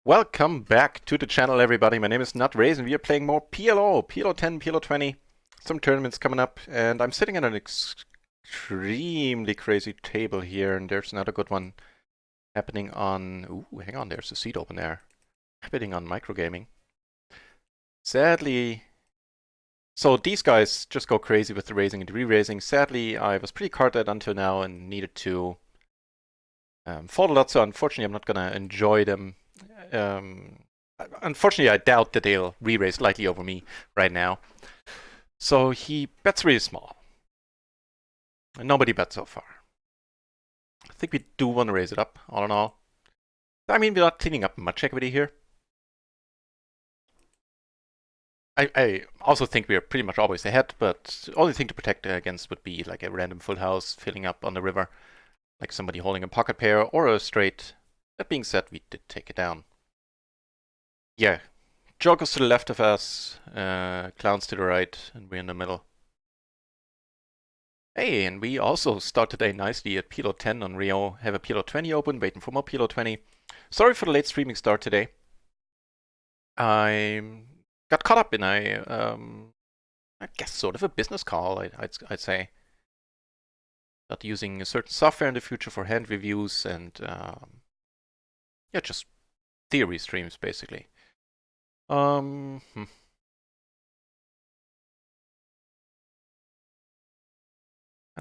Welcome back to the channel, everybody. My name is NutRays, and we are playing more PLO, PLO 10, PLO 20. Some tournaments coming up, and I'm sitting at an extremely crazy table here, and there's another good one happening on... Ooh, hang on, there's a seat open there. Happening on microgaming. Sadly... So these guys just go crazy with the raising and the re-raising. Sadly, I was pretty carded until now and needed to fold a lot, so unfortunately I'm not gonna enjoy them. Unfortunately, I doubt that they'll re-raise lightly over me right now. So he bets really small. And nobody bet so far. I think we do want to raise it up, all in all. I mean, we're not cleaning up much equity here. I also think we're pretty much always ahead, but the only thing to protect against would be like a random full house filling up on the river, like somebody holding a pocket pair or a straight. That being said, we did take it down. Yeah, jokers to the left of us, clowns to the right, and we're in the middle. Hey, and we also start today nicely at PLO 10 on RIO, have a PLO 20 open, waiting for more PLO 20. Sorry for the late streaming start today. I got caught up in I guess sort of a business call, I'd say. About using a certain software in the future for hand reviews and yeah, just theory streams basically. I'm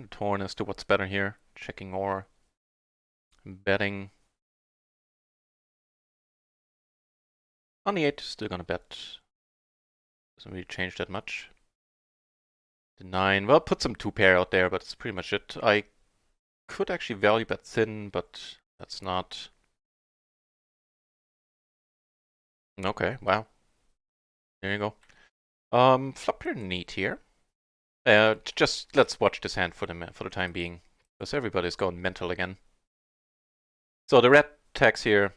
torn as to what's better here. Checking or betting. On the 8, still gonna bet. Doesn't really change that much. The 9, well, put some 2-pair out there, but it's pretty much it. I could actually value bet thin, but that's not. Okay, wow. There you go. Flop pair neat here. Just let's watch this hand for the time being, because everybody's going mental again. So the red tags here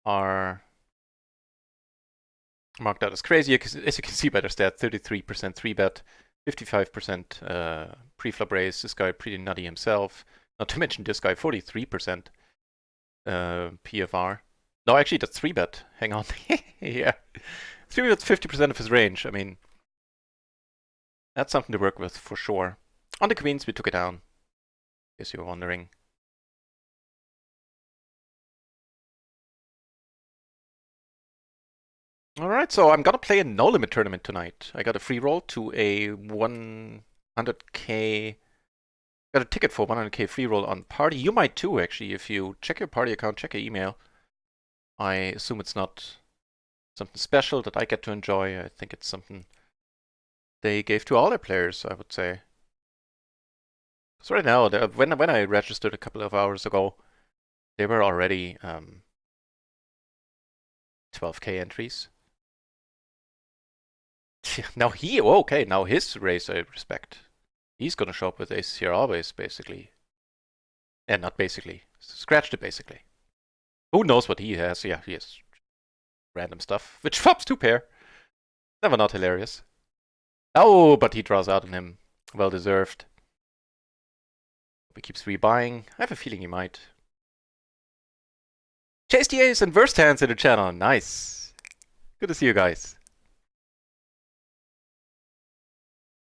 are marked out as crazy, as you can see by their stat: 33% 3-bet, 55% pre-flop raise. This guy pretty nutty himself. Not to mention this guy, 43% PFR. No, actually that's 3-bet. Hang on. Yeah. 3-bet's 50% of his range. I mean, that's something to work with for sure. On the queens, we took it down, in case you were wondering. Alright, so I'm gonna play a no limit tournament tonight. I got a free roll to a 100k. Got a ticket for 100k free roll on party. You might too, actually, if you check your party account, check your email. I assume it's not something special that I get to enjoy. I think it's something they gave to all their players, I would say. Because right now, when I registered a couple of hours ago, they were already 12k entries. Now okay, now his race I respect. He's gonna show up with aces here always, basically. And not basically. Scratched it, basically. Who knows what he has? Yeah, he has random stuff. Which flops 2-pair. Never not hilarious. Oh, but he draws out on him. Well deserved. He keeps rebuying. I have a feeling he might. Chase the ace and worst hands in the channel. Nice. Good to see you guys.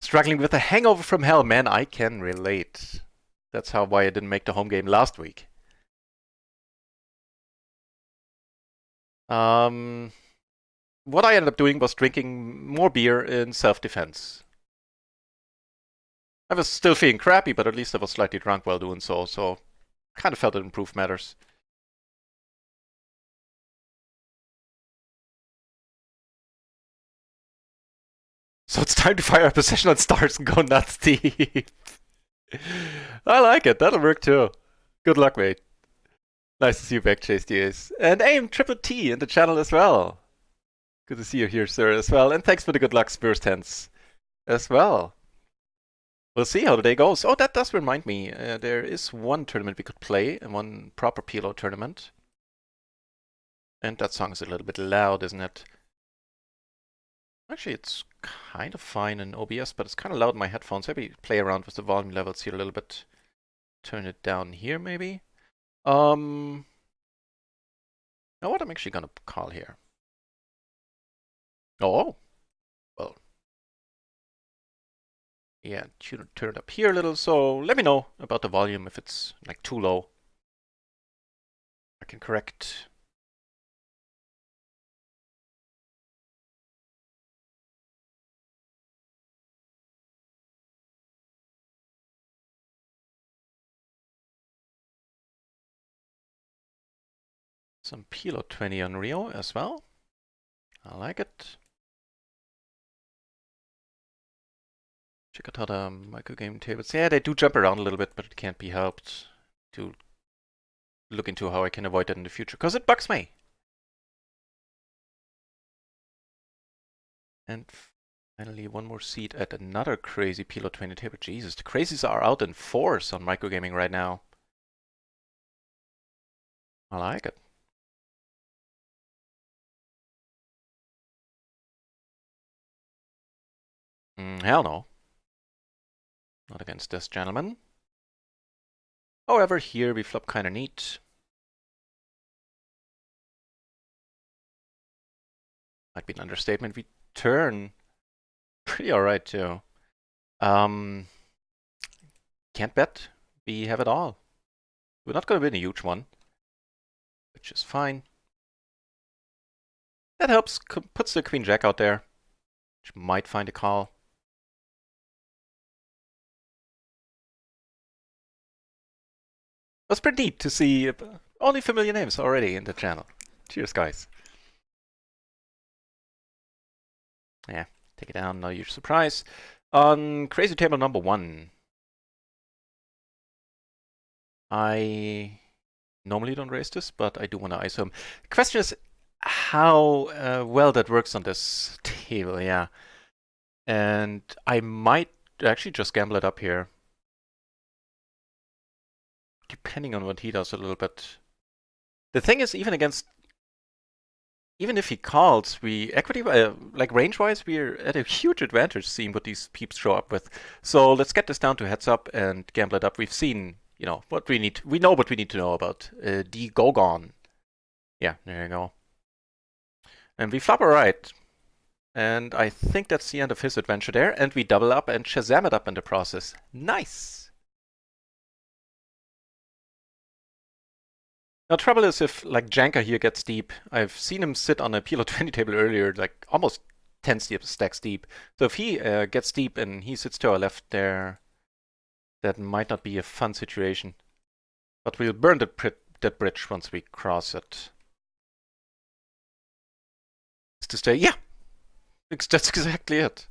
Struggling with a hangover from hell. Man, I can relate. That's why I didn't make the home game last week. What I ended up doing was drinking more beer in self-defense. I was still feeling crappy, but at least I was slightly drunk while doing so, so kind of felt it improved matters. So it's time to fire up a session on stars and go nuts deep. I like it. That'll work too. Good luck, mate. Nice to see you back, Chase DS. And aim triple T in the channel as well. Good to see you here, sir, as well. And thanks for the good luck, Spurs Tense, as well. We'll see how the day goes. Oh, that does remind me. There is one tournament we could play, and one proper PLO tournament. And that song is a little bit loud, isn't it? Actually, it's kind of fine in OBS, but it's kind of loud in my headphones. Maybe play around with the volume levels here a little bit. Turn it down here, maybe. I Now what I'm actually gonna call here. Oh, well. Yeah, turn it up here a little, so let me know about the volume if it's like too low. I can correct. Some PLO 20 on RIO as well. I like it. Check out how the microgame tables. Yeah, they do jump around a little bit, but it can't be helped. To look into how I can avoid that in the future, because it bugs me. And finally, one more seat at another crazy PLO 20 table. Jesus, the crazies are out in force on microgaming right now. I like it. Hell no. Not against this gentleman. However, here we flop kinda neat. Might be an understatement. We turn pretty alright too. Can't bet. We have it all. We're not gonna win a huge one, which is fine. That helps. Puts the queen jack out there, which might find a call. That's pretty neat to see only familiar names already in the channel. Cheers, guys. Yeah, take it down, no huge surprise. On crazy table number 1, I normally don't raise this, but I do want to ISO him. The question is how well that works on this table, yeah. And I might actually just gamble it up here. Depending on what he does a little bit. The thing is, even if he calls, we equity like range wise, we're at a huge advantage seeing what these peeps show up with. So let's get this down to heads up and gamble it up. We've seen, you know, what we need. We know what we need to know about the Gogon. Yeah, there you go. And we flop right. And I think that's the end of his adventure there. And we double up and Shazam it up in the process. Nice. Now, trouble is if, like, Janka here gets deep. I've seen him sit on a PLO 20 table earlier, like, almost 10 stacks deep. So if he gets deep and he sits to our left there, that might not be a fun situation. But we'll burn that bridge once we cross it. Is to stay? Yeah! That's exactly it.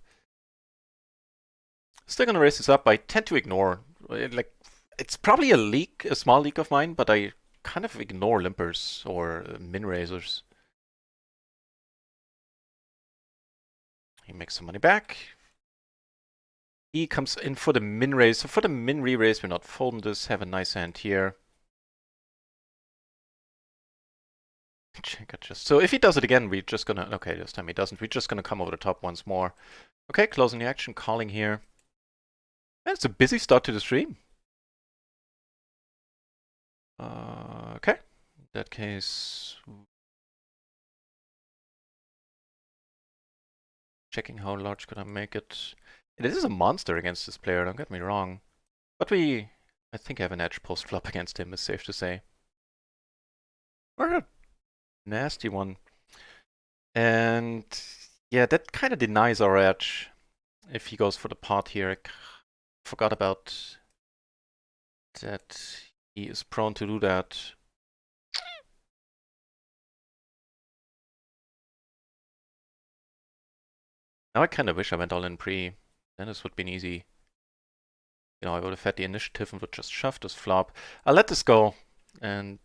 Still gonna raise this up. I tend to ignore. Like, it's probably a small leak of mine, but I kind of ignore limpers or min raisers. He makes some money back. He comes in for the min raise. So for the min re-raise, we're not folding this. Have a nice hand here. Check it just. So if he does it again, we're just gonna. Okay, this time he doesn't. We're just gonna come over the top once more. Okay, closing the action, calling here. It's a busy start to the stream. Okay. In that case, checking how large could I make it. It is a monster against this player, don't get me wrong. But I think, have an edge post flop against him, is safe to say. Or a nasty one. And yeah, that kind of denies our edge if he goes for the pot here. I forgot about that. He is prone to do that. Now I kind of wish I went all in pre. Then this would have been easy. You know, I would have had the initiative and would just shove this flop. I'll let this go. And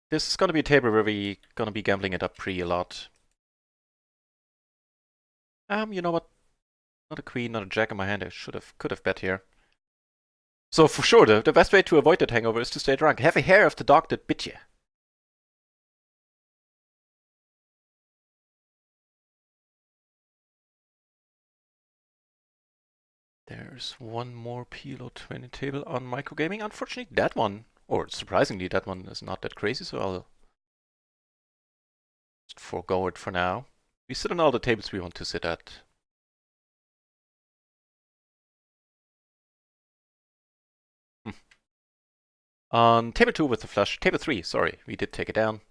this is going to be a table where we're going to be gambling it up pre a lot. You know what? Not a queen, not a jack in my hand. I could have bet here. So for sure, the best way to avoid that hangover is to stay drunk. Have a hair of the dog that bit you. There's one more PLO 20 table on microgaming. Unfortunately, that one, or surprisingly, that one is not that crazy, so I'll Just forego it for now. We sit on all the tables we want to sit at. On table 2 with the flush. Table 3, sorry, we did take it down.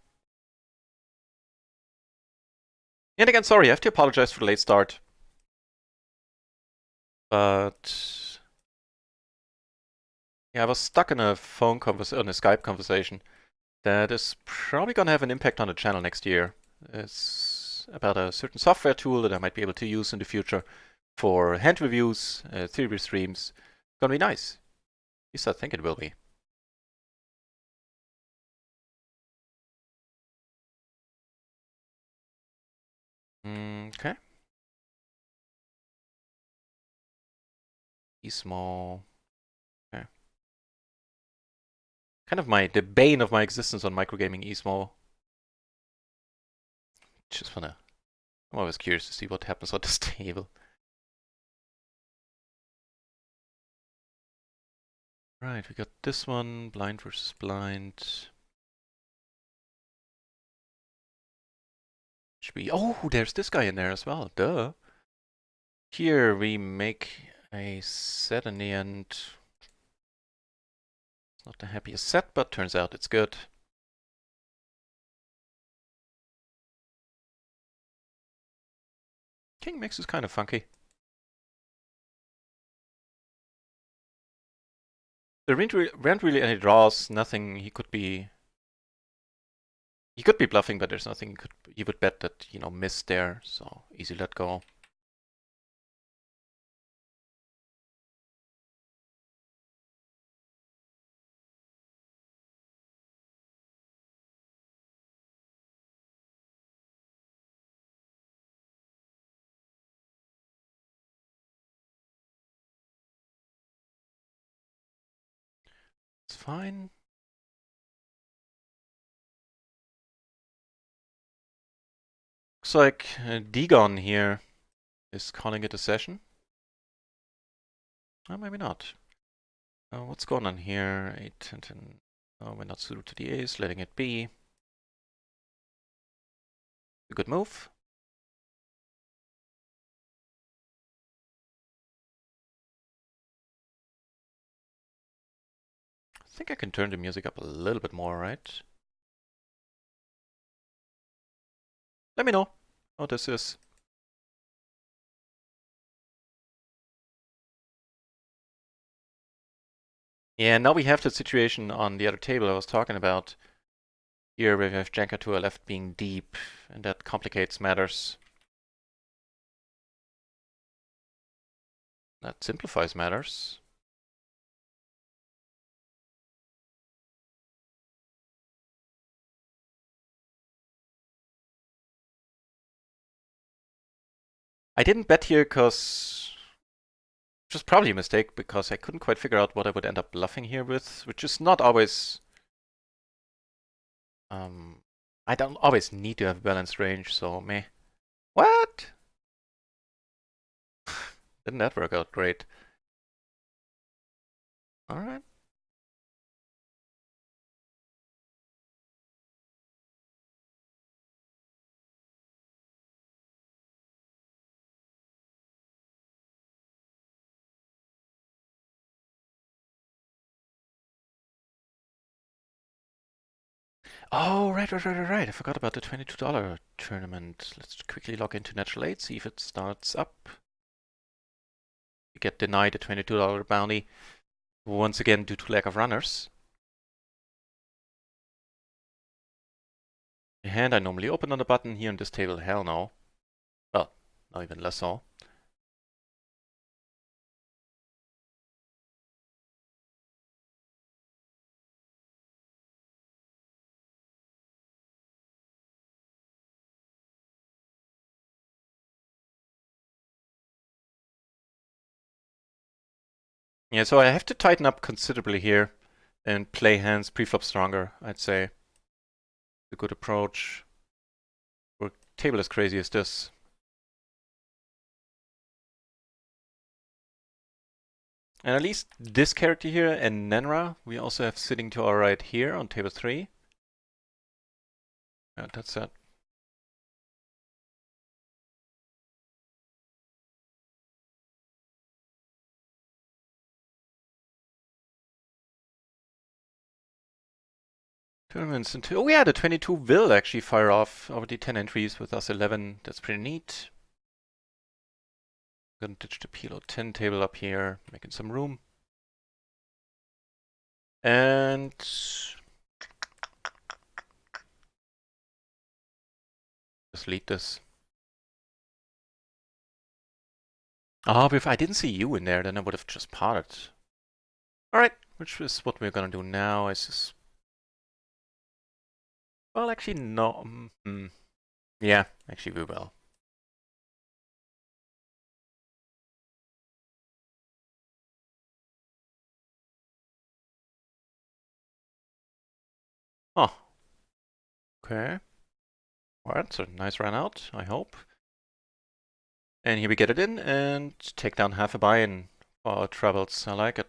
And again, sorry, I have to apologize for the late start. But yeah, I was stuck in a Skype conversation that is probably gonna have an impact on the channel next year. It's about a certain software tool that I might be able to use in the future for hand reviews, theory streams. It's gonna be nice. At least I think it will be. Okay. E small. Okay. Kind of the bane of my existence on microgaming E small. Just wanna. I'm always curious to see what happens on this table. Right, we got this one, blind versus blind. Should we? Oh, there's this guy in there as well. Duh. Here we make a set in the end. It's not the happiest set, but turns out it's good. King mix is kind of funky. There weren't really any draws, nothing he could be... He could be bluffing, but there's nothing he would bet that, you know, missed there, so easy let go. It's fine. Looks like Dagon here is calling it a session. Oh, maybe not. What's going on here? 8, 10, 10. Oh, we're not suited to the ace, letting it be. A good move. I think I can turn the music up a little bit more, right? Let me know how this is. Yeah, now we have the situation on the other table I was talking about. Here we have Janka to our left being deep, and that complicates matters. That simplifies matters. I didn't bet here because... which was probably a mistake, because I couldn't quite figure out what I would end up bluffing here with, which is not always... I don't always need to have a balanced range, so meh. What? Didn't that work out great? Alright. Oh, right. I forgot about the $22 tournament. Let's quickly log into Natural 8, see if it starts up. We get denied a $22 bounty, once again due to lack of runners. A hand I normally open on the button, here on this table, hell no. Well, not even less so. Yeah, so I have to tighten up considerably here and play hands pre-flop stronger, I'd say. A good approach for a table as crazy as this. And at least this character here and Nenra, we also have sitting to our right here on table 3. Yeah, that's that. Tournaments into. Oh yeah, the 22 will actually fire off over the 10 entries with us 11. That's pretty neat. Gonna ditch the PLO 10 table up here, making some room. And just lead this. Ah, but if I didn't see you in there, then I would have just potted. Alright, which is what we're gonna do now. Is just... Well, actually, no. Yeah, actually, we will. Oh. Okay. Alright, so nice run out, I hope. And here we get it in and take down half a buy-in for our travels. I like it.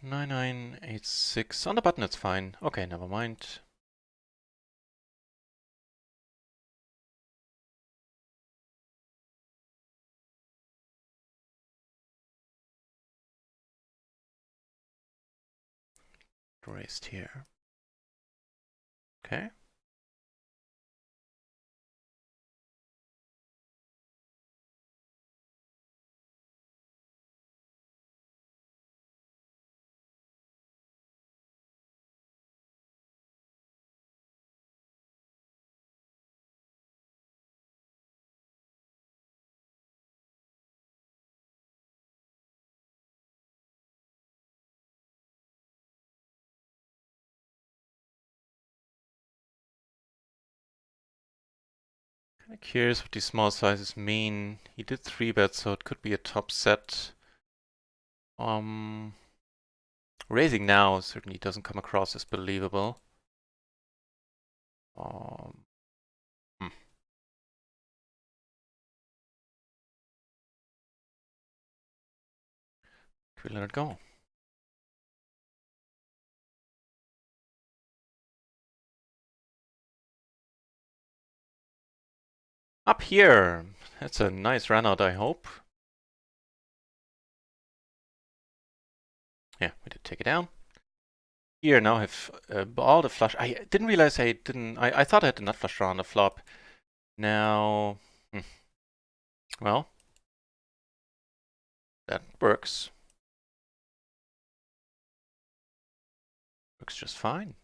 Nine 9986. On the button, it's fine. Okay, never mind. Raised here. Okay. Kind of curious what these small sizes mean. He did 3-bet, so it could be a top set. Raising now certainly doesn't come across as believable. Um, hmm. Could we let it go? Up here! That's a nice run out, I hope. Yeah, we did take it down. Here now I have all the flush. I didn't realize I didn't. I thought I had the nut flush draw on the flop. Now, well, that works. Works just fine.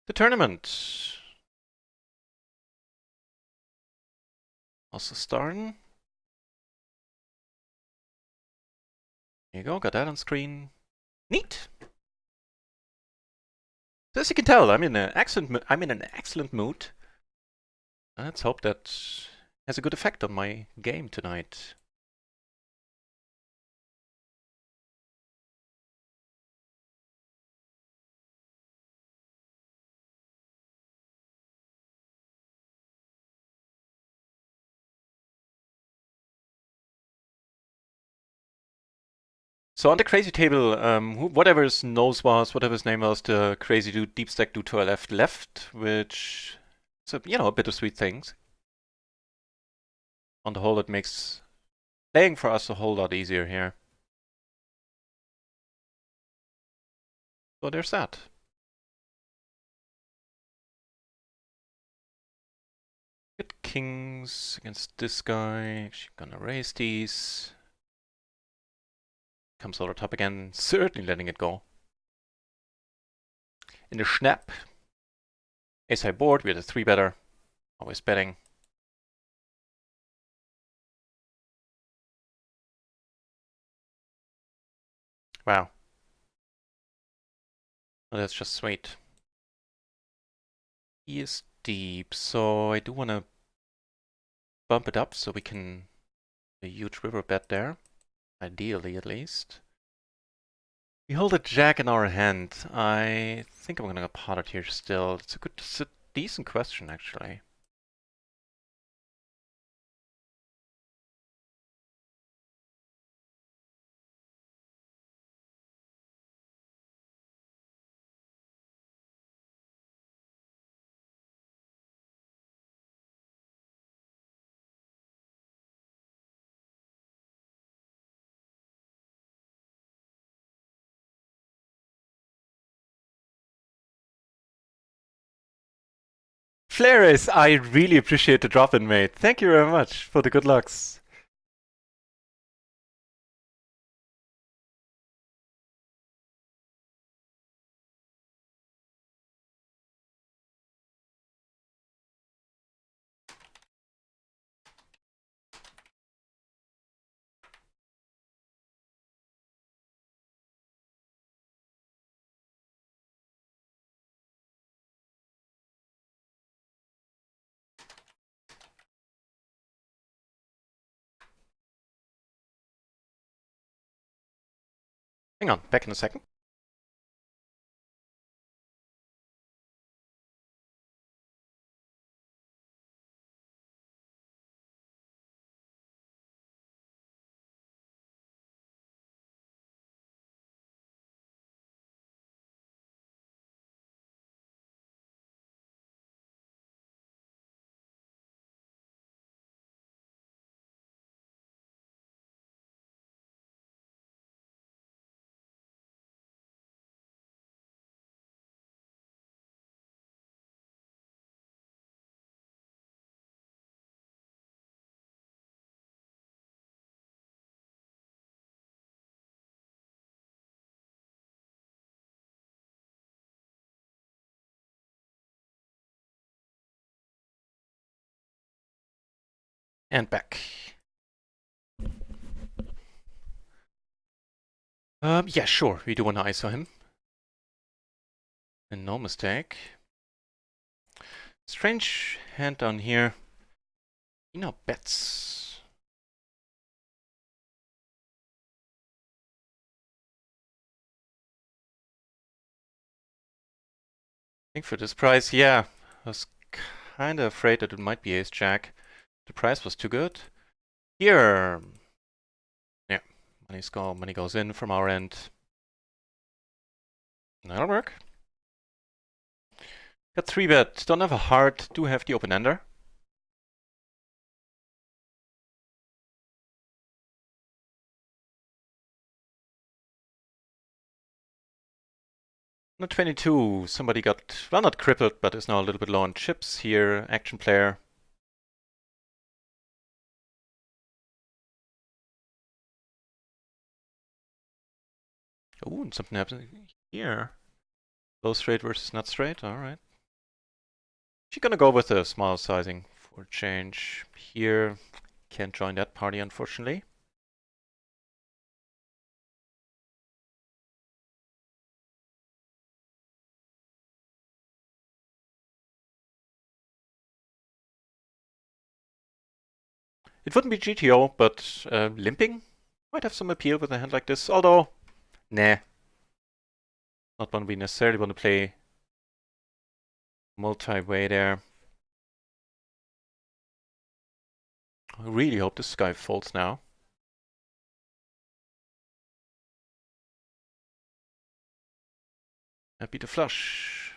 The tournament. Also starting. Here you go, got that on screen. Neat. So as you can tell, I'm in an excellent mood. Let's hope that has a good effect on my game tonight. So on the crazy table, whatever's nose was, whatever his name was, the crazy dude, deep stack dude to our left, which is a bittersweet thing. On the whole, it makes playing for us a whole lot easier here. So there's that. Good kings against this guy. Actually gonna raise these. Comes over top again, certainly letting it go. In the snap, ace high board, we had a 3-better. Always betting. Wow. Well, that's just sweet. He is deep, so I do want to bump it up so we can a huge river bet there. Ideally, at least. We hold a jack in our hand. I think I'm gonna pot it here still. It's a decent question, actually. Flares, I really appreciate the drop-in, mate. Thank you very much for the good lucks. Hang on, back in a second. And back. Yeah, sure, we do want to ISO him. And no mistake. Strange hand down here. He now bets. I think for this price, yeah. I was kind of afraid that it might be ace-jack. The price was too good. Here. Yeah, money goes in from our end. That'll work. Got 3-bet. Don't have a heart. Do have the open-ender. On 22, somebody got, well, not crippled, but is now a little bit low on chips here. Action player. Ooh, and something happens here. Low straight versus not straight. All right. She's gonna go with a small sizing for change here. Can't join that party, unfortunately. It wouldn't be GTO, but limping might have some appeal with a hand like this. Although, nah. Not one we necessarily want to play multi-way there. I really hope this guy folds now. Happy to flush.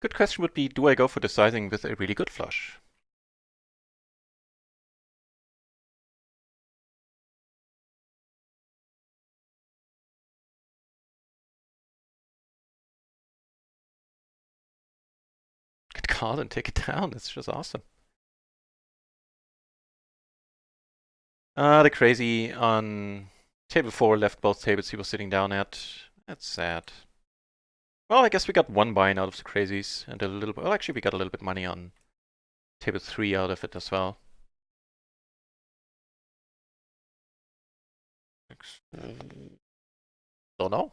Good question would be, do I go for the sizing with a really good flush? Good call and take it down. That's just awesome. The crazy on table 4 left both tables he was sitting down at. That's sad. Well, I guess we got one buy-in out of the crazies and a little bit. Well, actually, we got a little bit money on table 3 out of it as well. Don't know.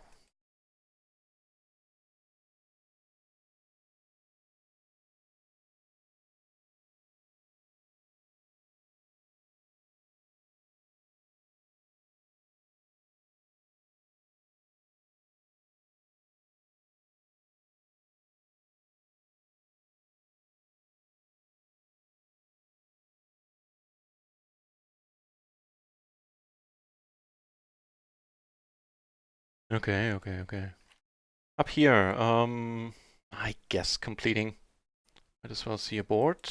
Okay, okay, okay. Up here, I guess completing. Might as well see a board.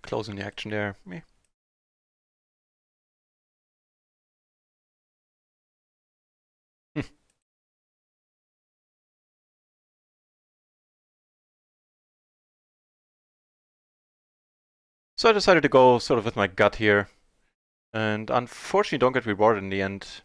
Closing the action there. Meh. So I decided to go sort of with my gut here. And unfortunately don't get rewarded in the end.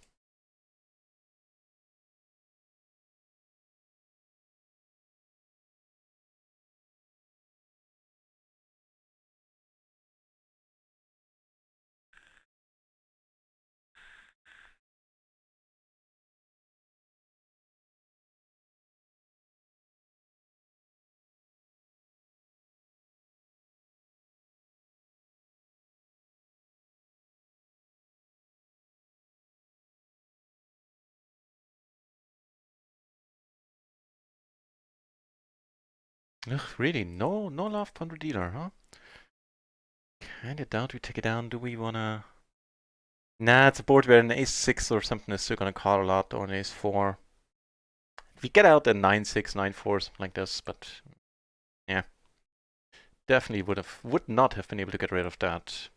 Ugh, really? No love Ponder Dealer, huh? Kinda doubt we take it down. Do we wanna... Nah, it's a board where an ace-6 or something is still gonna call a lot, or an ace-4. We get out a 9-6, 9-4, something like this, but... Yeah. Definitely would not have been able to get rid of that.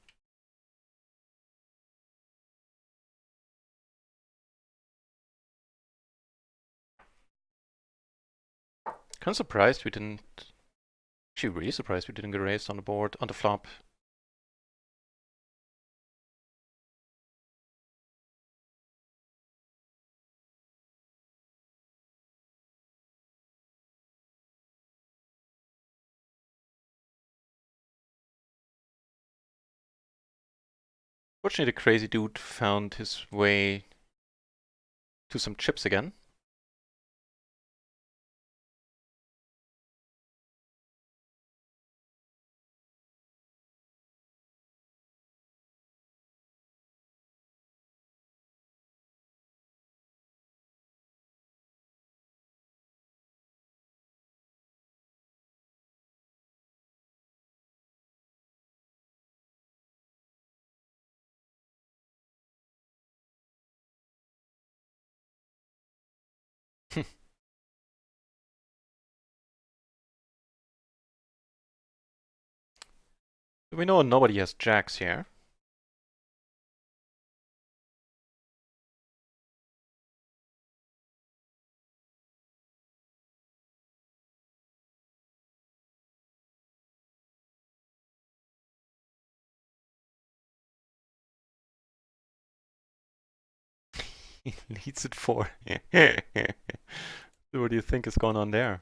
Kind of surprised we didn't... Actually, really surprised we didn't get raised on the board, on the flop. Fortunately, the crazy dude found his way to some chips again. We know nobody has jacks here. He leads it 4. So what do you think is going on there?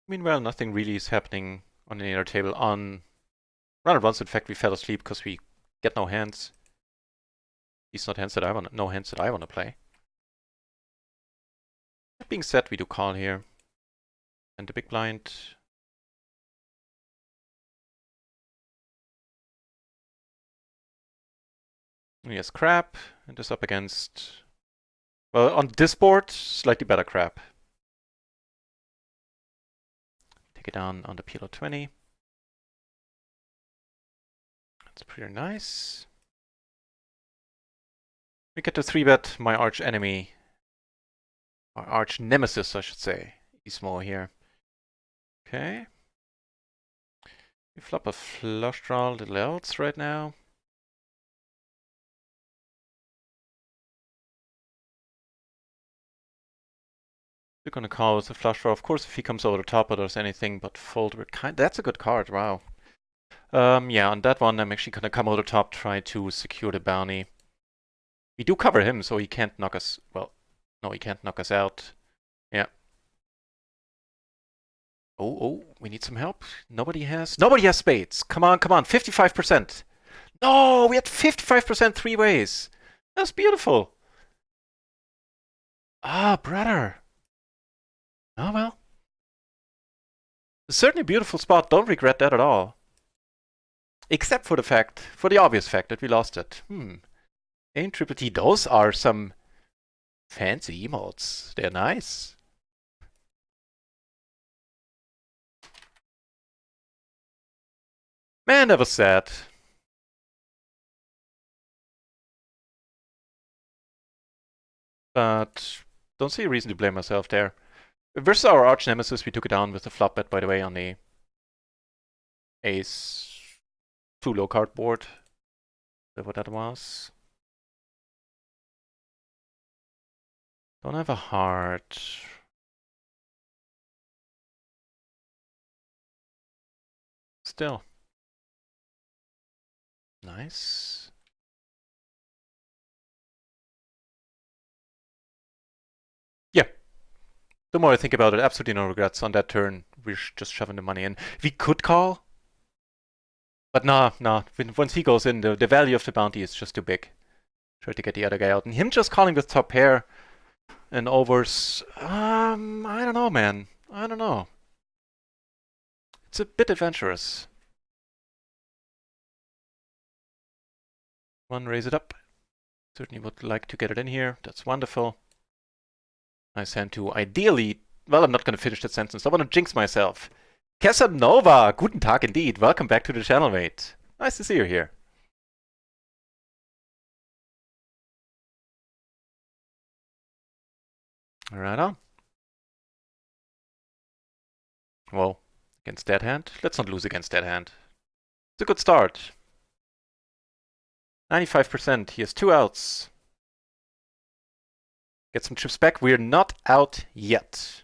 Meanwhile, nothing really is happening on the other table. On round of once, in fact, we fell asleep because we get no hands. These not hands that I want. No hands that I want to play. That being said, we do call here, and the big blind. He has crap, and is up against. Well, on this board, slightly better crap. Take it down on the PLO 20. That's pretty nice. We get to 3-bet my arch enemy. Or arch nemesis, I should say. Ismo here. Okay. We flop a flush draw, little else right now. We're gonna call with a flush draw. Of course, if he comes over the top or there's anything but fold, that's a good card. Wow. Yeah, on that one, I'm actually gonna come over the top, try to secure the bounty. We do cover him, so he can't knock us. Well, no, he can't knock us out. Yeah. Oh, we need some help. Nobody has spades. Come on, 55%. No, we had 55% three ways. That's beautiful. Ah, brother. Oh well. Certainly a beautiful spot. Don't regret that at all. Except for the obvious fact that we lost it. Aim triple T. Those are some fancy emotes. They're nice. Man, that was sad. But don't see a reason to blame myself there. Versus our arch nemesis, we took it down with the flop bet, by the way, on the ace 2 low card board. Is that what that was? Don't have a heart. Still. Nice. Yeah. The more I think about it, absolutely no regrets on that turn. We're just shoving the money in. We could call, but nah. Once he goes in, the value of the bounty is just too big. Try to get the other guy out. And him just calling with top pair and overs, I don't know, man. I don't know. It's a bit adventurous. One, raise it up. Certainly would like to get it in here. That's wonderful. Nice hand too. Ideally, well, I'm not going to finish that sentence. I want to jinx myself. Casanova, guten Tag indeed. Welcome back to the channel, mate. Nice to see you here. Right on. Well, against that hand. Let's not lose against that hand. It's a good start. 95%. He has 2 outs. Get some chips back. We're not out yet.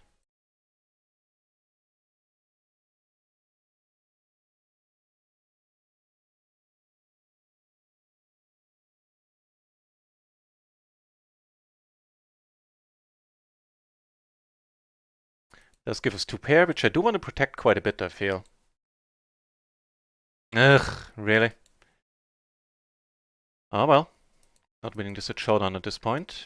Does give us 2 pair, which I do want to protect quite a bit, I feel. Ugh, really? Oh well. Not winning this at showdown at this point.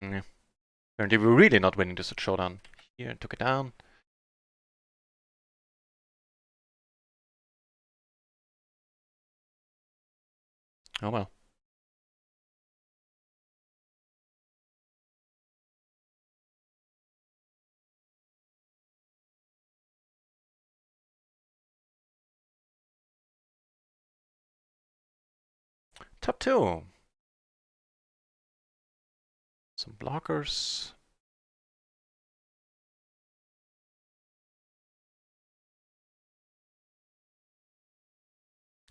Yeah. Apparently we're really not winning this at showdown. Here, took it down. Oh well. Top 2. Some blockers.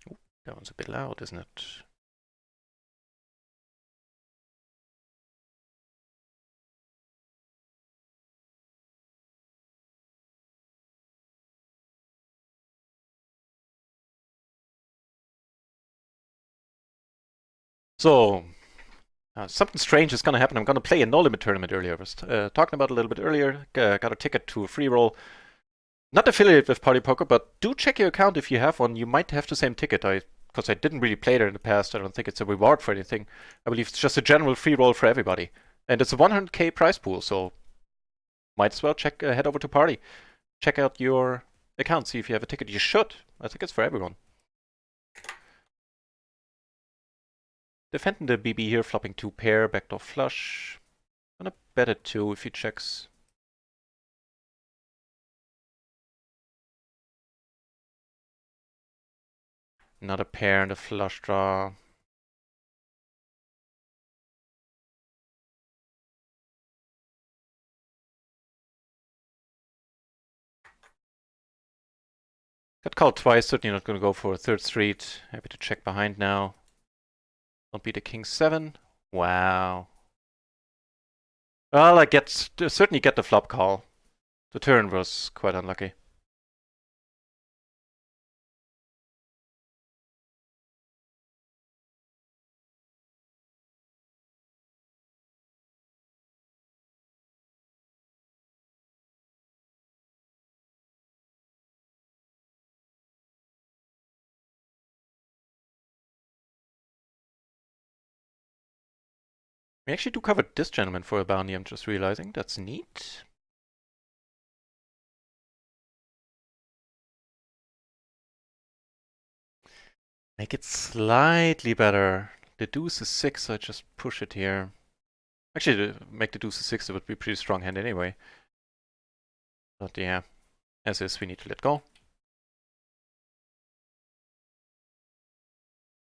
Ooh, that one's a bit loud, isn't it? So, something strange is going to happen. I'm going to play a no limit tournament earlier. I was talking about it a little bit earlier. Got a ticket to a free roll. Not affiliated with Party Poker, but do check your account if you have one. You might have the same ticket. Because I didn't really play there in the past. I don't think it's a reward for anything. I believe it's just a general free roll for everybody. And it's a 100k prize pool, so might as well head over to Party. Check out your account, see if you have a ticket. You should. I think it's for everyone. Defending the BB here, flopping 2 pair, backdoor flush. Gonna bet it 2 if he checks. Another pair and a flush draw. Got called twice, certainly not gonna go for a third street. Happy to check behind now. Don't beat a king 7. Wow. Well, I certainly get the flop call. The turn was quite unlucky. We actually do cover this gentleman for a bounty, I'm just realizing. That's neat. Make it slightly better. The deuce is 6, so I just push it here. Actually, to make the deuce a 6, it would be a pretty strong hand anyway. But yeah, as is, we need to let go.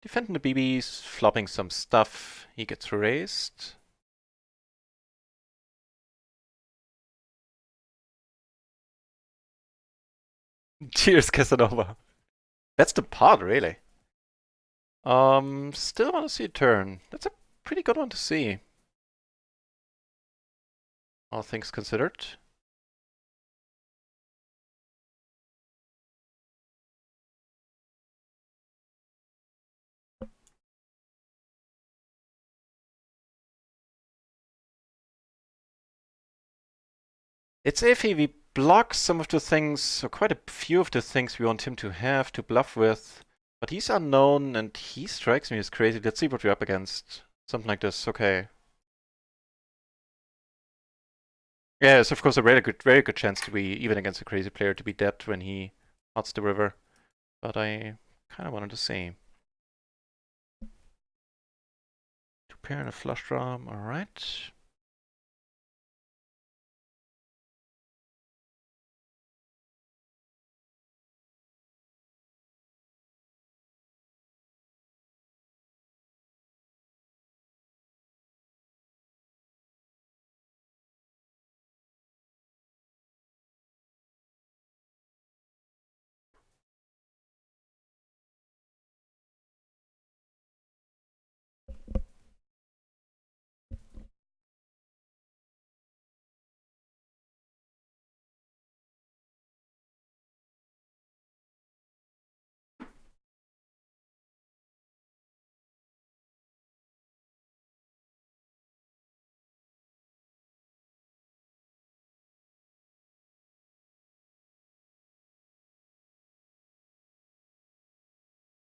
Defending the BBs, flopping some stuff. He gets raised. Cheers, Casanova. That's the pod, really. Still want to see a turn. That's a pretty good one to see. All things considered. It's iffy. We block some of the things, or quite a few of the things we want him to have to bluff with. But he's unknown, and he strikes me as crazy. Let's see what we're up against. Something like this, okay. Yeah, it's of course a very good chance to be, even against a crazy player, to be dead when he pots the river. But I kind of wanted to see. Two pair and a flush draw, alright.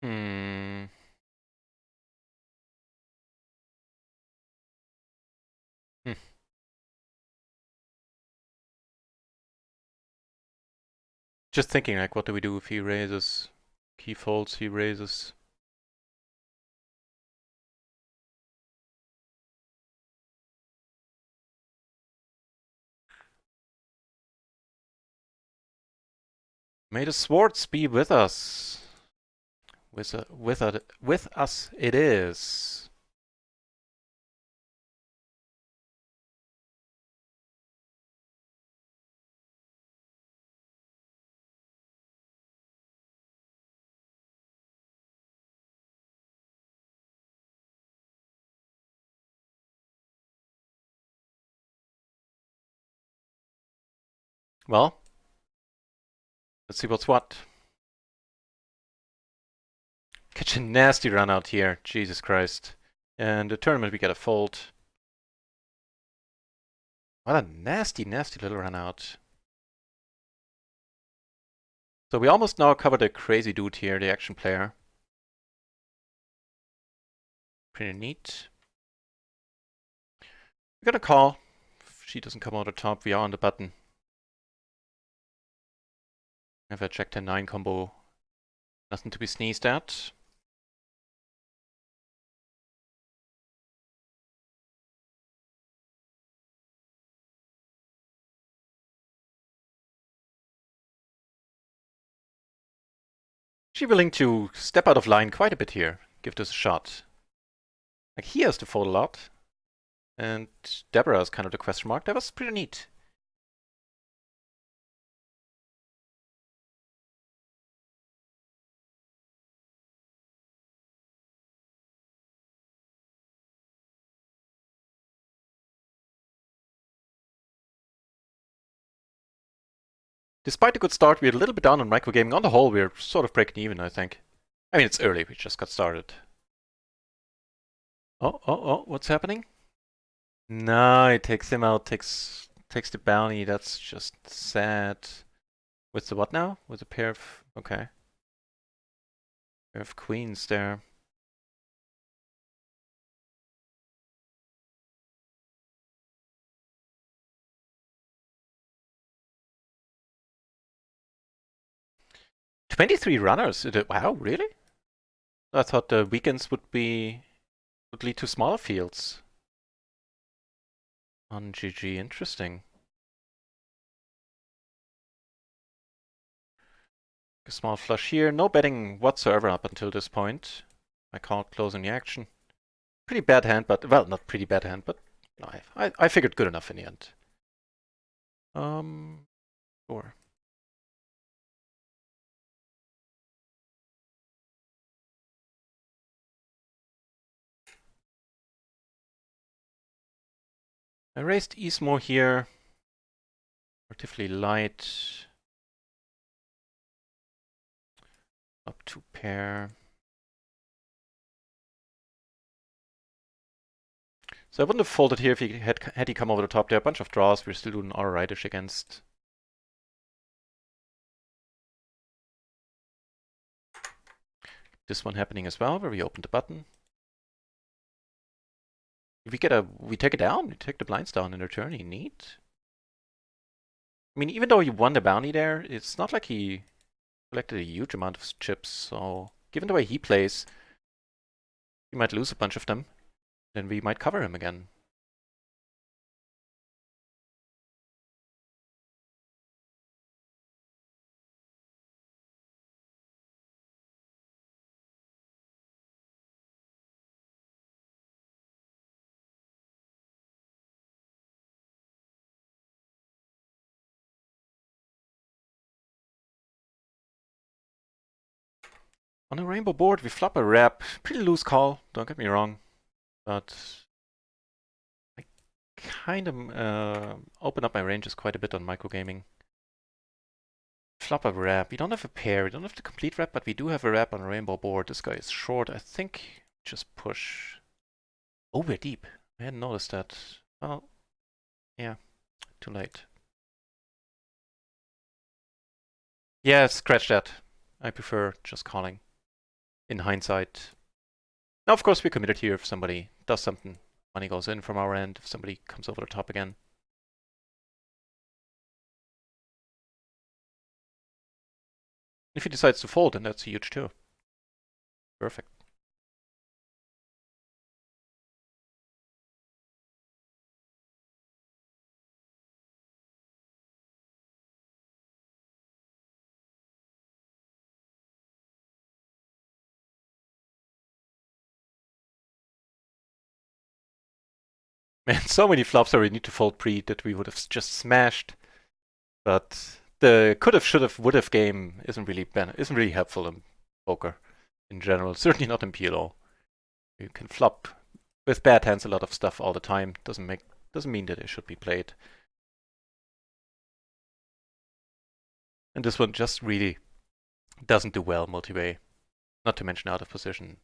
Hmm. Hmm. Just thinking, like, what do we do if he raises? He folds, he raises. May the swords be with us. With us it is. Well, let's see what's what. Catch a nasty run out here, Jesus Christ. And the tournament we get a fold. What a nasty, nasty little run out. So we almost now covered the crazy dude here, the action player. Pretty neat. We're gonna call. If she doesn't come out of top, we are on the button. Have a Jack 10-9 combo. Nothing to be sneezed at. She willing to step out of line quite a bit here. Give this a shot. Like, he has to fold a lot. And Deborah is kind of the question mark. That was pretty neat. Despite the good start, we're a little bit down on microgaming. On the whole, we're sort of breaking even, I think. I mean, it's early. We just got started. Oh, what's happening? No, it takes him out, takes the bounty. That's just sad. With the what now? With a pair of... Okay. Pair of queens there. 23 runners. Wow, really? I thought the weekends would lead to smaller fields. On GG, interesting. A small flush here. No betting whatsoever up until this point. I called closing the action. Pretty bad hand, but well, not pretty bad hand, but no, I figured good enough in the end. Sure. I raised Eastmore here. Relatively light. Up to pair. So I wouldn't have folded here if he had he come over the top. There are a bunch of draws. We're still doing alrightish against. This one happening as well, where we open the button. If we take it down. We take the blinds down in return. Neat. I mean, even though he won the bounty there, it's not like he collected a huge amount of chips. So given the way he plays, he might lose a bunch of them. Then we might cover him again. On a rainbow board, we flop a wrap. Pretty loose call, don't get me wrong. But I kind of open up my ranges quite a bit on microgaming. Flop a wrap. We don't have a pair. We don't have the complete wrap, but we do have a wrap on a rainbow board. This guy is short. I think just push. Oh, we're deep. I hadn't noticed that. Well, yeah, too late. Yeah, scratch that. I prefer just calling. In hindsight. Now, of course, we're committed here if somebody does something. Money goes in from our end, if somebody comes over the top again. If he decides to fold, then that's huge too. Perfect. Man, so many flops that we need to fold pre that we would have just smashed. But the could have, should have, would have game isn't really helpful in poker in general. Certainly not in PLO. You can flop with bad hands a lot of stuff all the time. Doesn't mean that it should be played. And this one just really doesn't do well multi-way. Not to mention out of position.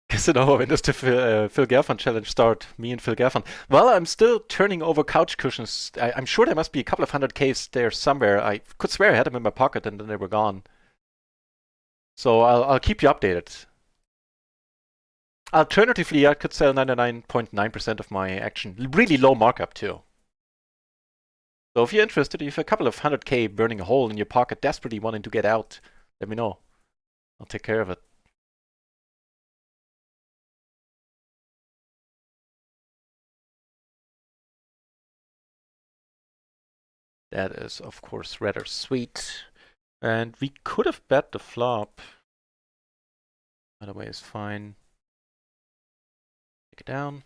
Casanova, when does the Phil Gerfan challenge start? Me and Phil Gerfan. Well, I'm still turning over couch cushions. I'm sure there must be a couple of 100Ks there somewhere. I could swear I had them in my pocket and then they were gone. So I'll keep you updated. Alternatively, I could sell 99.9% of my action. Really low markup too. So if you're interested, if you have a couple of 100K burning a hole in your pocket, desperately wanting to get out, let me know. I'll take care of it. That is, of course, rather sweet. And we could have bet the flop. Either way is fine. Take it down.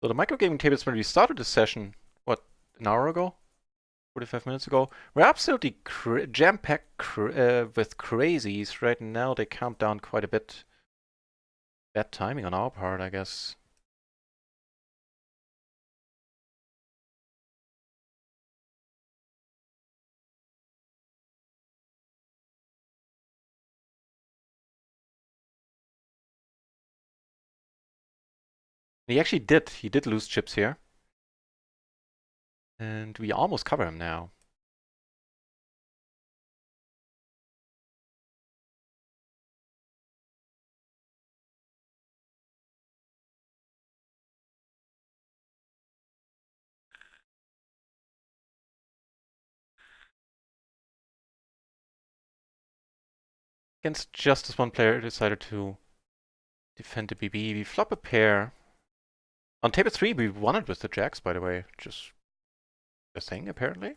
So the microgaming tables, when we started this session, what, an hour ago? 45 minutes ago? We're absolutely jam-packed with crazies. Right now they count down quite a bit. Bad timing on our part, I guess. He actually did. He did lose chips here. And we almost cover him now. Against just as one player decided to defend the BB. We flop a pair. On table 3, we won it with the jacks, by the way. Just a thing, apparently.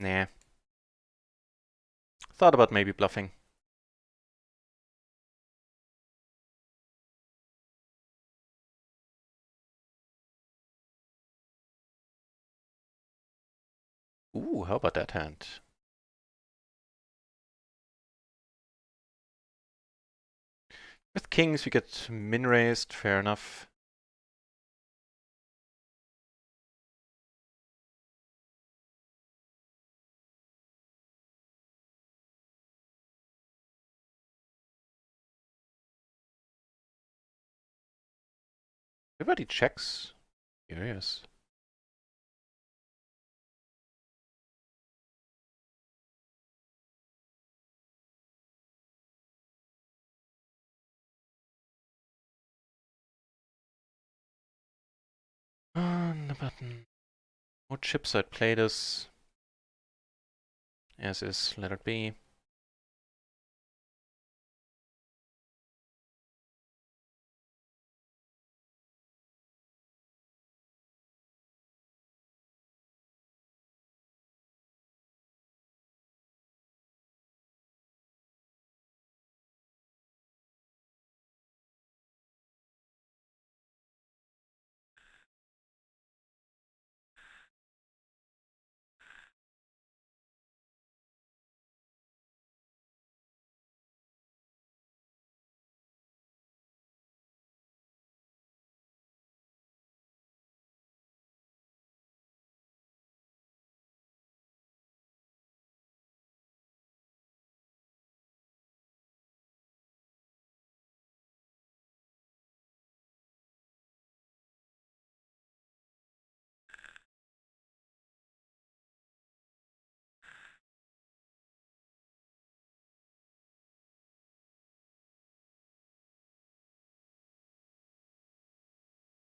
Nah. Thought about maybe bluffing. Ooh, how about that hand? With kings, we get min raised, fair enough. Everybody checks. Curious. On the button. More chips, I'd play this. As is, let it be.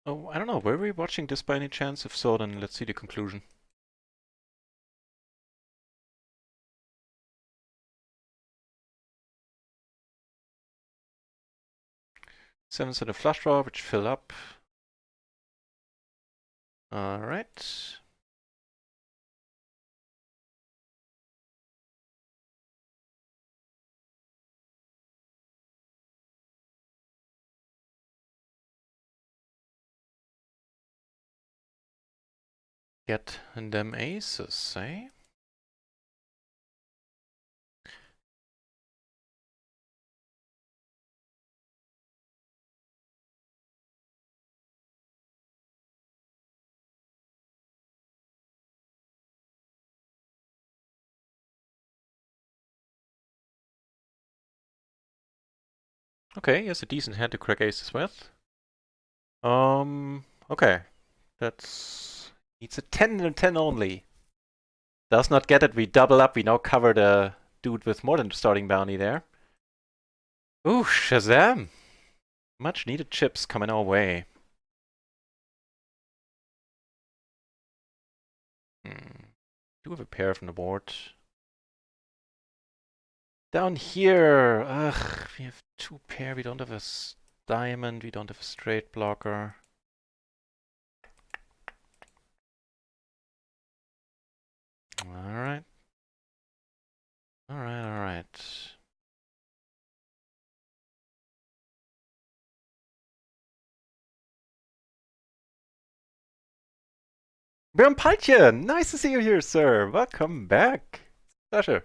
Oh, I don't know. Were we watching this by any chance? If so, then let's see the conclusion. Sevens and a flush draw, which fill up. Alright. Get them aces, eh? Okay, yes, a decent hand to crack aces with. Okay. That's... It's a 10 and a 10 only. Does not get it. We double up. We now cover the dude with more than the starting bounty there. Ooh, Shazam! Much needed chips coming our way. Do have a pair from the board. Down here, ugh, we have two pair. We don't have a diamond. We don't have a straight blocker. Alright. Alright. Björn Peitje, nice to see you here, sir. Welcome back. Pleasure.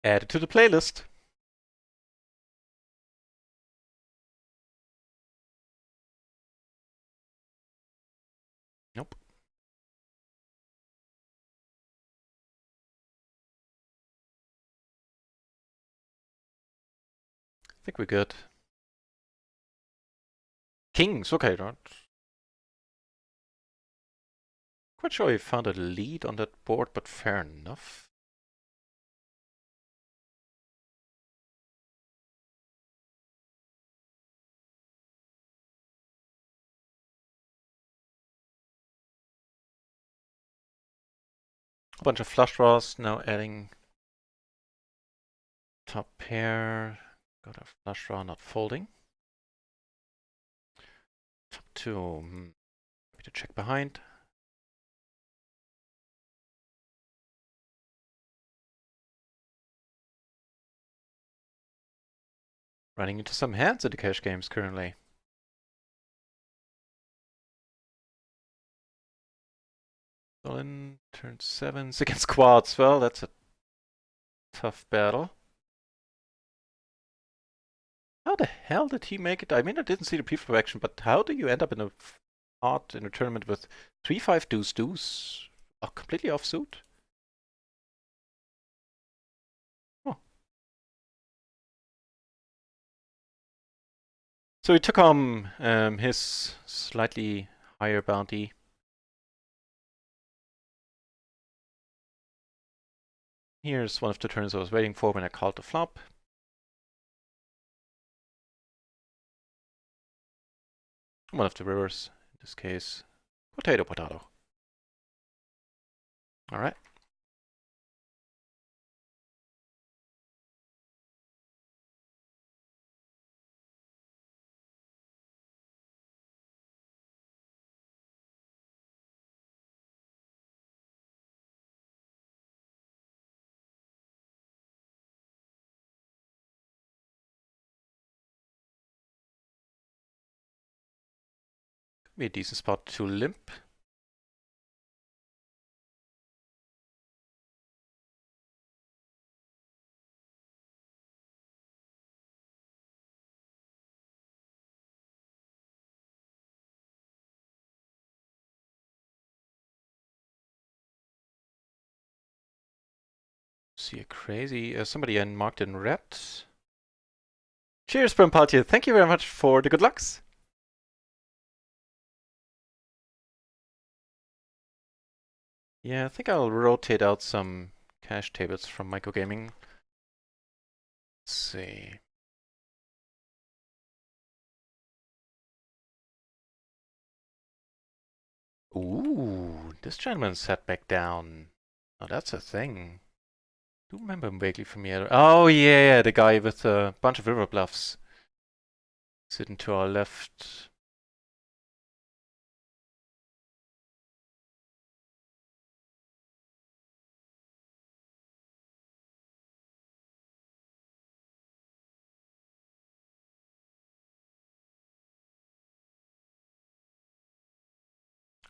Add it to the playlist. Nope. I think we're good. Kings, okay. Not quite sure we found a lead on that board, but fair enough. A bunch of flush draws, now adding top pair. Got a flush draw not folding. Top two. Happy to check behind. Running into some hands in the cash games currently. All in turn 7s against quads. Well, that's a tough battle. How the hell did he make it? I mean, I didn't see the preflop action, but how do you end up in a tournament with 3-5 deuce deuce? Completely offsuit? Oh. So he took home his slightly higher bounty. Here's one of the turns I was waiting for when I called the flop. One of the rivers, in this case. Potato, potato. Alright. Could be a decent spot to limp. See a crazy somebody marked in red. Cheers, Brampatje. Thank you very much for the good lucks. Yeah, I think I'll rotate out some cash tables from Micro Gaming. Let's see. Ooh, this gentleman sat back down. Oh, that's a thing. Do remember him vaguely from here. Oh yeah, the guy with a bunch of river bluffs sitting to our left.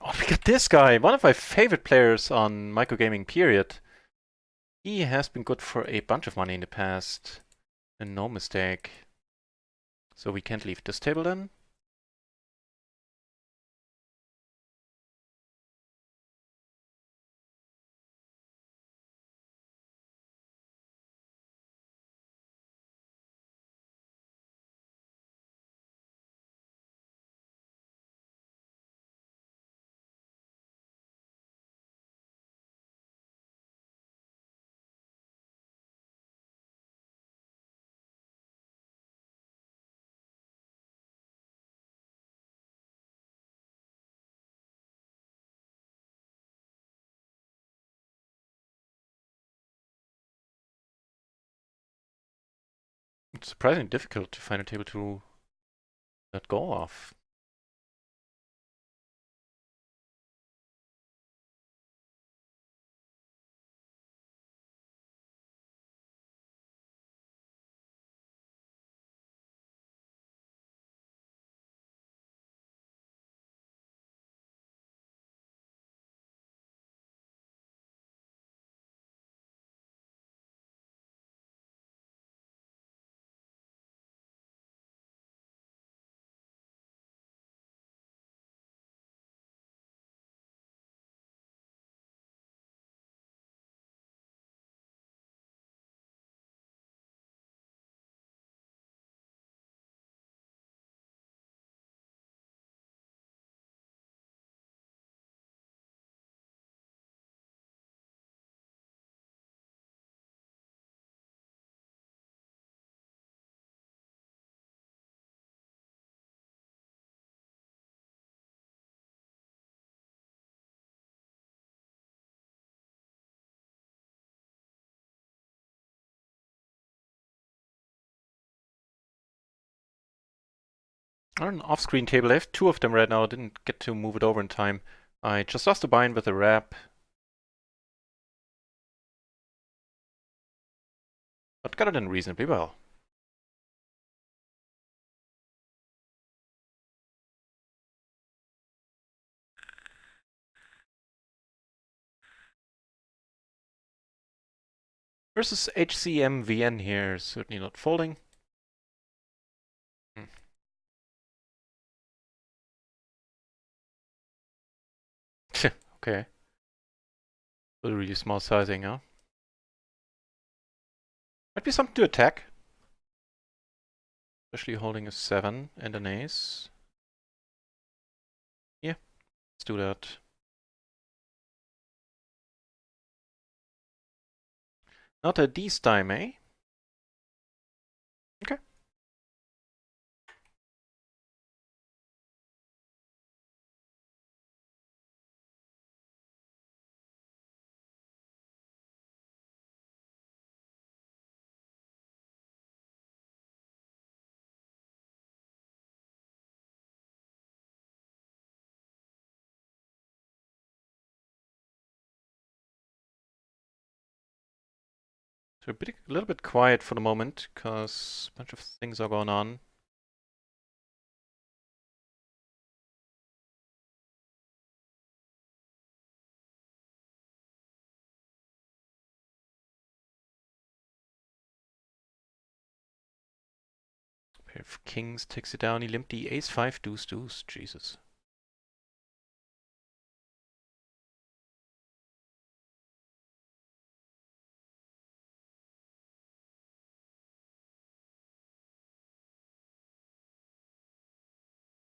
Oh, we got this guy, one of my favorite players on Micro Gaming. Period. He has been good for a bunch of money in the past, and no mistake. So we can't leave this table then. It's surprisingly difficult to find a table to let go of. On an off-screen table, I have two of them right now. I didn't get to move it over in time. I just lost a bind with a wrap. But got it in reasonably well. Versus HCMVN here, certainly not folding. Okay. A really small sizing, huh? Might be something to attack. Especially holding a 7 and an ace. Yeah, let's do that. Not a D time, eh? Okay. So a little bit quiet for the moment, because a bunch of things are going on. Pair of kings takes it down. He limped the ace 5 deuce deuce. Jesus.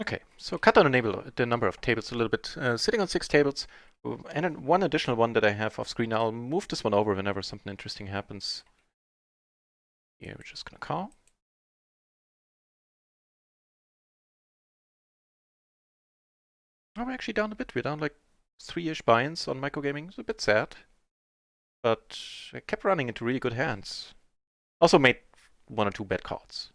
Okay, so cut down the number of tables a little bit. Sitting on 6 tables, and then one additional one that I have off screen. I'll move this one over whenever something interesting happens. Here we're just gonna call. Oh, we're actually down a bit. We're down like 3-ish buy-ins on microgaming. It's a bit sad. But I kept running into really good hands. Also made 1 or 2 bad calls.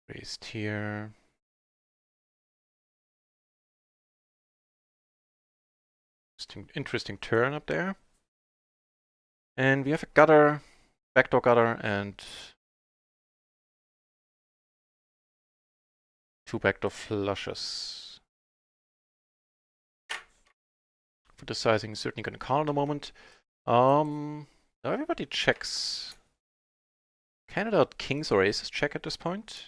Raised here. Interesting turn up there. And we have a gutter, backdoor gutter, and 2 backdoor flushes. For the sizing, certainly going to call in a moment. Now everybody checks. Candidate kings or aces check at this point.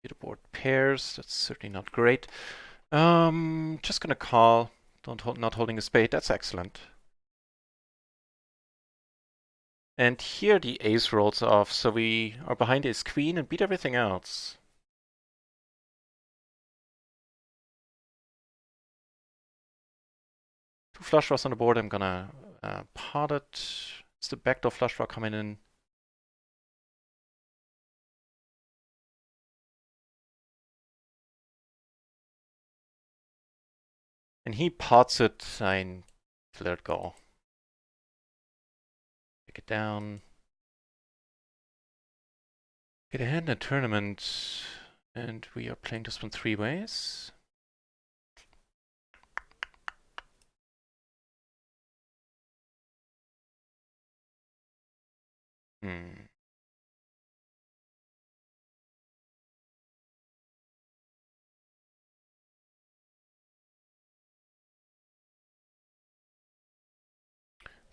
Leaderboard pairs, that's certainly not great. Just gonna call. Not holding a spade, that's excellent. And here the ace rolls off, so we are behind ace queen and beat everything else. Two flush draws on the board, I'm gonna pot it. It's the backdoor flush draw coming in. And he pots it, I let it go. Take it down. Get ahead in a tournament, and we are playing this one 3 ways.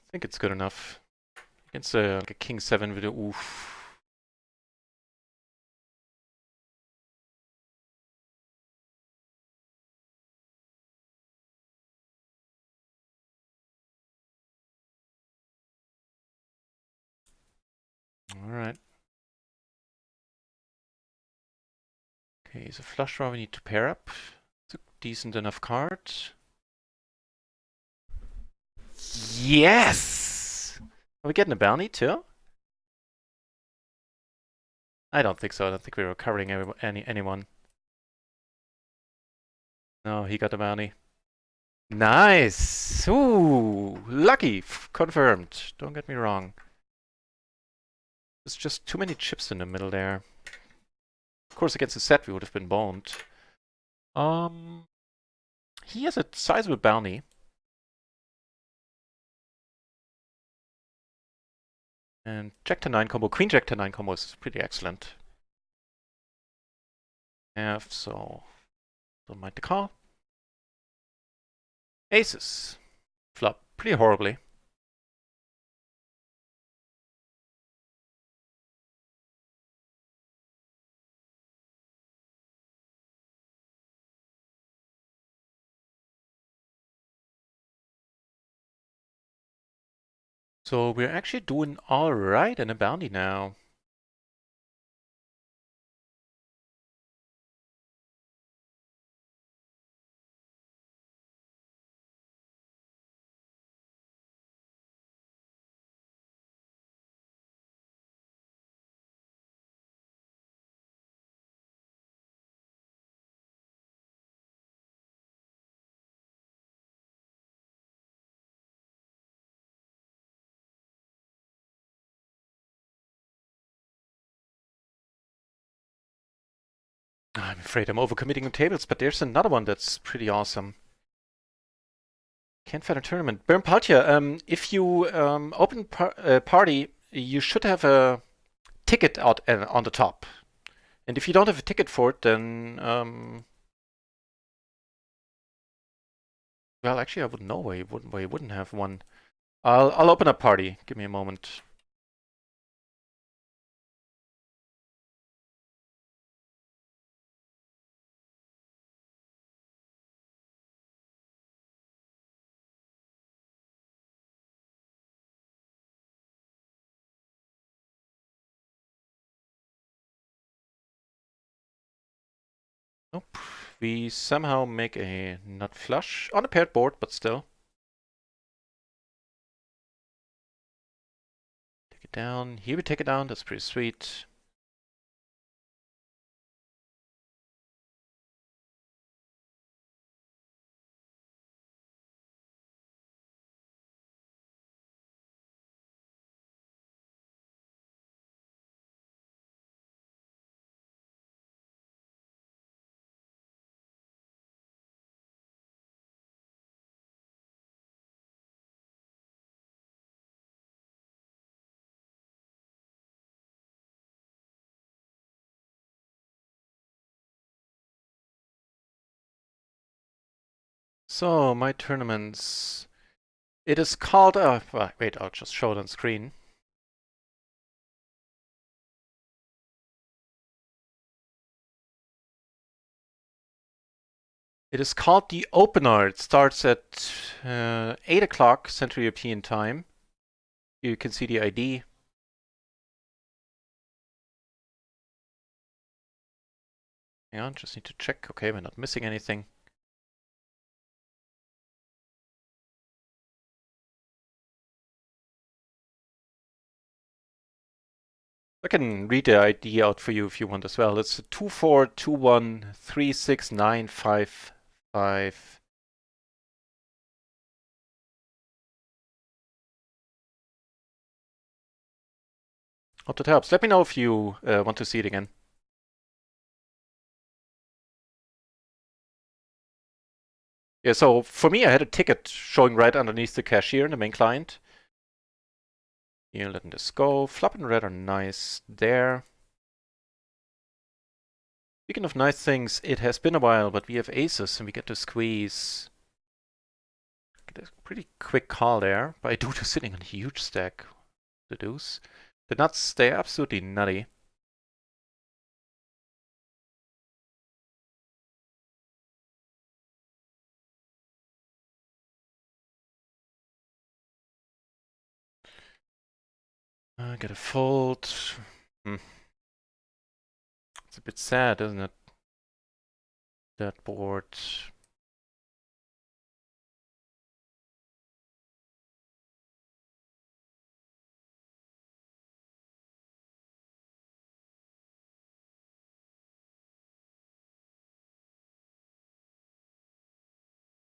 I think it's good enough. Against like a king 7 with a oof. Alright. Okay, so flush draw we need to pair up. It's a decent enough card. Yes! Are we getting a bounty too? I don't think so. I don't think we're recovering anyone. No, he got the bounty. Nice! Ooh, lucky! Confirmed. Don't get me wrong. There's just too many chips in the middle there. Of course, against the set, we would have been boned. He has a sizable bounty. And Jack to 9 combo, Queen Jack to 9 combo is pretty excellent. So don't mind the call. Aces. Flop pretty horribly. So we're actually doing alright in a bounty now. I'm afraid I'm overcommitting on tables, but there's another one that's pretty awesome. Can't find a tournament. Bernd Paltje, if you open party, you should have a ticket out on the top. And if you don't have a ticket for it, then well, actually, I wouldn't know why you wouldn't have one. I'll open a party. Give me a moment. Nope. We somehow make a nut flush on a paired board, but still. Take it down. Here we take it down. That's pretty sweet. So, my tournaments. It is called. Wait, I'll just show it on screen. It is called the Opener. It starts at 8 o'clock Central European Time. You can see the ID. Hang on, just need to check. Okay, we're not missing anything. I can read the ID out for you if you want as well. It's 2421369555. Hope that helps. Let me know if you want to see it again. Yeah, so for me, I had a ticket showing right underneath the cashier in the main client. Here, letting this go. Flop and red are nice there. Speaking of nice things, it has been a while, but we have aces and we get to squeeze. Get a pretty quick call there. But I do sitting on a huge stack. The deuce. The nuts, they're absolutely nutty. Get a fold. Hmm. It's a bit sad, isn't it? That board.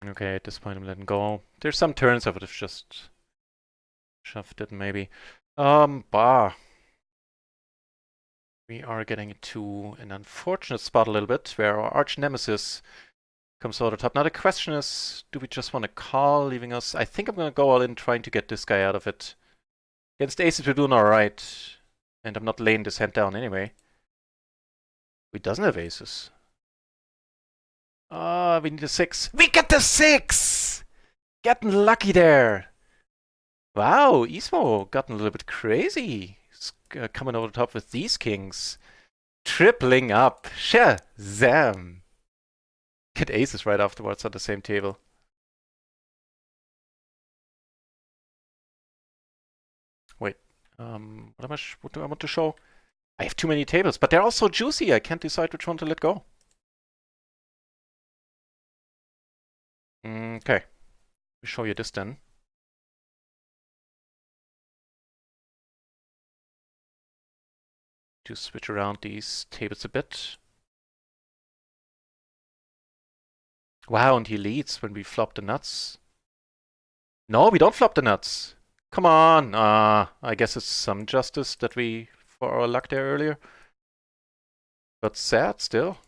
Okay, at this point I'm letting go. There's some turns I would have just shoved it maybe. Bah. We are getting into an unfortunate spot a little bit where our arch nemesis comes over the top. Now the question is, do we just want to call, leaving us? I think I'm going to go all in trying to get this guy out of it. Against aces we're doing alright. And I'm not laying this hand down anyway. We doesn't have aces. Ah, we need a 6. We get the 6! Getting lucky there. Wow, Ismo gotten a little bit crazy. Coming over the top with these kings. Tripling up. Shazam. Get aces right afterwards on the same table. Wait, what do I want to show? I have too many tables, but they're all so juicy, I can't decide which one to let go. Okay, we show you this then. To switch around these tables a bit. Wow, and he leads when we flop the nuts. No, we don't flop the nuts. Come on. I guess it's some justice that we, for our luck there earlier. But sad still.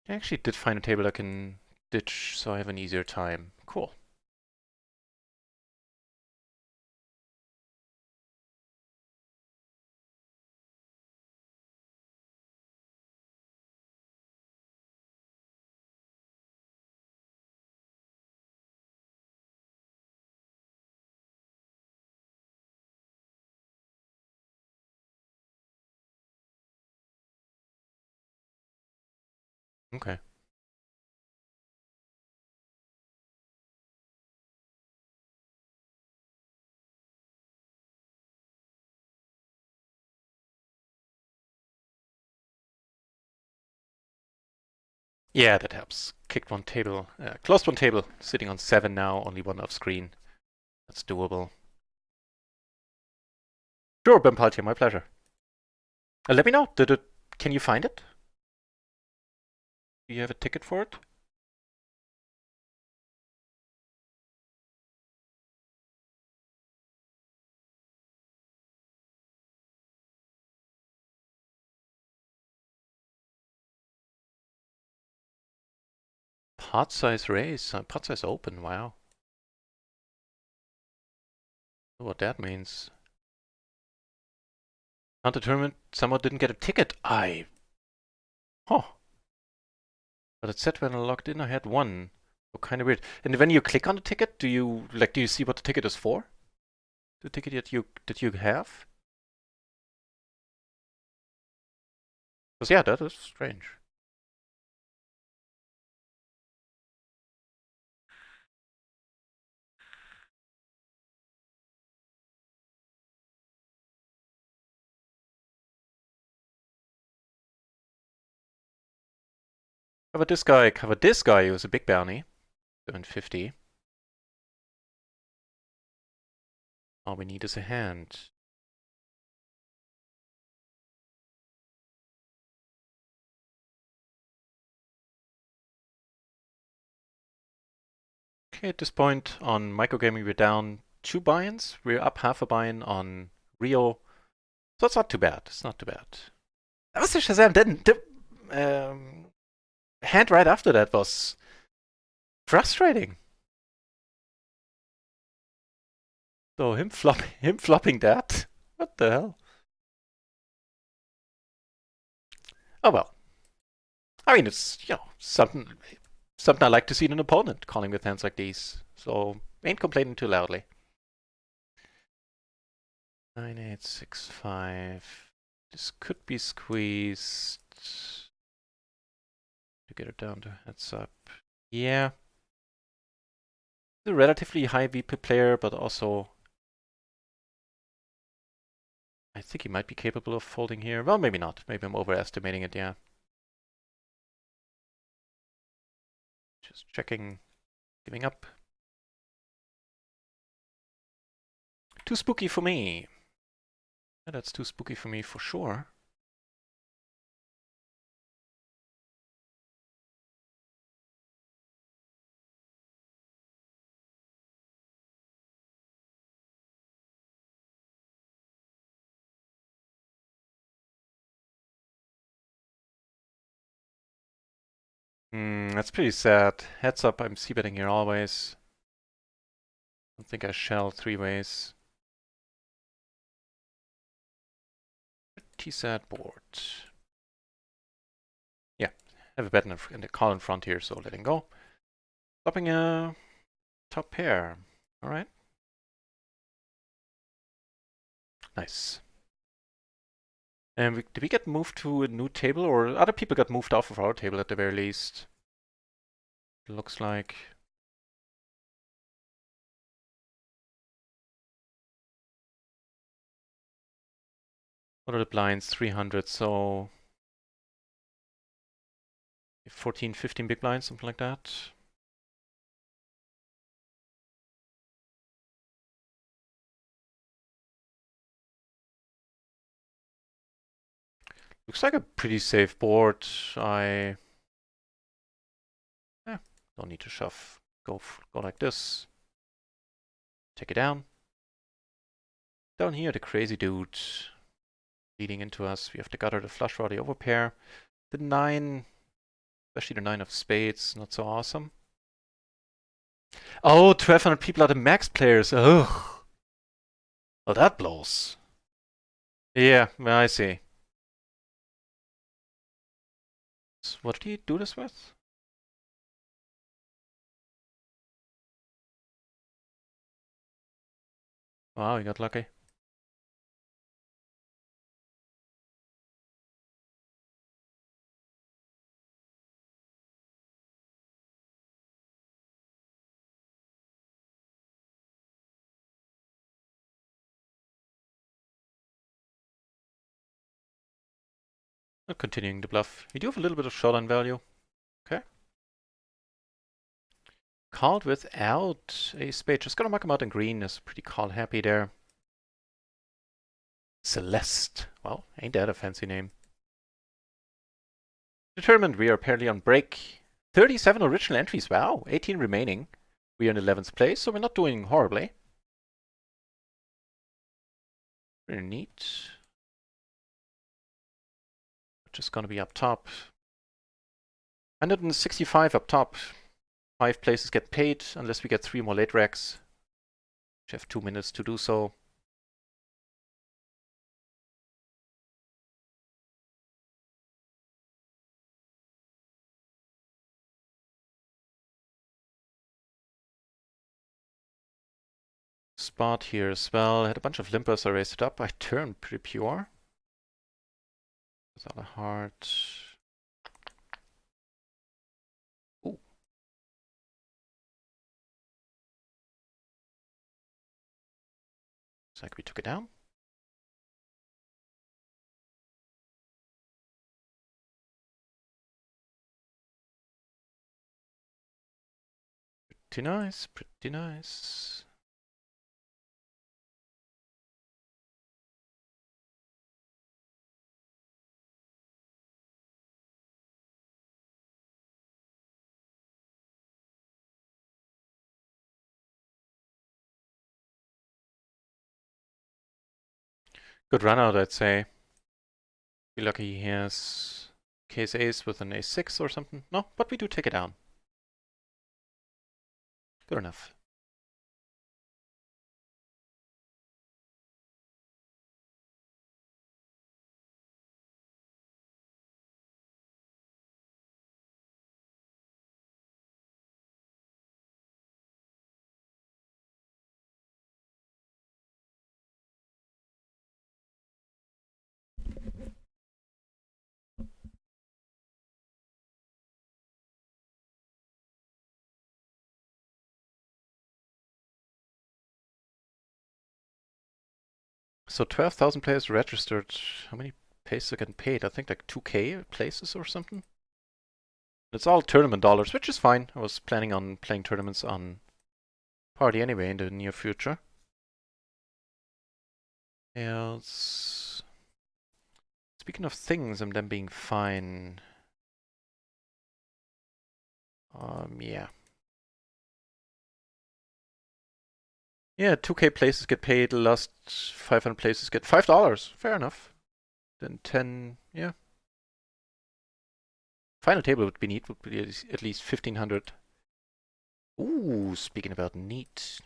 I actually did find a table I can ditch, so I have an easier time. Cool. Okay. Yeah, that helps. Kicked one table, closed one table, sitting on 7 now, only one off screen. That's doable. Sure, Bempaltia, my pleasure. Let me know. Can you find it? Do you have a ticket for it? Pot size raise, pot size open, wow. What that means. Undetermined, someone didn't get a ticket. Huh. But it said when I logged in I had one. So kind of weird. And when you click on the ticket, do you see what the ticket is for? The ticket that you have? Because yeah, that is strange. Cover this guy, cover this guy, he was a big bounty. 750. All we need is a hand. Okay, at this point on microgaming we're down 2 buy-ins. We're up half a buy-in on RIO. So it's not too bad. It's not too bad. That was the Shazam. Then the hand right after that was frustrating. So him flopping that? What the hell? Oh well. I mean, it's something I like to see in an opponent calling with hands like these. So ain't complaining too loudly. 9865. This could be squeezed to get it down to heads up. Yeah. He's a relatively high VP player, but also I think he might be capable of folding here. Well, maybe not. Maybe I'm overestimating it, yeah. Just checking, giving up. Too spooky for me. Yeah, that's too spooky for me for sure. That's pretty sad. Heads up, I'm c-betting here always. Don't think I shall three ways. Pretty sad board. Yeah, have a bet in the call in front here, so letting go. Flopping a top pair. Alright. Nice. And did we get moved to a new table, or other people got moved off of our table at the very least? It looks like. What are the blinds? 300, so 14, 15 big blinds, something like that. Looks like a pretty safe board. I don't need to shove. Go like this. Take it down. Down here, the crazy dude leading into us. We have the gutter, the flush draw, the overpair. The 9, especially the 9 of spades, not so awesome. Oh, 1,200 people are the max players. Ugh. Oh, that blows. Yeah, I see. So what did he do this with? Wow, he got lucky. Continuing the bluff. We do have a little bit of showdown value. Okay. Called without a spade. Just gonna mark him out in green. Is pretty call happy there. Celeste. Well, ain't that a fancy name. Determined. We are apparently on break. 37 original entries. Wow. 18 remaining. We are in 11th place, so we're not doing horribly. Very neat. Just gonna be up top. 165 up top. 5 places get paid unless we get 3 more late racks. We have 2 minutes to do so. Spot here as well. Had a bunch of limpers. I raised it up. I turned pretty pure. Without a heart. Ooh. Looks like we took it down. Pretty nice, pretty nice. Good run out, I'd say. Be lucky he has case ace with an a6 or something. No, but we do take it down. Good enough. So 12,000 players registered. How many places are getting paid? I think like 2K places or something. It's all tournament dollars, which is fine. I was planning on playing tournaments on Party anyway in the near future. Else, speaking of things and them being fine. Yeah. Yeah, 2K places get paid, the last 500 places get $5. Fair enough. Then 10, yeah. Final table would be neat, would be at least 1500. Ooh, speaking about neat.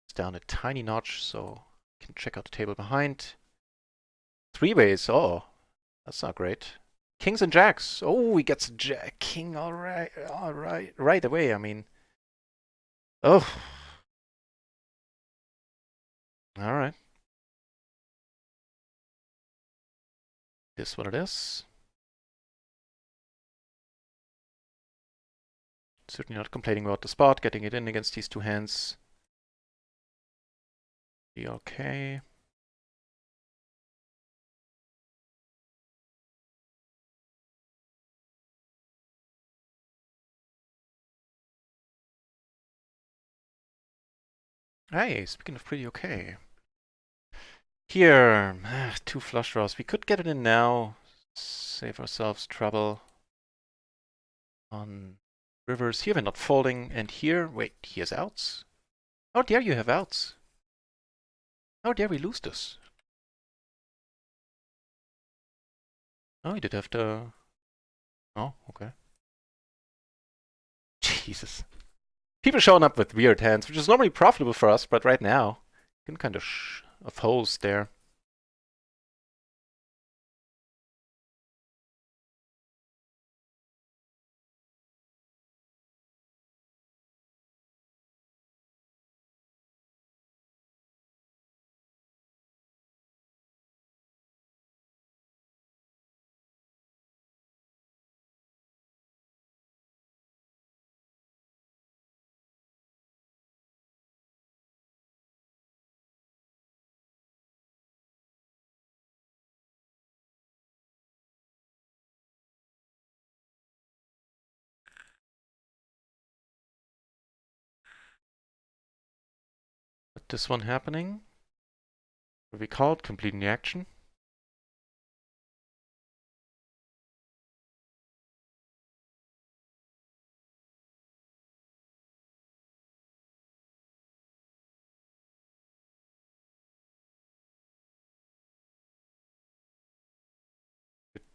It's down a tiny notch, so I can check out the table behind. Three ways, oh, that's not great. Kings and jacks. Oh, he gets a jack, king, right away, I mean. Oh, alright. This what it is. Certainly not complaining about the spot, getting it in against these two hands. Be okay. Hey, speaking of pretty okay. Here, two flush draws. We could get it in now. Save ourselves trouble. On rivers. Here we're not folding. And here, wait, here's outs. How dare you have outs? How dare we lose this? Oh, you did have to... Oh, okay. Jesus. People showing up with weird hands, which is normally profitable for us, but right now, getting kind of holes there. But this one happening. What we call it, completing the action.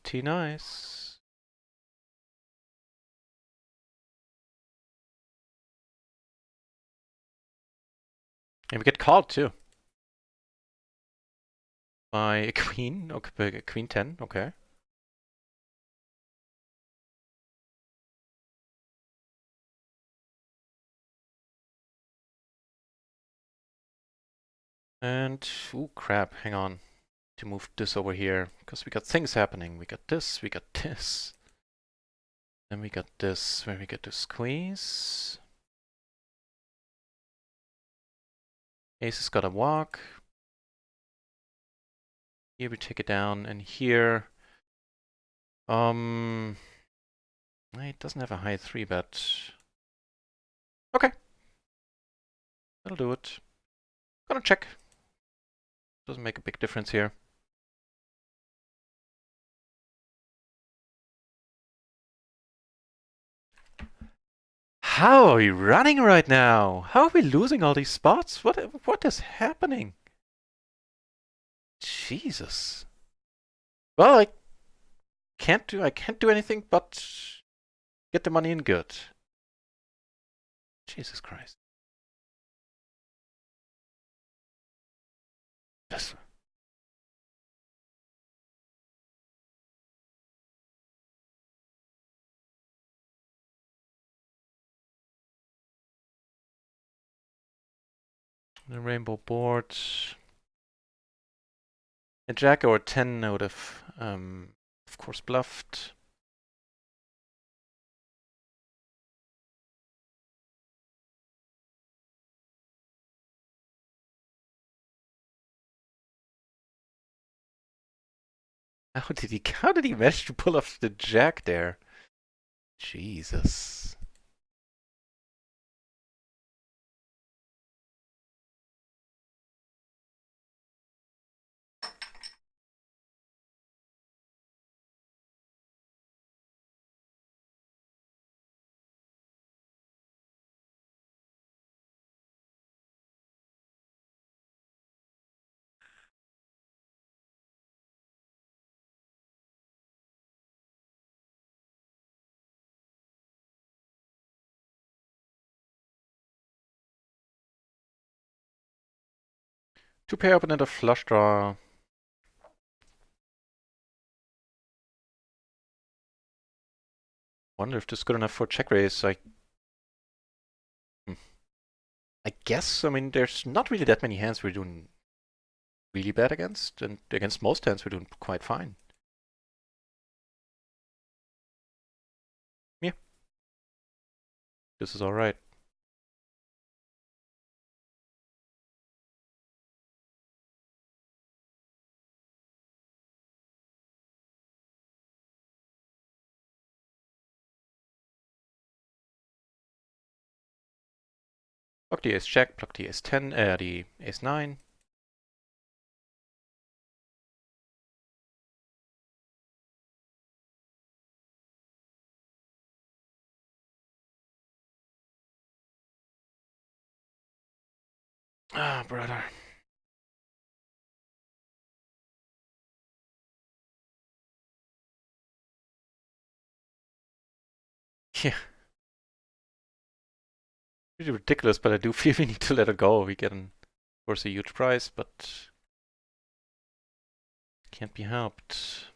Pretty nice. And we get called too. By a queen. Okay, queen 10, okay. And, ooh, crap, hang on. To move this over here, because we got things happening. We got this, we got this. Then we got this, where we get to squeeze. Ace has got a walk. Here we take it down, and here... It doesn't have a high 3-bet. Okay. That'll do it. Gonna check. Doesn't make a big difference here. How are we running right now? How are we losing all these spots? What is happening? Jesus. Well, I can't do anything but get the money in good. Jesus Christ. This. The rainbow board. A jack or a 10 I would have, of course, bluffed. How did he manage to pull off the jack there? Jesus. Two pair open and a flush draw. Wonder if this is good enough for check raise. I guess, I mean, there's not really that many hands we're doing really bad against, and against most hands we're doing quite fine. Yeah. This is alright. Block the ace jack, block the ace 10, the ace 9. Ah, brother. Yeah. Pretty ridiculous, but I do feel we need to let it go. We get, of course, a huge prize, but can't be helped.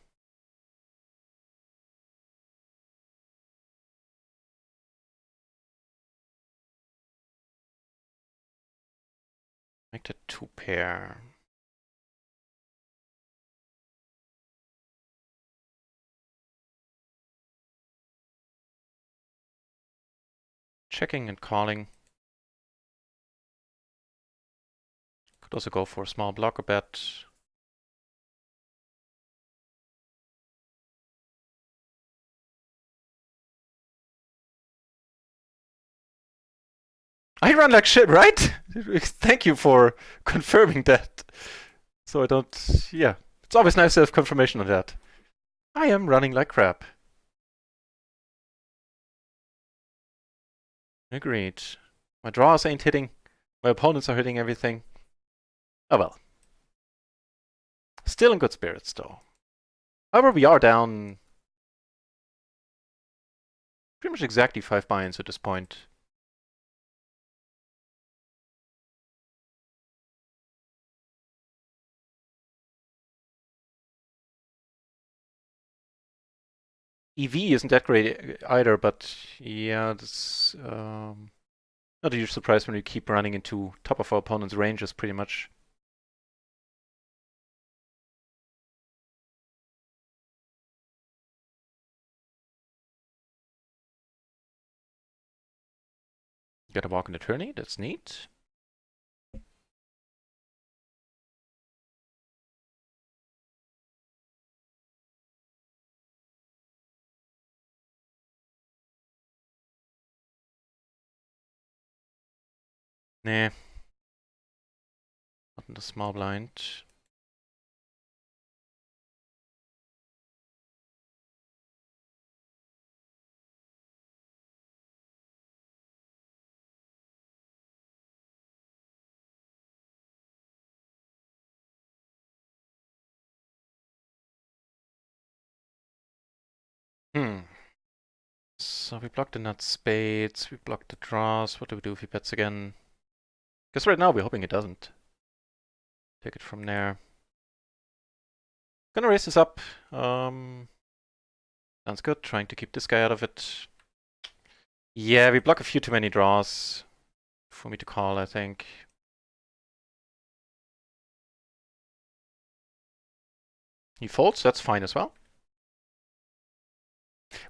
Make that 2 pair. Checking and calling. Could also go for a small blocker bet. I run like shit, right? Thank you for confirming that. So I don't, yeah. It's always nice to have confirmation on that. I am running like crap. Agreed. My draws ain't hitting. My opponents are hitting everything. Oh well. Still in good spirits, though. However, we are down pretty much exactly 5 buy-ins at this point. EV isn't that great either, but yeah, this not a huge surprise when we keep running into top of our opponent's ranges pretty much. Got a walk in the tourney, that's neat. Nah. Not in the small blind. So we block the nuts spades, we block the draws. What do we do if he bets again? Because right now we're hoping it doesn't. Take it from there. Gonna raise this up. Sounds good. Trying to keep this guy out of it. Yeah, we block a few too many draws for me to call, I think. He folds, that's fine as well.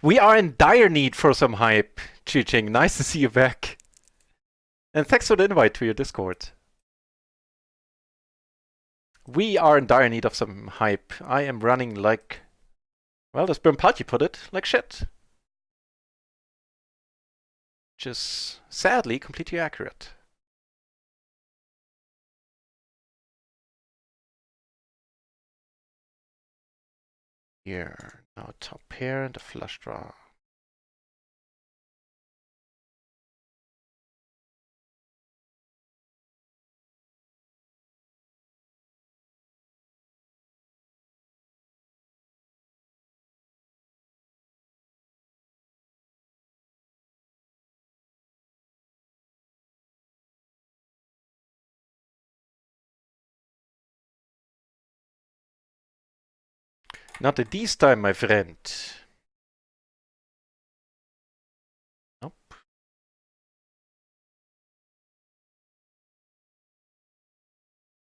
We are in dire need for some hype, Chi-Ching. Nice to see you back. And thanks for the invite to your Discord. We are in dire need of some hype. I am running like, well, as Brimpati put it, like shit. Which is sadly completely accurate. Here, now a top pair and a flush draw. Not at this time, my friend. Nope.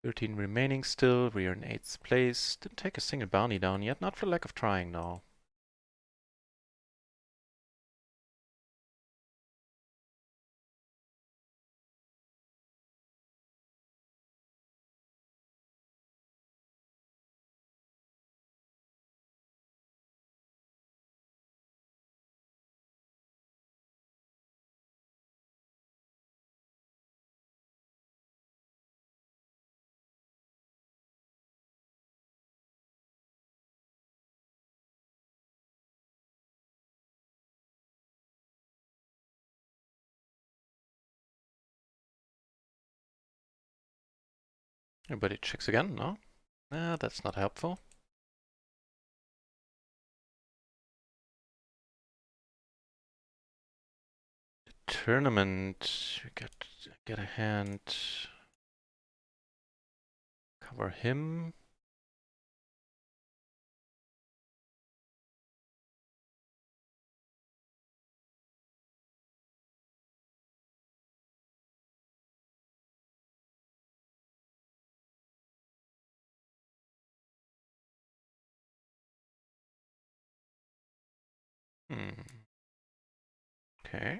13 remaining still. We are in 8th place. Didn't take a single bounty down yet. Not for lack of trying, though. Everybody checks again, no? Nah, that's not helpful. Tournament. Get a hand. Cover him. Okay.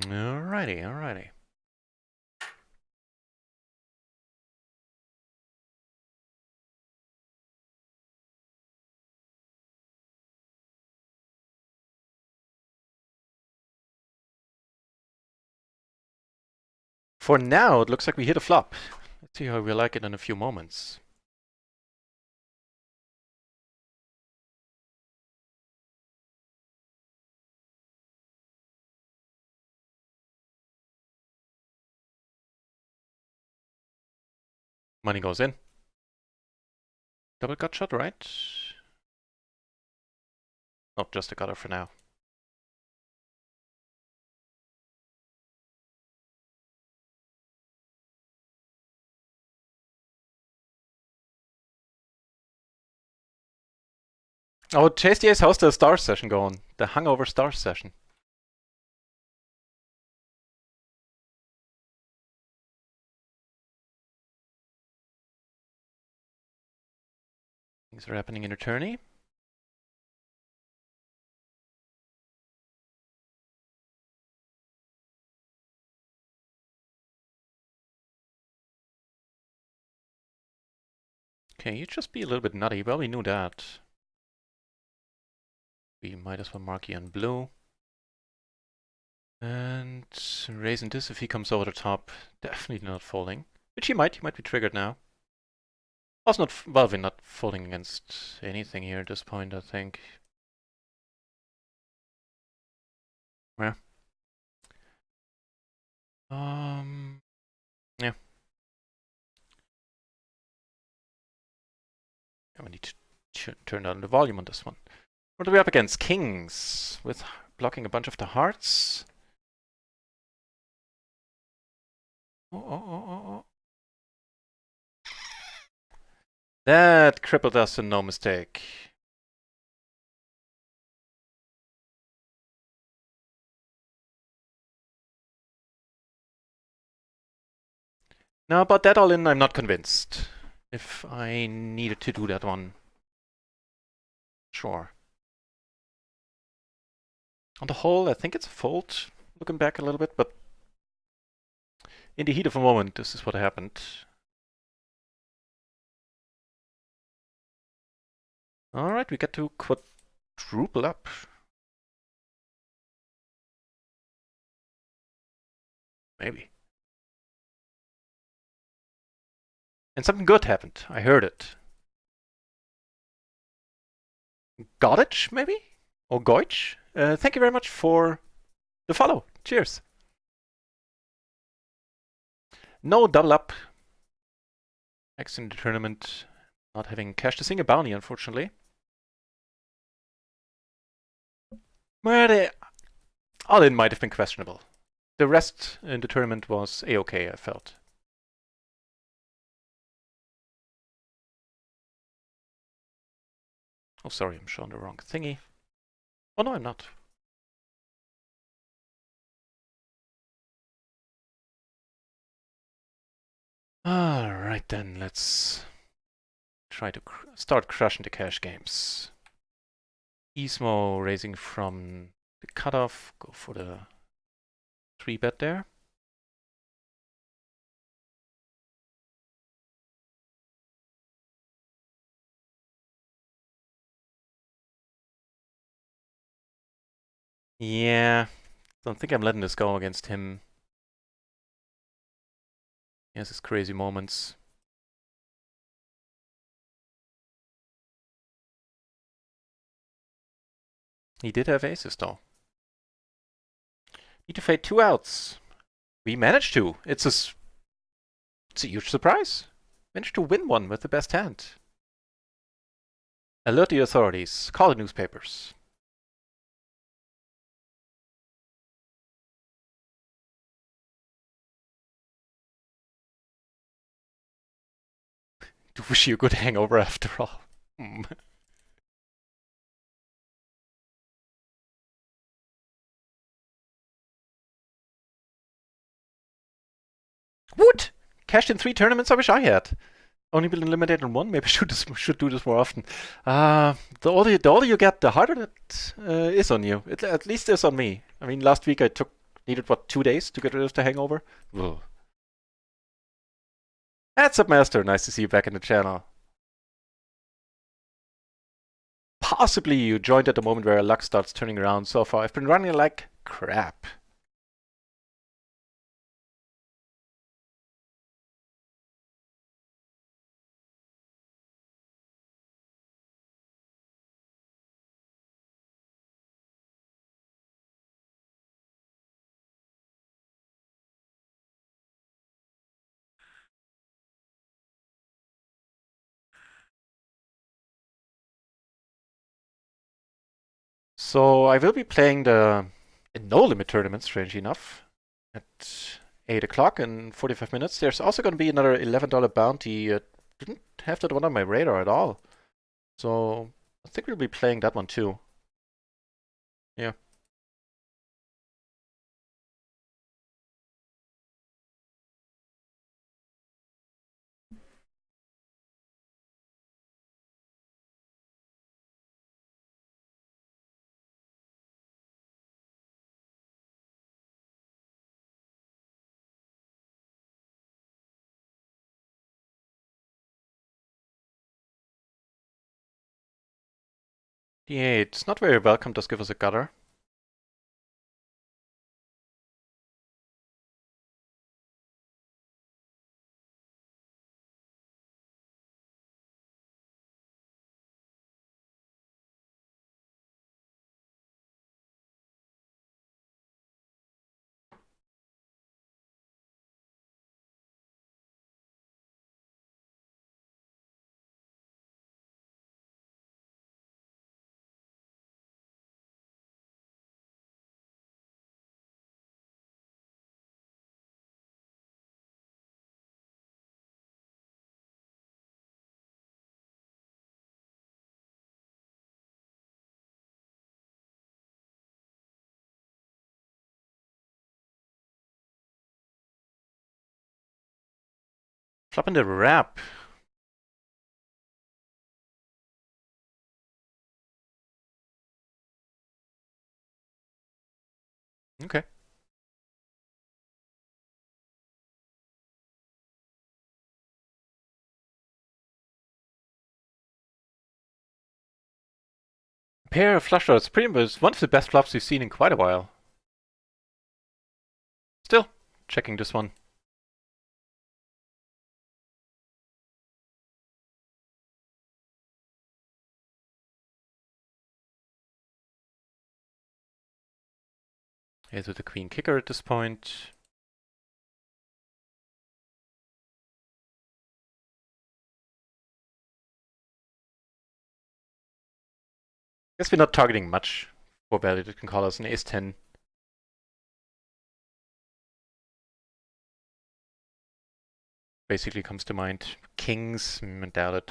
Alrighty, alrighty. For now, it looks like we hit a flop. Let's see how we like it in a few moments. Money goes in. Double gut shot, right? Not just a gutter for now. Oh, Chase the Ace, how's the star session going? The hungover star session. Things are happening in eternity. Okay, you just be a little bit nutty. Well, we knew that. We might as well mark you on blue. And raising this if he comes over the top. Definitely not folding. Which he might be triggered now. Also not, well, we're not folding against anything here at this point, I think. Yeah. Yeah. We need to turn down the volume on this one. What are we up against? Kings, with blocking a bunch of the hearts. Oh. That crippled us and no mistake. Now, about that all in, I'm not convinced. If I needed to do that one, sure. On the whole, I think it's a fold, looking back a little bit, but in the heat of the moment, this is what happened. Alright, we get to quadruple up. Maybe. And something good happened. I heard it. Goddage, maybe? Or Goich? Thank you very much for the follow. Cheers. No double up. Exiting the tournament. Not having cash to sing a bounty, unfortunately. Well, the all-in might have been questionable. The rest in the tournament was a-okay, I felt. Oh, sorry, I'm showing the wrong thingy. Oh, no, I'm not. Alright then, let's try to start crushing the cash games. Ismo raising from the cutoff, go for the 3-bet there. Yeah, don't think I'm letting this go against him. He has his crazy moments. He did have aces though. Need to fade 2 outs. We managed to. It's a huge surprise. Managed to win one with the best hand. Alert the authorities. Call the newspapers. To wish you a good hangover after all. Wood! Cashed in 3 tournaments I wish I had. Only been eliminated in 1. Maybe I should do this more often. The older you get, the harder it is on you. It at least is on me. I mean, last week I needed, what, 2 days to get rid of the hangover? Ugh. That's up, Master. Nice to see you back in the channel. Possibly you joined at the moment where luck starts turning around. So far, I've been running like crap. So I will be playing the no limit tournament, strangely enough, at 8 o'clock in 45 minutes. There's also going to be another $11 bounty. Didn't have that one on my radar at all. So I think we'll be playing that one too. Yeah. Yeah, it's not very welcome. Just give us a gutter. Flop in the wrap. Okay. Pair of flush draws. Pretty much one of the best flops we've seen in quite a while. Still, checking this one. Here's with the queen kicker at this point. Guess we're not targeting much for value that can call us an ace-10. Basically comes to mind. Kings, doubt it.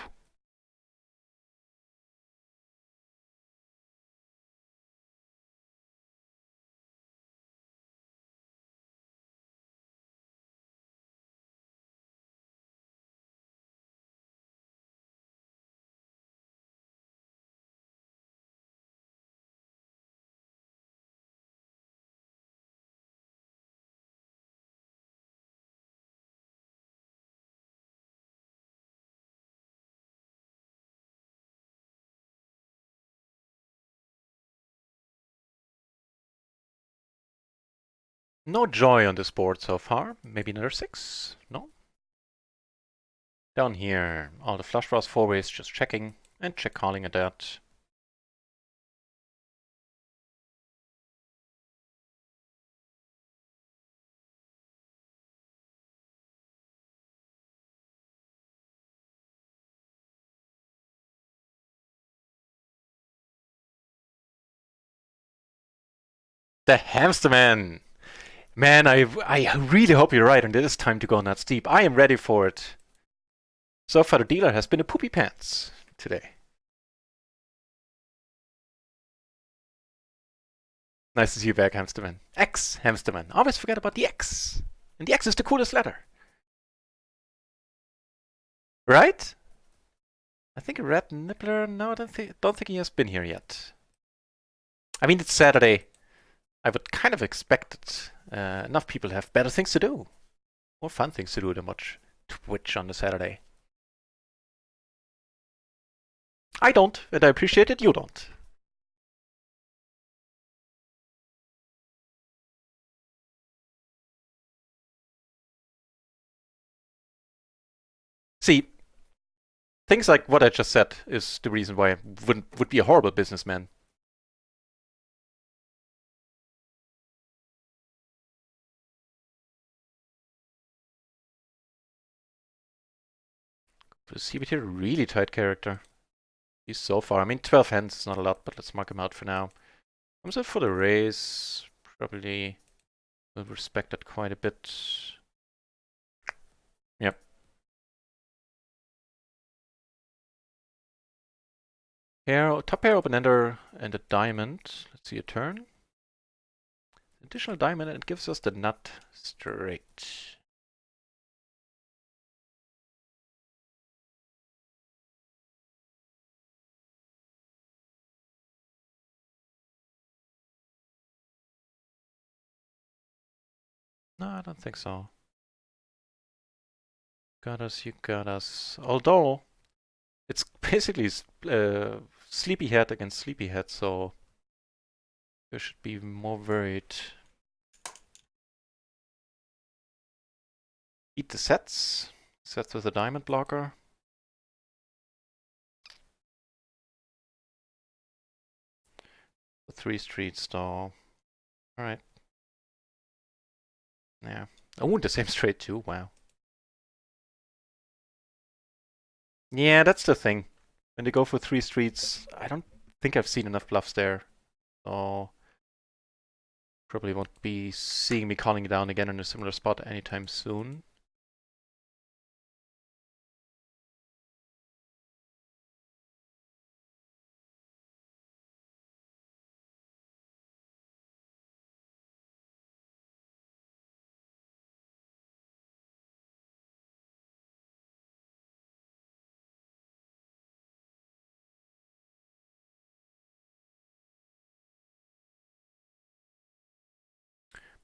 No joy on this board so far. Maybe another 6? No? Down here, all the flush draws 4 ways, just checking and check calling at that. The Hamster Man! Man, I really hope you're right and it is time to go nuts deep. I am ready for it. So far the dealer has been a poopy pants today. Nice to see you back, Hamsterman. X, Hamsterman. Always forget about the X. And the X is the coolest letter. Right? I think a red nibbler. No, I don't think he has been here yet. I mean, it's Saturday. I would kind of expect it. Enough people have better things to do. More fun things to do than watch Twitch on a Saturday. I don't, and I appreciate it, you don't. See, things like what I just said is the reason why I would be a horrible businessman. The CBT really tight character. He's so far. I mean, 12 hands is not a lot, but let's mark him out for now. Comes out for the raise. Probably will respect that quite a bit. Yep. Top pair, open ender, and a diamond. Let's see a turn. Additional diamond, and it gives us the nut straight. No, I don't think so. Got us, you got us. Although, it's basically sleepyhead against sleepyhead, so you should be more worried. Eat the sets. Sets with a diamond blocker. The 3 streets though. Alright. Yeah. Oh, the same straight too. Wow. Yeah, that's the thing. When they go for 3 streets, I don't think I've seen enough bluffs there. So probably won't be seeing me calling it down again in a similar spot anytime soon.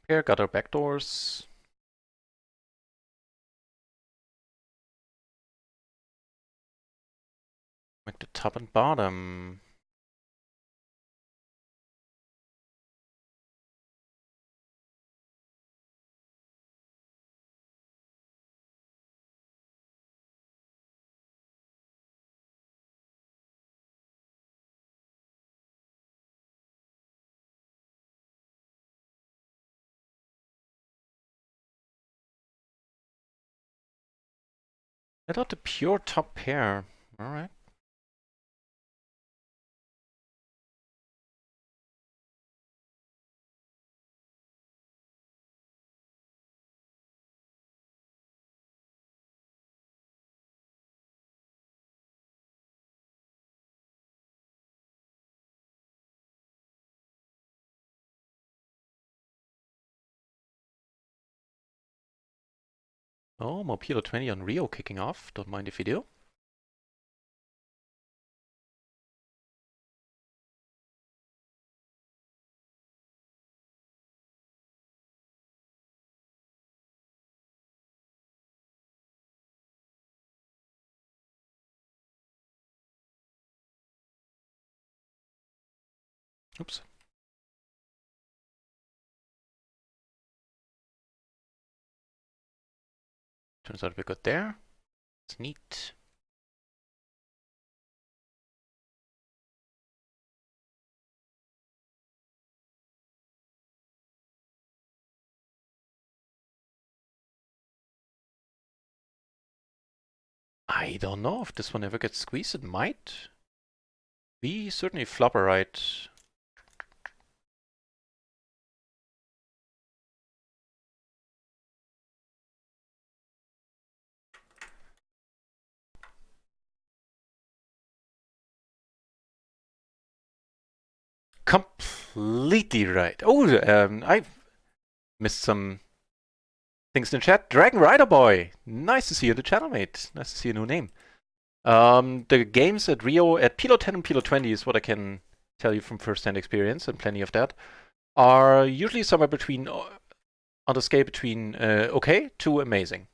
Pair got our backdoors. Make the top and bottom. I thought the pure top pair. Alright. Oh, more PLO 20 on RIO kicking off. Don't mind if you do. Oops. Turns out we're good there. It's neat. I don't know if this one ever gets squeezed. It might. We certainly flop a right. Completely right. Oh, I missed some things in the chat. Dragon Rider Boy. Nice to see you in the channel, mate. Nice to see a new name. The games at RIO, at PLO 10 and PLO 20 is what I can tell you from first-hand experience, and plenty of that, are usually somewhere between, on the scale between okay to amazing.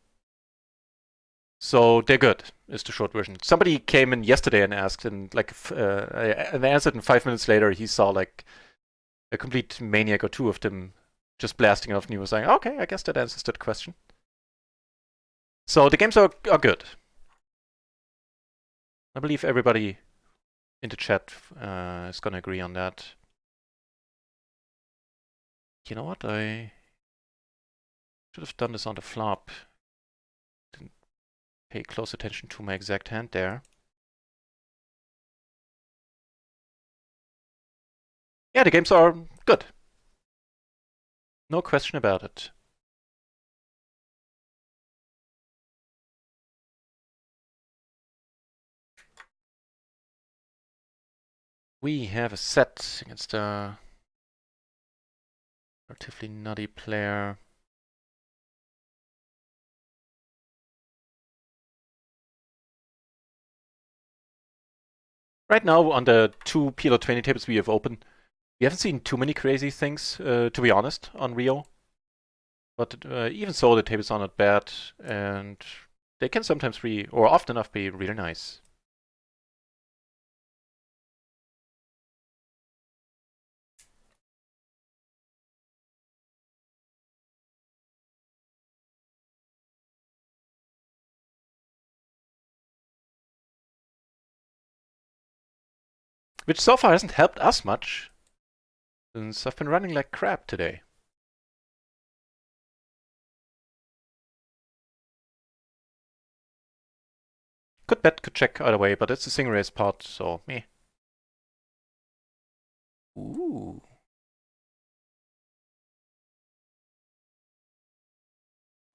So they're good, is the short version. Somebody came in yesterday and asked, and like, I answered, and 5 minutes later he saw like a complete maniac or two of them just blasting off, and he was like, okay, I guess that answers that question. So the games are good. I believe everybody in the chat is gonna agree on that. You know what? I should have done this on the flop. Didn't pay close attention to my exact hand there. Yeah, the games are good. No question about it. We have a set against a relatively nutty player. Right now, on the two PLO 20 tables we have open, we haven't seen too many crazy things, to be honest, on RIO. But even so, the tables are not bad, and they can sometimes be, or often enough, be really nice. Which so far hasn't helped us much, since I've been running like crap today. Could bet, could check either way, but it's a single race pot, so meh. Ooh.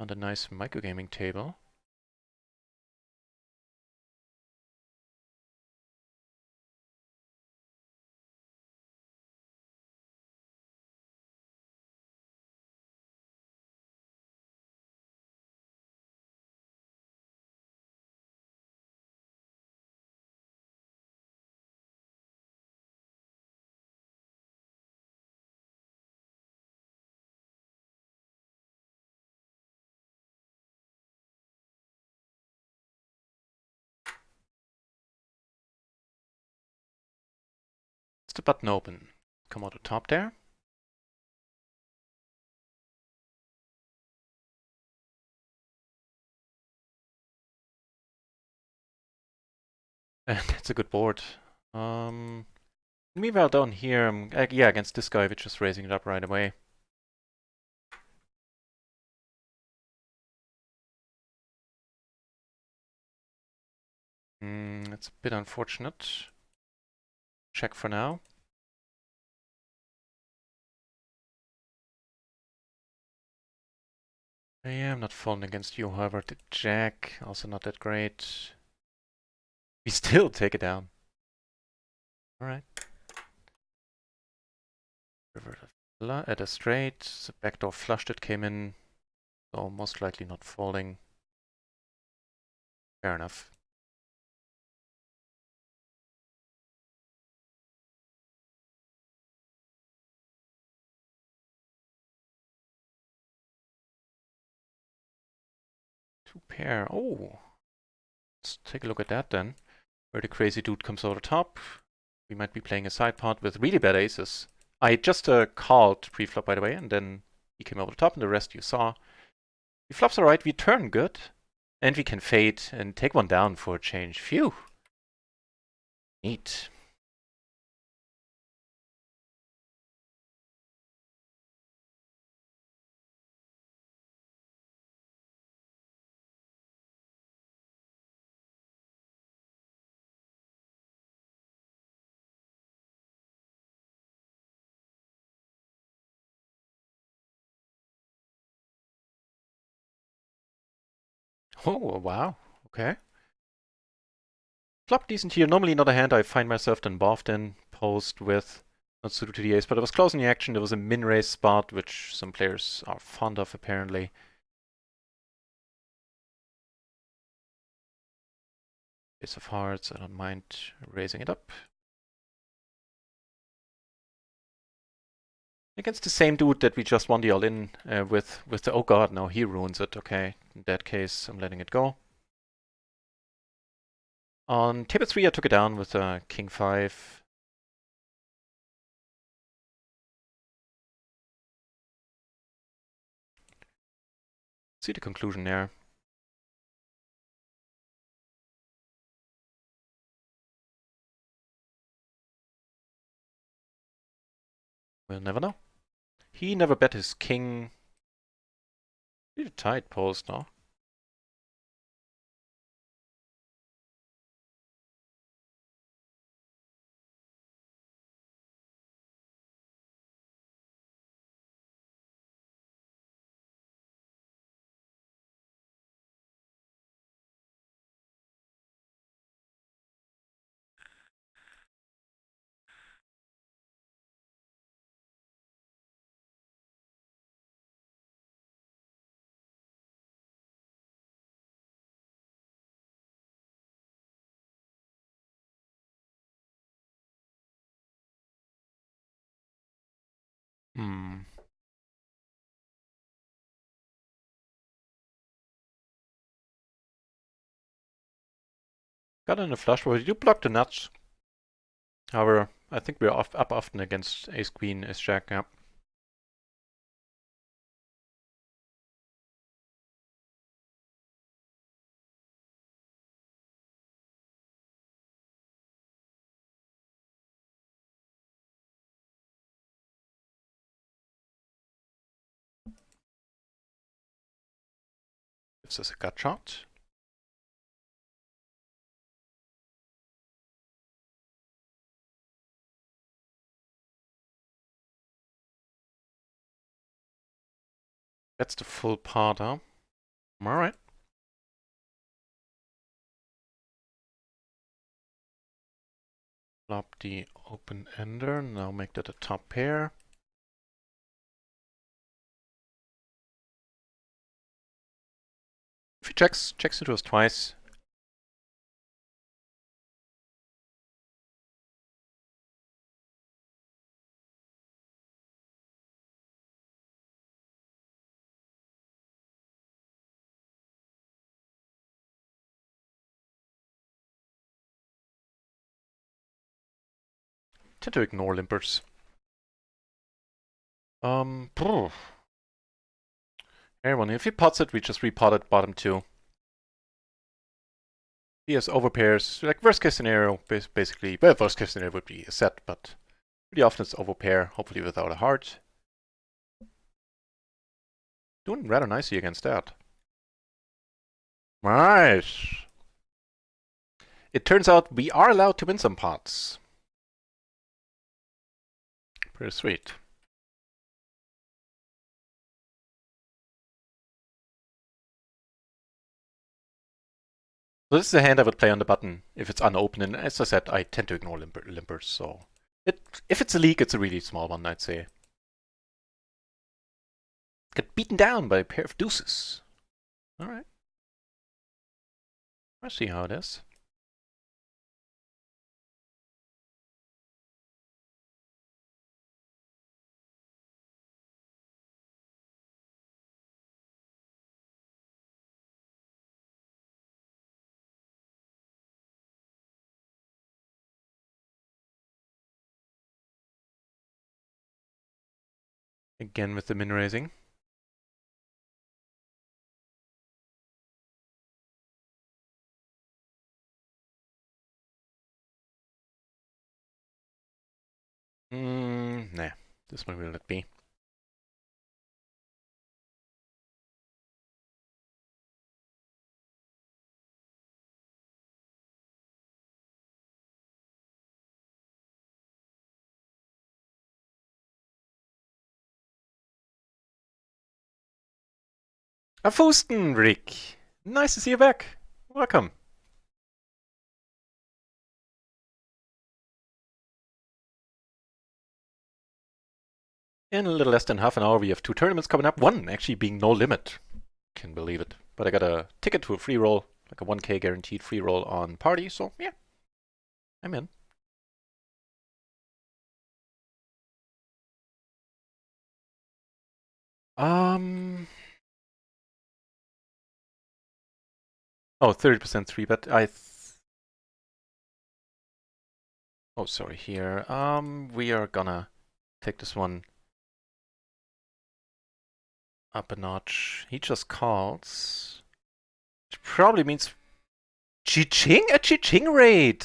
On a nice microgaming table. the button open? Come out the top there. And it's a good board. Meanwhile down here, yeah, against this guy, we're just raising it up right away. It's a bit unfortunate. Check for now. Yeah, I'm not falling against you, however. The jack, also not that great. We still take it down. Alright. River at a straight. The backdoor flush that came in. So most likely not falling. Fair enough. Two pair. Oh. Let's take a look at that then. Where the crazy dude comes over the top. We might be playing a side pot with really bad aces. I just called pre-flop, by the way, and then he came over the top, and the rest you saw. He flops alright, we turn good. And we can fade and take one down for a change. Phew. Neat. Oh, wow. Okay. Flop decent here. Normally not a hand I find myself involved in post with. Not suited to the ace, but it was close in the action. There was a min-raise spot, which some players are fond of, apparently. Ace of hearts, I don't mind raising it up. Against the same dude that we just won the all-in with the, oh god, no, he ruins it. Okay, in that case, I'm letting it go. On table 3, I took it down with king 5. See the conclusion there. We'll never know. He never bet his king. Pretty tight post, no? Hmm. Got in a flush, but you blocked the nuts. However, I think we're up often against ace queen, ace jack, yeah. Gives us a gut shot. That's the full part, huh? Alright. Flop the open ender, now make that a top pair. If he checks it to us twice. tend to ignore limpers. Everyone, if he pots it, we just repot it bottom 2. He has overpairs, like worst case scenario, basically, well, worst case scenario would be a set, but pretty often it's overpair, hopefully without a heart. Doing rather nicely against that. Nice! It turns out we are allowed to win some pots. Pretty sweet. So this is a hand I would play on the button if it's unopened, and as I said, I tend to ignore limpers, so... if it's a leak, it's a really small one, I'd say. Get beaten down by a pair of deuces. Alright. I see how it is. Again with the min raising. Nah, this one will let be. Afusten, Rick! Nice to see you back. Welcome. In a little less than half an hour, we have 2 tournaments coming up. One actually being no limit. Can believe it. But I got a ticket to a free roll, like a 1k guaranteed free roll on Party, so yeah. I'm in. Oh, 30% 3-bet. Oh, sorry, here. We are gonna take this one up a notch. He just calls. Which probably means Chi-Ching? A Chi-Ching raid!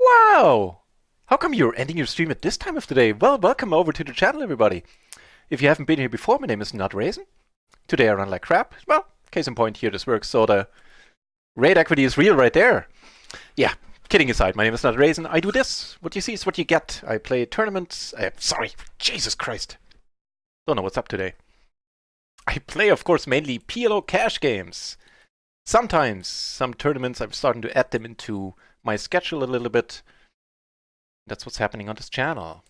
Wow! How come you're ending your stream at this time of the day? Well, welcome over to the channel, everybody. If you haven't been here before, my name is Not Raisin. Today I run like crap. Well, case in point, here this works, so the raid equity is real right there. Yeah, kidding aside, my name is Not Raisin. I do this. What you see is what you get. I play tournaments. Sorry, Jesus Christ. Don't know what's up today. I play, of course, mainly PLO cash games. Sometimes, some tournaments, I'm starting to add them into my schedule a little bit. That's what's happening on this channel.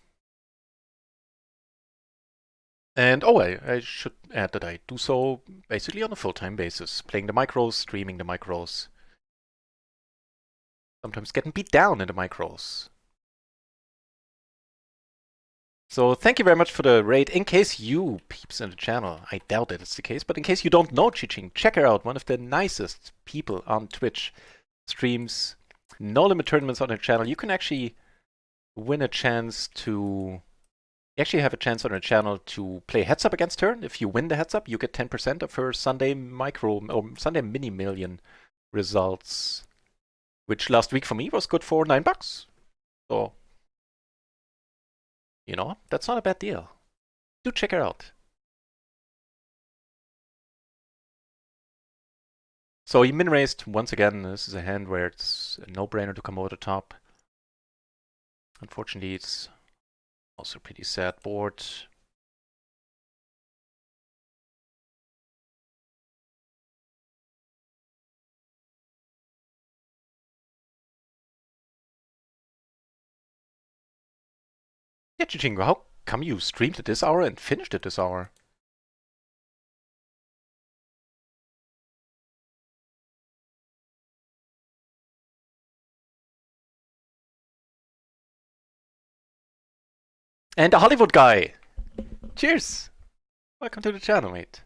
And oh, I should add that I do so basically on a full-time basis, playing the micros, streaming the micros. Sometimes getting beat down in the micros. So thank you very much for the raid. In case you peeps in the channel, I doubt that it's the case, but in case you don't know Chi-Ching, check her out. One of the nicest people on Twitch. Streams no limit tournaments on her channel. You can actually win a chance to... You actually have a chance on her channel to play heads up against her. If you win the heads up, you get 10% of her Sunday micro or Sunday mini million results, which last week for me was good for $9. So, you know, that's not a bad deal. Do check her out. So he min raised once again. This is a hand where it's a no-brainer to come over the top. Unfortunately, it's also a pretty sad board. Yeah, Chichingo, how come you streamed at this hour and finished at this hour? And a Hollywood guy! Cheers! Welcome to the channel, mate.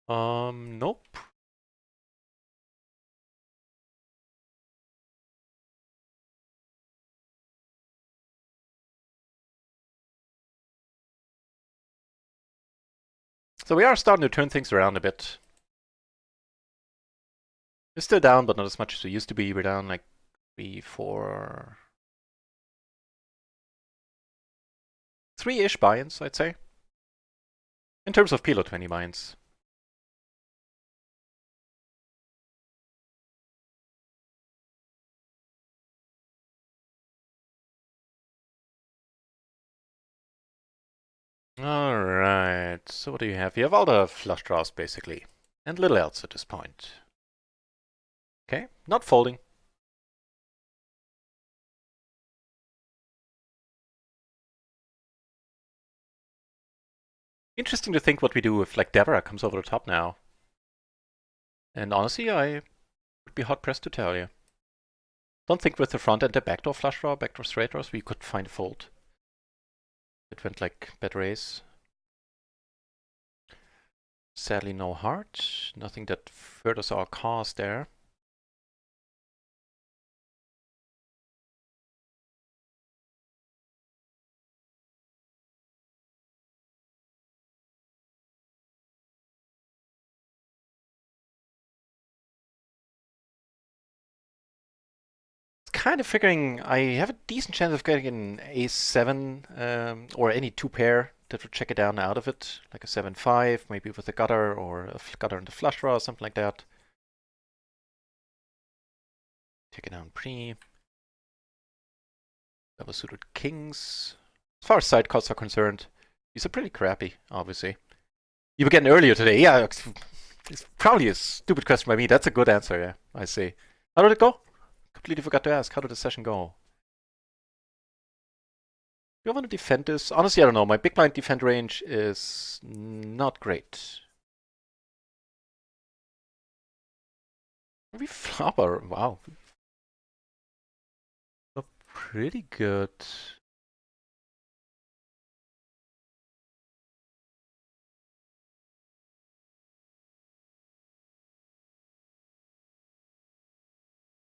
Nope. So we are starting to turn things around a bit. We're still down, but not as much as we used to be. We're down like 3, 4, 3-ish buy-ins, I'd say. In terms of PLO 20 buy-ins. Alright, so what do you have? You have all the flush draws, basically. And little else at this point. Okay, not folding. Interesting to think what we do if, like, Deborah comes over the top now. And honestly, I would be hard-pressed to tell you. Don't think with the front and the backdoor flush draw, backdoor straight draws, we could find a fold. It went like better ace. Sadly, no heart. Nothing that furthers our cause there. Kind of figuring I have a decent chance of getting an ace-7 or any two pair that would check it down out of it, like a 7-5, maybe with a gutter or a gutter and a flush draw or something like that. Take it down pre. Double suited kings. As far as side cards are concerned, these are pretty crappy, obviously. You were getting earlier today. Yeah, it's probably a stupid question by me. That's a good answer, yeah, I see. How did it go? Completely forgot to ask. How did the session go? Do I want to defend this? Honestly, I don't know. My big blind defend range is not great. We flopper. Wow. Pretty good.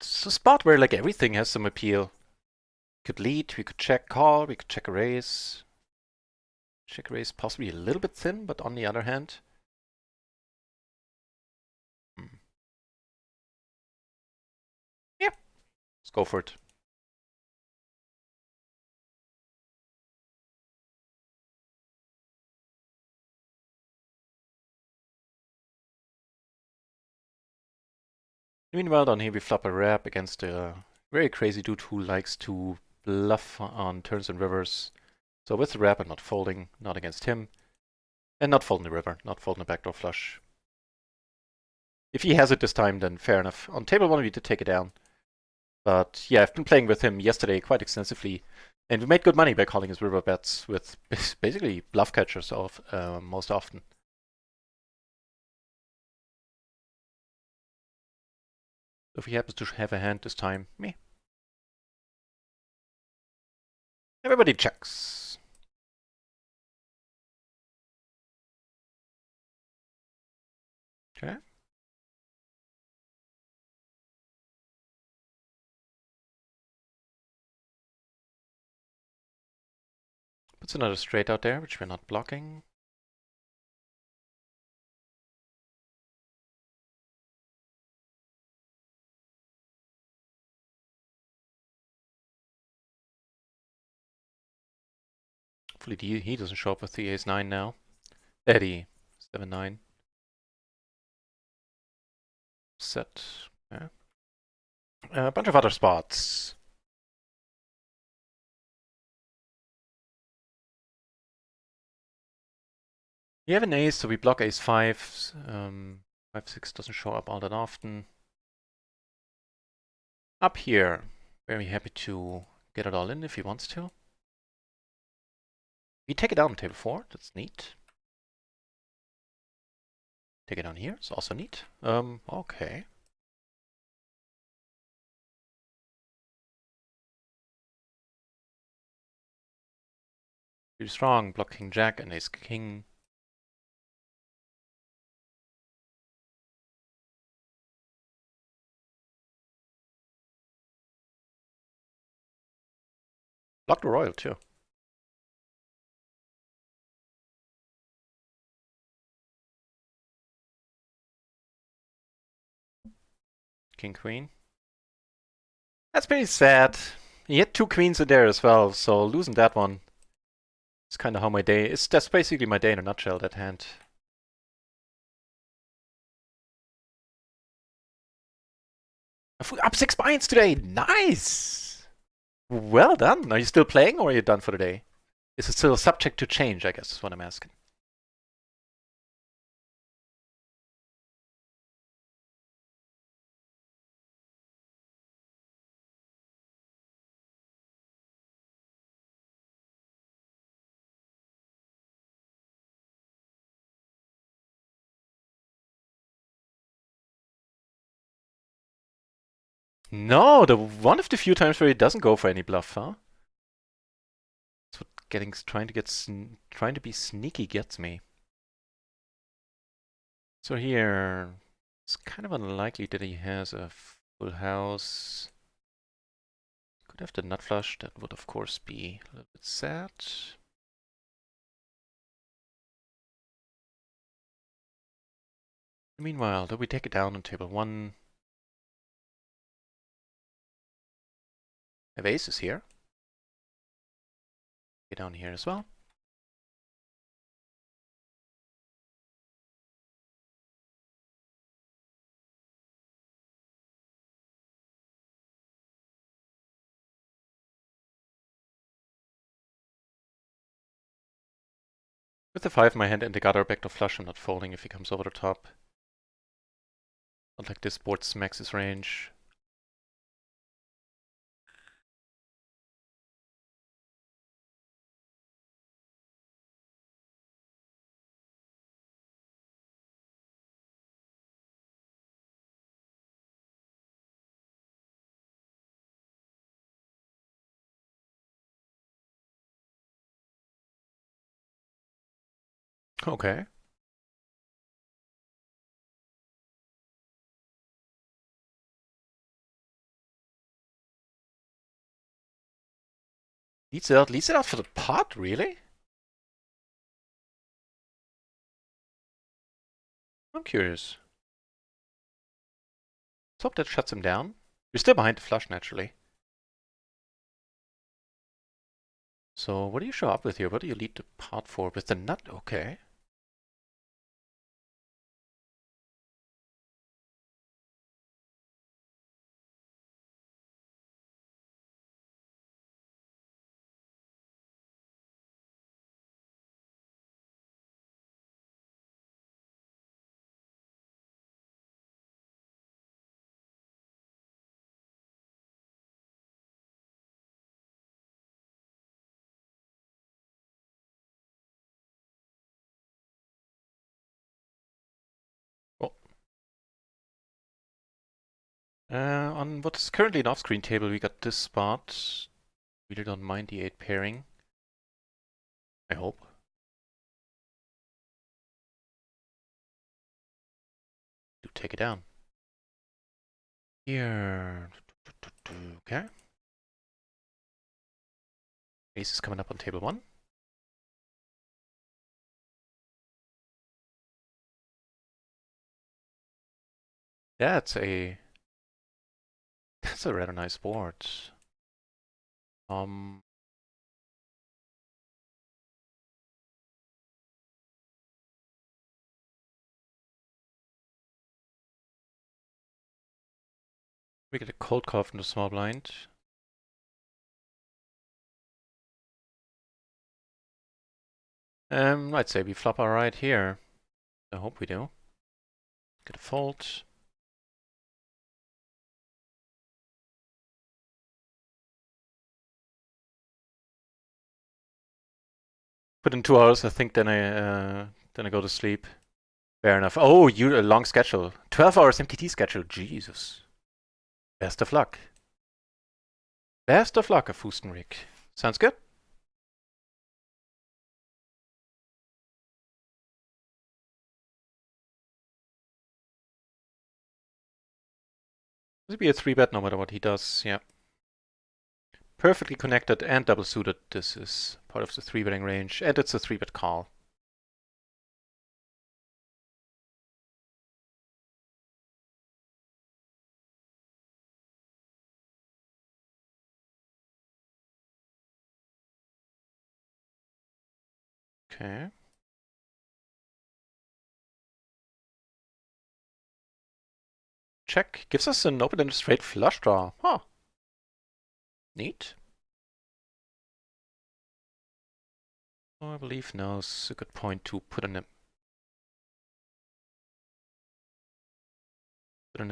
It's a spot where like everything has some appeal. We could lead, we could check call, we could check a raise. Check a raise possibly a little bit thin, but on the other hand. Yeah, let's go for it. Meanwhile, down here we flop a rap against a very crazy dude who likes to bluff on turns and rivers. So with the rap, I'm not folding, not against him. And not folding the river, not folding the backdoor flush. If he has it this time, then fair enough. On table 1, we did take it down. But yeah, I've been playing with him yesterday quite extensively. And we made good money by calling his river bets with basically bluff catchers most often. If he happens to have a hand this time, me. Everybody checks. Okay. Puts another straight out there, which we're not blocking. Hopefully he doesn't show up with the ace-9 now. Eddie, 7-9. Set. Yeah. A bunch of other spots. We have an ace, so we block ace-5. 5-6 doesn't show up all that often. Up here, very happy to get it all in if he wants to. We take it down on table 4, that's neat. Take it down here, it's also neat. Okay. Pretty strong, block king jack and ace king. Block the royal too. King, queen. That's pretty sad. He had 2 queens in there as well, so losing that one is kind of how my day is. That's basically my day in a nutshell, that hand. Up 6 binds today! Nice! Well done. Are you still playing or are you done for the day? Is it still subject to change, I guess is what I'm asking. No, one of the few times where he doesn't go for any bluff, huh? That's what trying to be sneaky gets me. So here, it's kind of unlikely that he has a full house. Could have the nut flush. That would of course be a little bit sad. Meanwhile, do we take it down on table 1? Have aces here. Get down here as well. With the 5 in my hand and the gutter backdoor flush, I'm not folding if he comes over the top. Not like this board smacks his range. Okay. Leads it out for the pot, really? I'm curious. Let's hope that shuts him down. You're still behind the flush, naturally. So what do you show up with here? What do you lead the pot for? With the nut? Okay. Well, on what's currently an off-screen table, we got this spot. Really don't mind the 8 pairing. I hope. Do take it down. Here. Okay. Ace is coming up on table 1. That's a rather nice board. We get a cold call from the small blind. I'd say we flop our right here. I hope we do. Get a fold. Put in 2 hours, I think, then I go to sleep. Fair enough. Oh, you a long schedule. 12 hours MKT schedule. Jesus. Best of luck. Best of luck, Fustenrick. Sounds good. This will be a 3-bet no matter what he does, yeah. perfectly connected and double suited. This is part of the 3-betting range, and it's a 3-bet call. Okay. Check. Gives us an open-ended straight flush draw. Huh. Neat. Oh, I believe now's a good point to put in a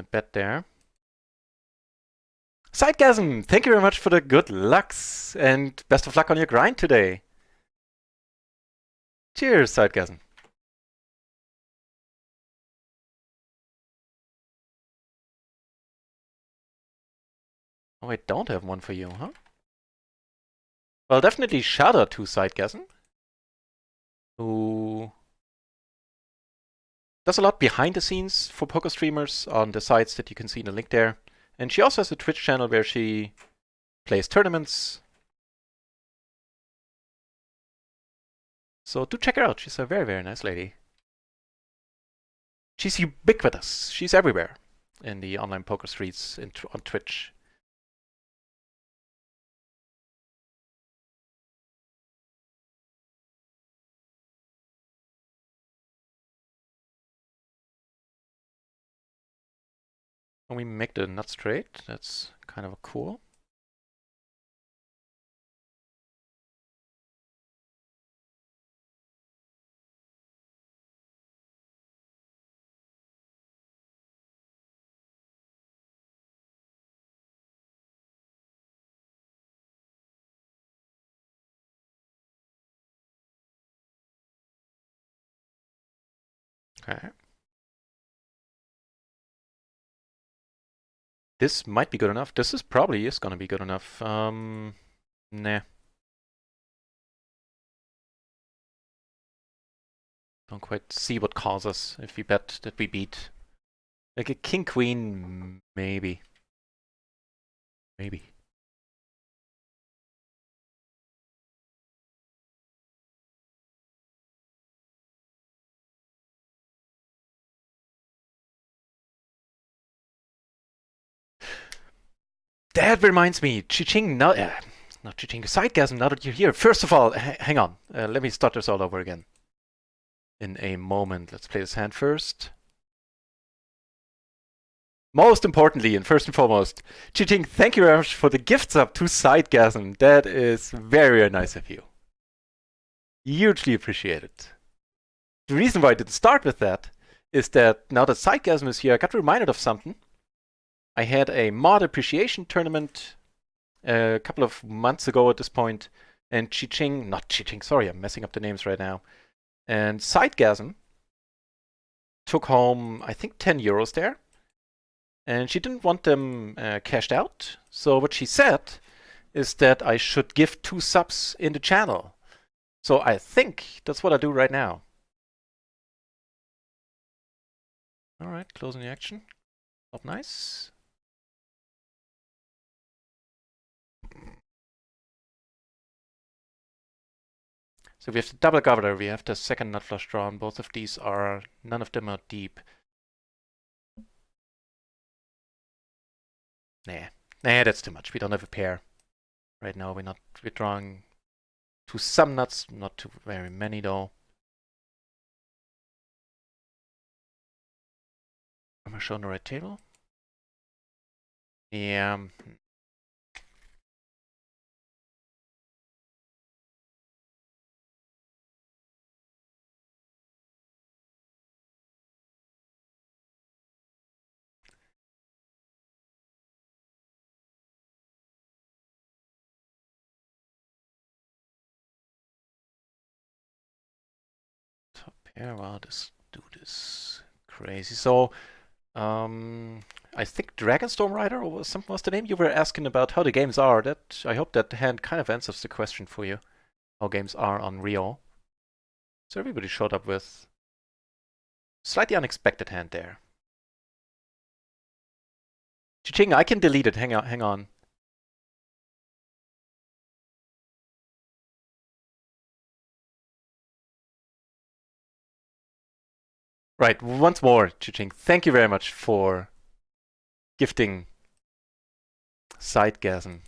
bet there. Sidegasm, thank you very much for the good lucks, and best of luck on your grind today. Cheers, Sidegasm. Oh, I don't have one for you, huh? Well, definitely shout out to Sidegasm, who does a lot behind the scenes for poker streamers on the sites that you can see in the link there. And she also has a Twitch channel where she plays tournaments. So do check her out. She's a very, very nice lady. She's ubiquitous. She's everywhere in the online poker streets on Twitch. When we make the nut straight, that's kind of cool. Okay. This might be good enough. This is probably going to be good enough. Nah. Don't quite see what calls us if we bet that we beat. Like a king-queen, maybe. Maybe. That reminds me, Chiching, not Chiching, Sidegasm, now that you're here. First of all, hang on. Let me start this all over again. In a moment. Let's play this hand first. Most importantly, and first and foremost, Chiching, thank you very much for the gifts up to Sidegasm. That is very, very nice of you. Hugely appreciated. The reason why I didn't start with that is that now that Sidegasm is here, I got reminded of something. I had a mod appreciation tournament a couple of months ago at this point, and sorry, I'm messing up the names right now. And Sidegasm took home, I think, 10 euros there. And she didn't want them cashed out. So what she said is that I should give 2 subs in the channel. So I think that's what I do right now. All right, closing the action. Up nice. So we have the double governor, we have the second nut flush draw, and both of these are, none of them are deep. Nah, that's too much. We don't have a pair. Right now we're drawing to some nuts, not too very many though. Am I showing the right table? Yeah. Top pair, well, let's do this crazy. So, I think Dragonstorm Rider or something was the name. You were asking about how the games are. That I hope that hand kind of answers the question for you. How games are on RIO. So everybody showed up with slightly unexpected hand there. Chiching, I can delete it. Hang on. Right, once more, Chiching, thank you very much for gifting Sidegasm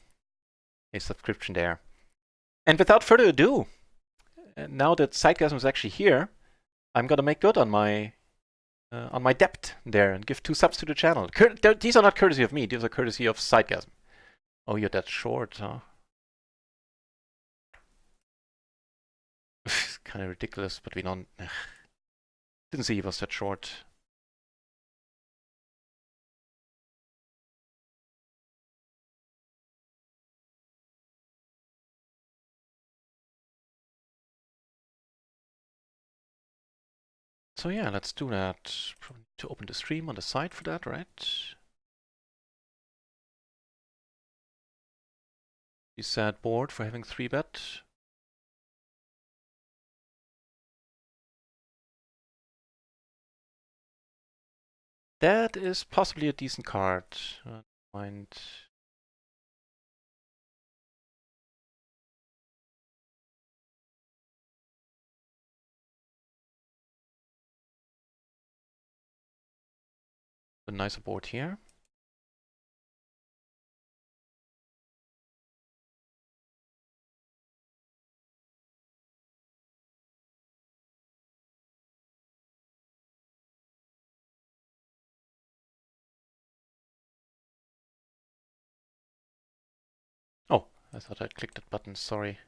a subscription there. And without further ado, now that Sidegasm is actually here, I'm gonna make good on my debt there and give 2 subs to the channel. These are not courtesy of me, these are courtesy of Sidegasm. Oh, you're that short, huh? It's kind of ridiculous, but we don't... Didn't see he was that short. So yeah, let's do that. Probably need to open the stream on the side for that, right? You said bored for having 3-bet. That is possibly a decent card. Mind. A nicer board here. Oh, I thought I'd clicked that button, sorry.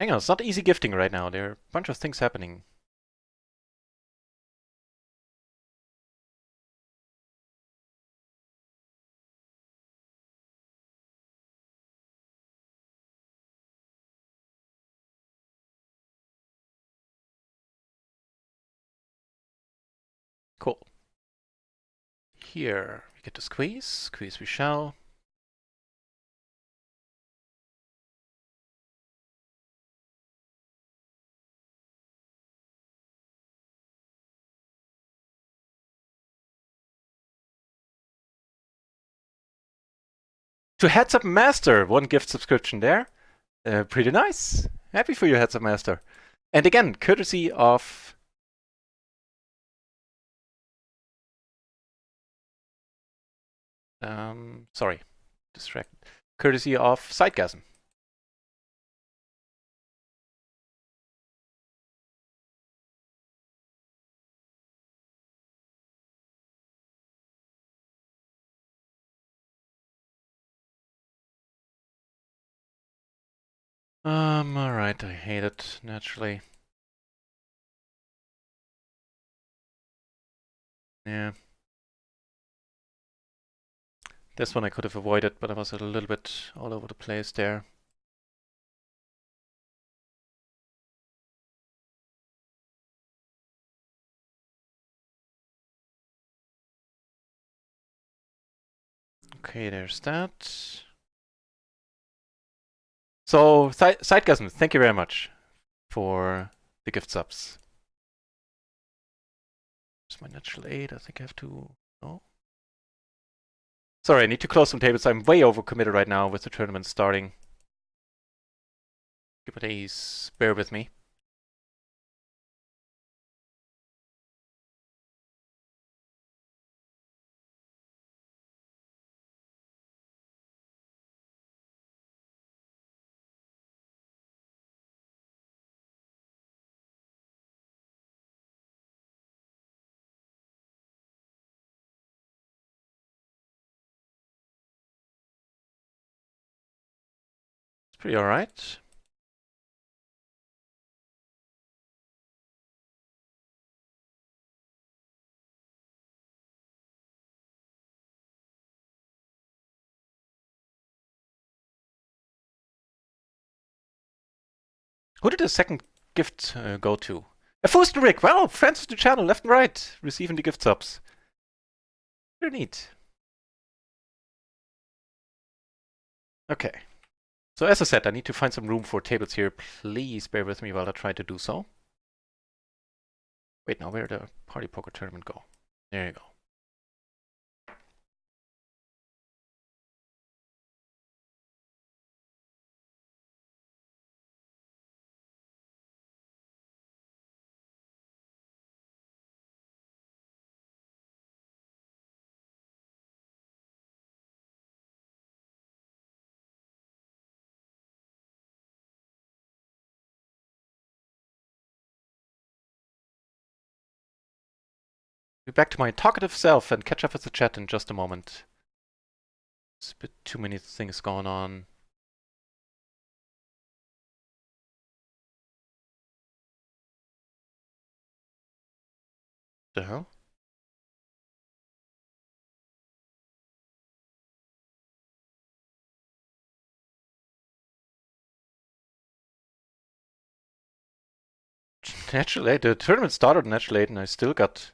Hang on, it's not easy gifting right now. There are a bunch of things happening. Cool. Here, we get to squeeze. Squeeze we shall. To Heads Up Master, 1 gift subscription there. Pretty nice. Happy for you, Heads Up Master. And again, courtesy of... sorry, distracted. Courtesy of Sidegasm. Alright, I hate it, naturally. Yeah. This one I could have avoided, but I was a little bit all over the place there. Okay, there's that. So, Sidegasm, thank you very much for the gift subs. It's my natural 8, I think I have to... No? Sorry, I need to close some tables. I'm way overcommitted right now with the tournament starting. Give it ace. Bear with me. It's pretty alright. Who did the second gift go to? A Fustenrick! Well, friends of the channel, left and right, receiving the gift subs. Very neat. Okay. So as I said, I need to find some room for tables here. Please bear with me while I try to do so. Wait, now where did the party poker tournament go? There you go. Be back to my talkative self and catch up with the chat in just a moment. There's a bit too many things going on. The hell? Naturally, the tournament started naturally, and I still got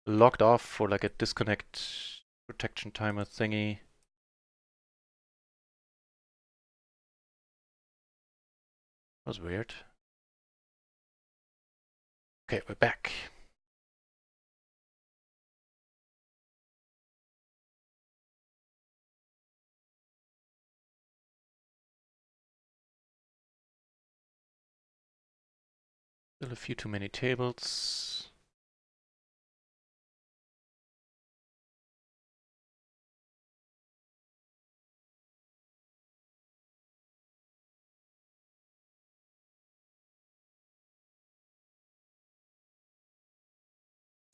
logged off for like a disconnect protection timer thingy. That was weird. Okay, we're back. Still a few too many tables.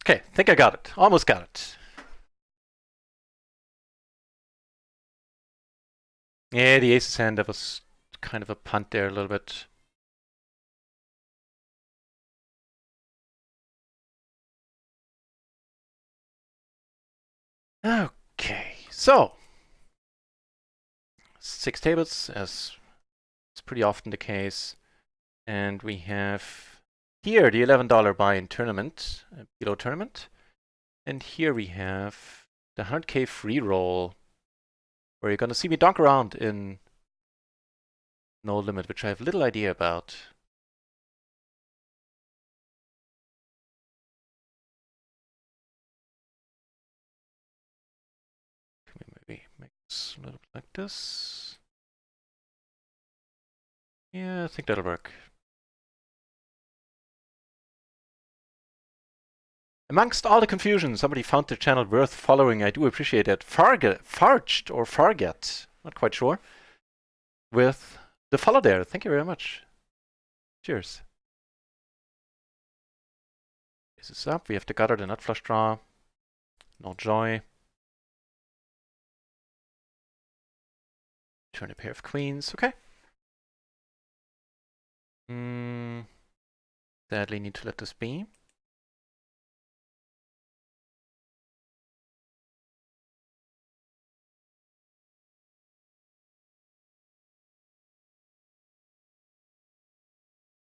Okay, think I got it. Almost got it. Yeah, the ace's hand, that was kind of a punt there a little bit. Okay, so 6 tables, as it's pretty often the case. And we have here the $11 buy-in tournament, PLO tournament. And here we have the 100k free roll, where you're going to see me dunk around in no limit, which I have little idea about. Can we maybe make this a little bit like this? Yeah, I think that'll work. Amongst all the confusion, somebody found the channel worth following. I do appreciate it. Farged or Farget, not quite sure, with the follow there. Thank you very much. Cheers. This is up. We have the gutter, the nut flush draw. No joy. Turn a pair of queens. Okay. Sadly, need to let this be.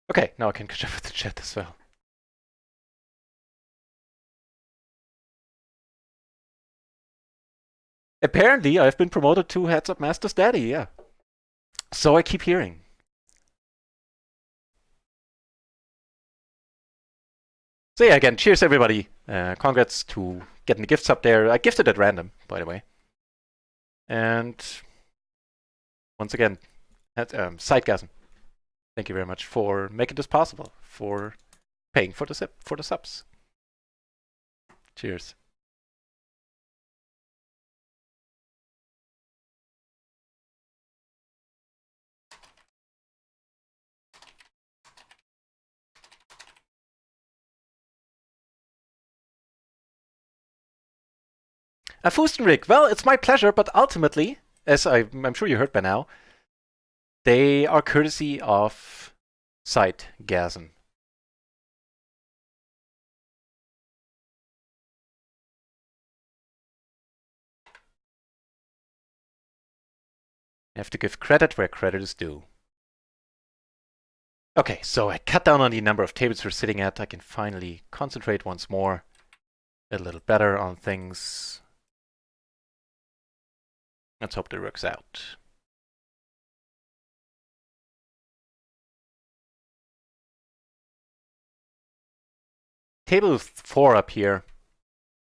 Okay, now I can catch up with the chat as well. Apparently, I've been promoted to Heads Up Master's Daddy, yeah. So I keep hearing. So yeah, again, cheers everybody. Congrats to getting the gifts up there. I gifted at random, by the way. And once again, Sidegasm, thank you very much for making this possible, for paying for the subs. Cheers. Fustenrig, well, it's my pleasure, but ultimately, as I'm sure you heard by now, they are courtesy of Sidegasm. I have to give credit where credit is due. Okay, so I cut down on the number of tables we're sitting at. I can finally concentrate once more a little better on things. Let's hope that works out. Table 4 up here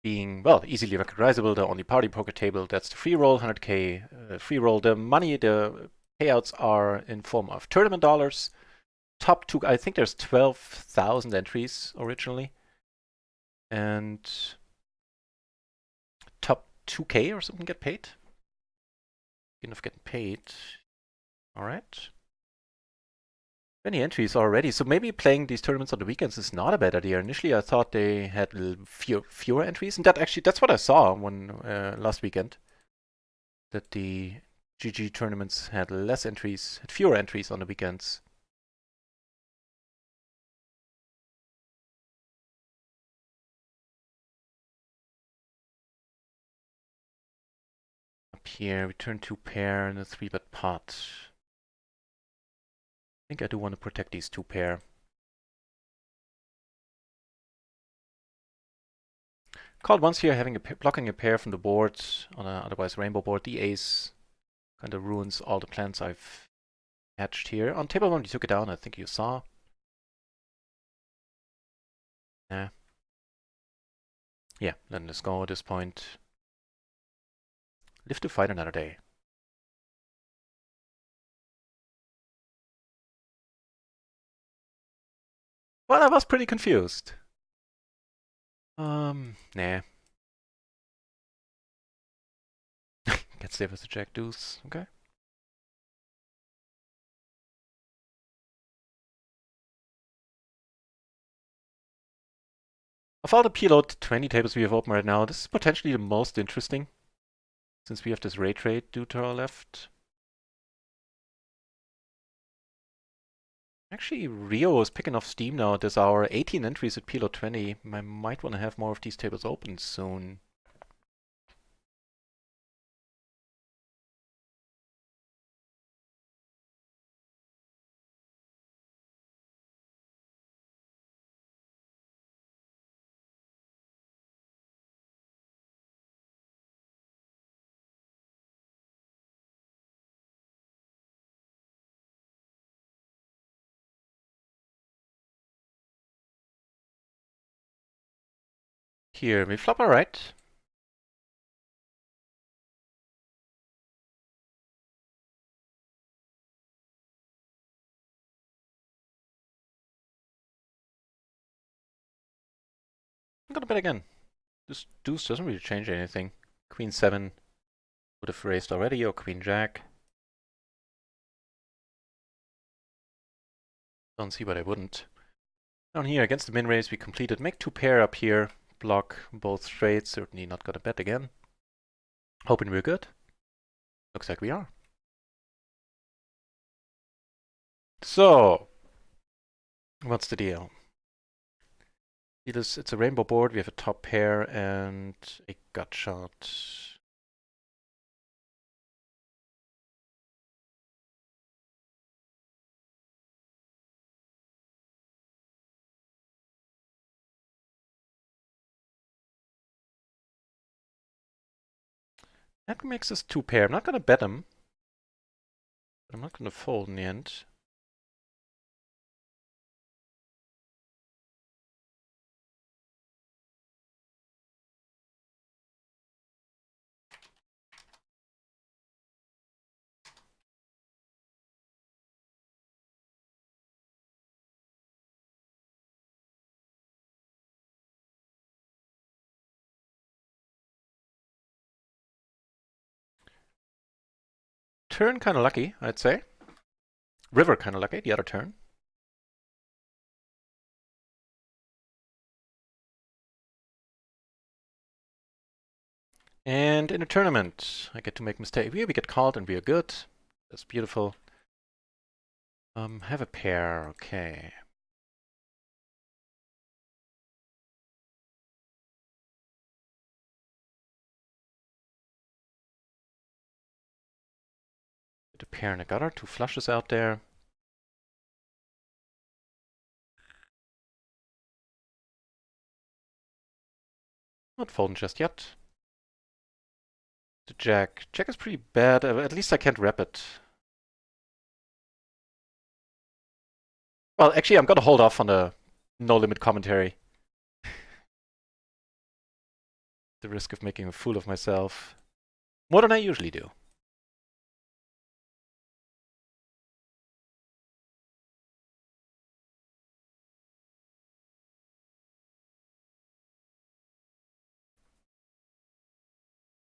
being, well, easily recognizable, the only party poker table. That's the free roll, 100k free roll. The money, the payouts are in form of tournament dollars. Top two, I think there's 12,000 entries originally. And top 2k or something get paid. Speaking of getting paid. All right. Many entries already, so maybe playing these tournaments on the weekends is not a bad idea. Initially, I thought they had fewer entries, and that's what I saw when last weekend. That the GG tournaments had less entries, had fewer entries on the weekends. Up here, we turn 2 pair and a 3-bet pot. I think I do want to protect these 2 pair. Called once here, having blocking a pair from the board on a otherwise rainbow board. The ace kind of ruins all the plans I've hatched here. On table 1, you took it down, I think you saw. Yeah. Yeah, letting this go at this point. Live to fight another day. Well, I was pretty confused. Nah. Get safe with a jack deuce, okay. Of all the PLO 20 tables we have open right now, this is potentially the most interesting. Since we have this ray trade due to our left. Actually, RIO is picking off steam now. There's our 18 entries at PLO 20. I might want to have more of these tables open soon. Here, we flop alright. I'm gonna bet again. This deuce doesn't really change anything. Queen 7 would have raised already, or Queen Jack. Don't see why I wouldn't. Down here, against the min raise, we completed. Make 2 pair up here. Block both straights. Certainly not gonna bet again. Hoping we're good. Looks like we are. So, what's the deal? It's a rainbow board. We have a top pair and a gut shot. That makes us 2 pair. I'm not gonna bet him. But I'm not gonna fold in the end. Turn kind of lucky, I'd say. River kind of lucky, the other turn. And in a tournament, I get to make mistakes. We get called and we are good. That's beautiful. Have a pair, okay. Get a pair and a gutter, 2 flushes out there. Not folding just yet. The jack. Jack is pretty bad. At least I can't wrap it. Well, actually, I'm gonna hold off on the no limit commentary. the risk of making a fool of myself. More than I usually do.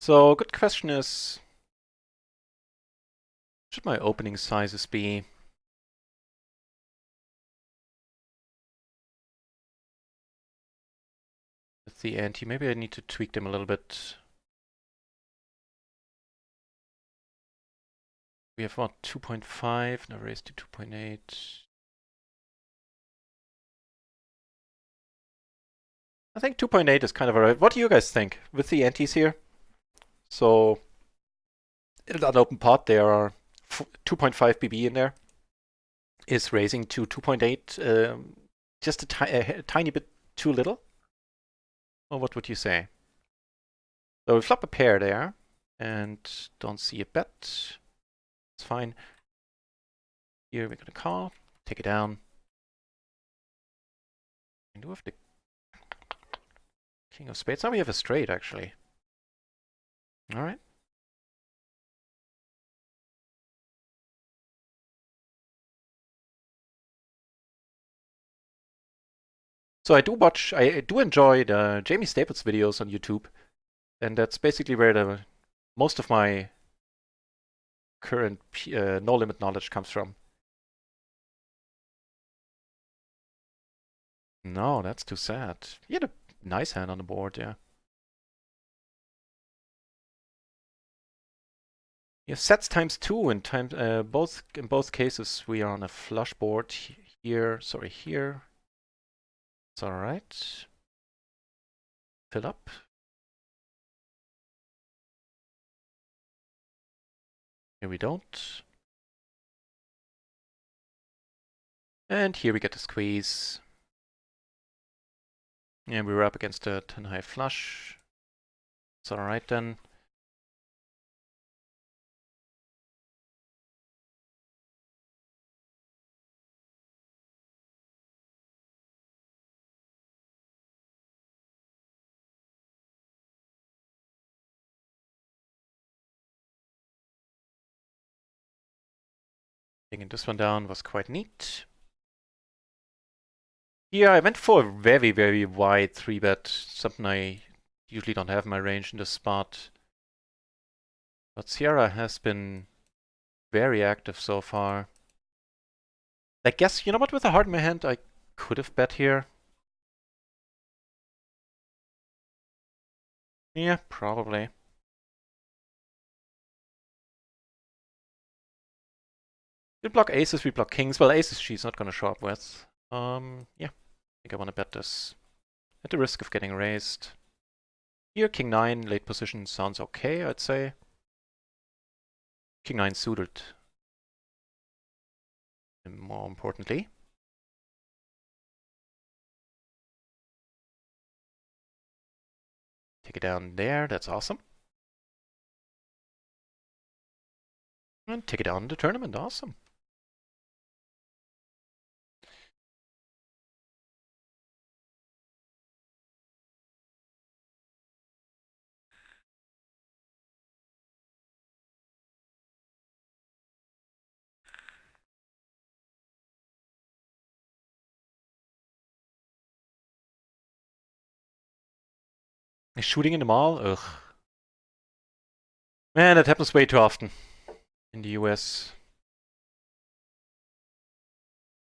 So, good question is, should my opening sizes be? With the ante, maybe I need to tweak them a little bit. We have what, 2.5, now raised to 2.8. I think 2.8 is kind of alright. What do you guys think with the antes here? So, in an open pot, there are 2.5 BB in there. Is raising to 2.8 just a tiny bit too little? Or what would you say? So we flop a pair there and don't see a bet. It's fine. Here we're gonna call, take it down. And do have the king of spades. Now we have a straight actually. Alright. So I do enjoy the Jamie Staples videos on YouTube, and that's basically where the most of my current no limit knowledge comes from. No, that's too sad. He had a nice hand on the board, yeah. You have sets times 2 and times in both cases we are on a flush board here. Sorry, here. It's all right. Fill up. Here we don't. And here we get the squeeze. And we were up against a 10 high flush. It's all right then. Taking this one down was quite neat. Yeah, I went for a very, very wide 3-bet, something I usually don't have in my range in this spot. But Sierra has been very active so far. I guess, you know what, with a heart in my hand, I could have bet here. Yeah, probably. We block aces, we block kings. Well, aces she's not gonna show up with. Yeah. I think I wanna bet this. At the risk of getting raised. Here, king 9, late position sounds okay, I'd say. King 9 suited. And more importantly. Take it down there, that's awesome. And take it down in the tournament, awesome. Shooting in the mall? Ugh. Man, that happens way too often in the US.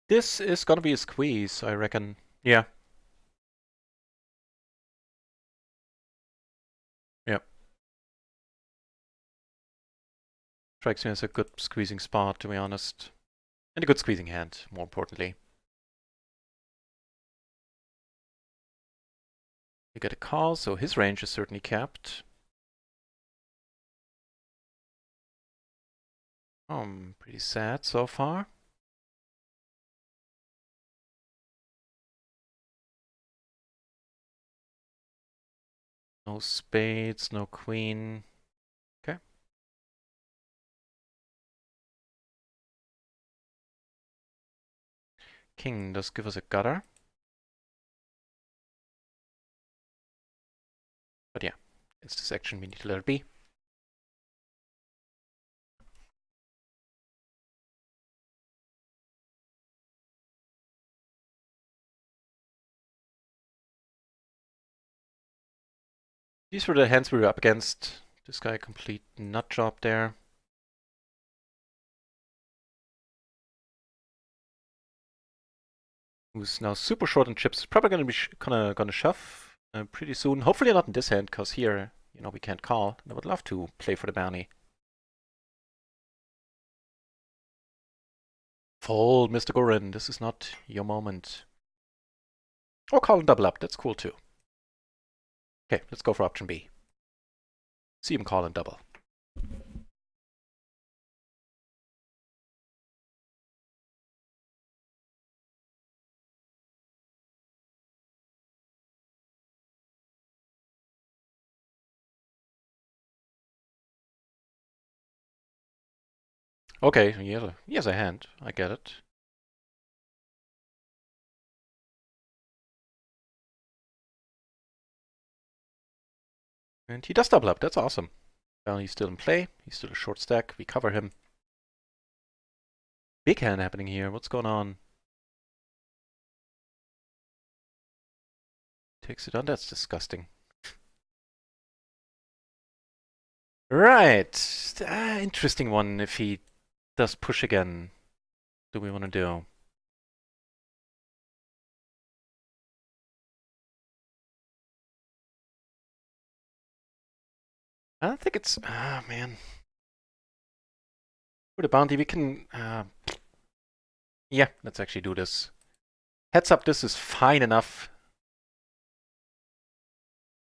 This is gonna be a squeeze, I reckon. Yeah. Yeah. Strikes me as a good squeezing spot, to be honest. And a good squeezing hand, more importantly. You get a call, so his range is certainly capped. Pretty sad so far. No spades, no queen. Okay. King does give us a gutter. But yeah, It's this action, we need to let it be. These were the hands we were up against. This guy complete nut job there. Who's now super short on chips. Probably gonna be gonna shove pretty soon. Hopefully not in this hand, because here, you know, we can't call. I would love to play for the bounty. Fold, Mr. Gorin. This is not your moment. Or call and double up. That's cool too. Okay, let's go for option B. See him call and double. Okay, he has a hand. I get it. And he does double up. That's awesome. Well, he's still in play. He's still a short stack. We cover him. Big hand happening here. What's going on? Takes it on. That's disgusting. Right. Interesting one if he does push again. Do we want to do? I don't think it's... Ah, man. With a bounty, we can... yeah, let's actually do this. Heads up, this is fine enough.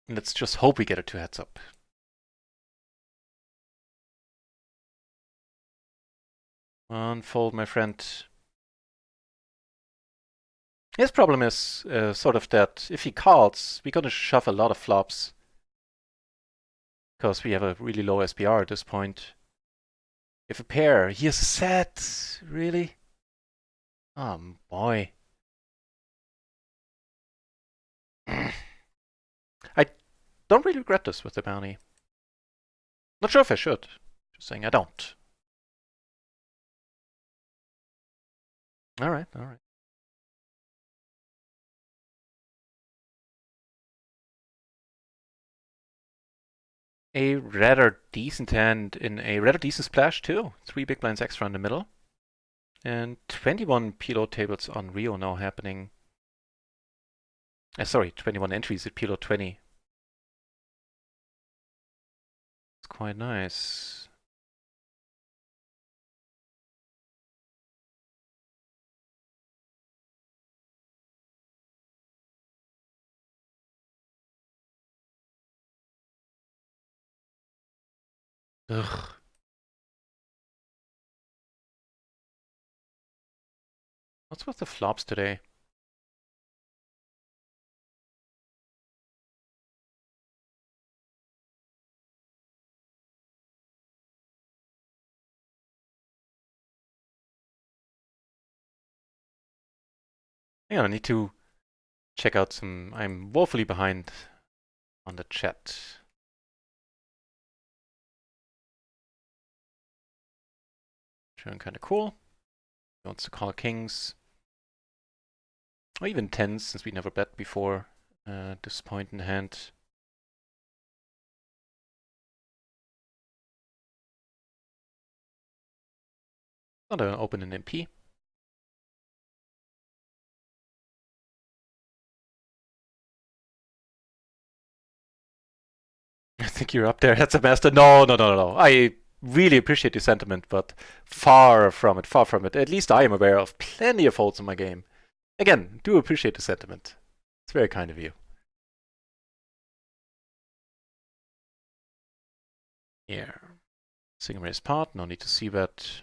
Let's just hope we get it to heads up. Unfold, my friend. His problem is sort of that if he calls, we're gonna shove a lot of flops. Because we have a really low SPR at this point. If a pair, he has a set, really? Oh boy. I don't really regret this with the bounty. Not sure if I should. Just saying I don't. Alright, alright. A rather decent hand in a rather decent splash too. 3 big blinds extra in the middle. And 21 PLO tables on RIO now happening. Sorry, 21 entries at PLO 20. It's quite nice. Ugh. What's with the flops today? Hang on, I need to check out some... I'm woefully behind on the chat. Showing kind of cool. He wants to call kings. Or even tens, since we never bet before this point in the hand. Not an open an MP. I think you're up there. That's a master. No, no, no, no, no. I really appreciate your sentiment, but far from it, far from it. At least I am aware of plenty of folds in my game. Again, do appreciate the sentiment. It's very kind of you. Here. Single raise part, no need to see that.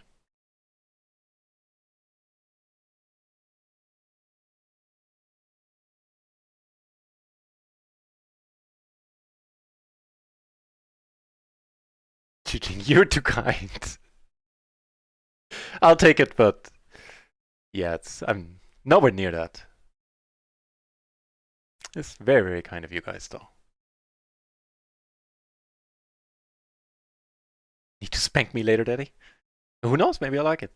Eugene, you're too kind. I'll take it, but yeah, I'm nowhere near that. It's very, very kind of you guys, though. Need to spank me later, daddy. Who knows? Maybe I like it.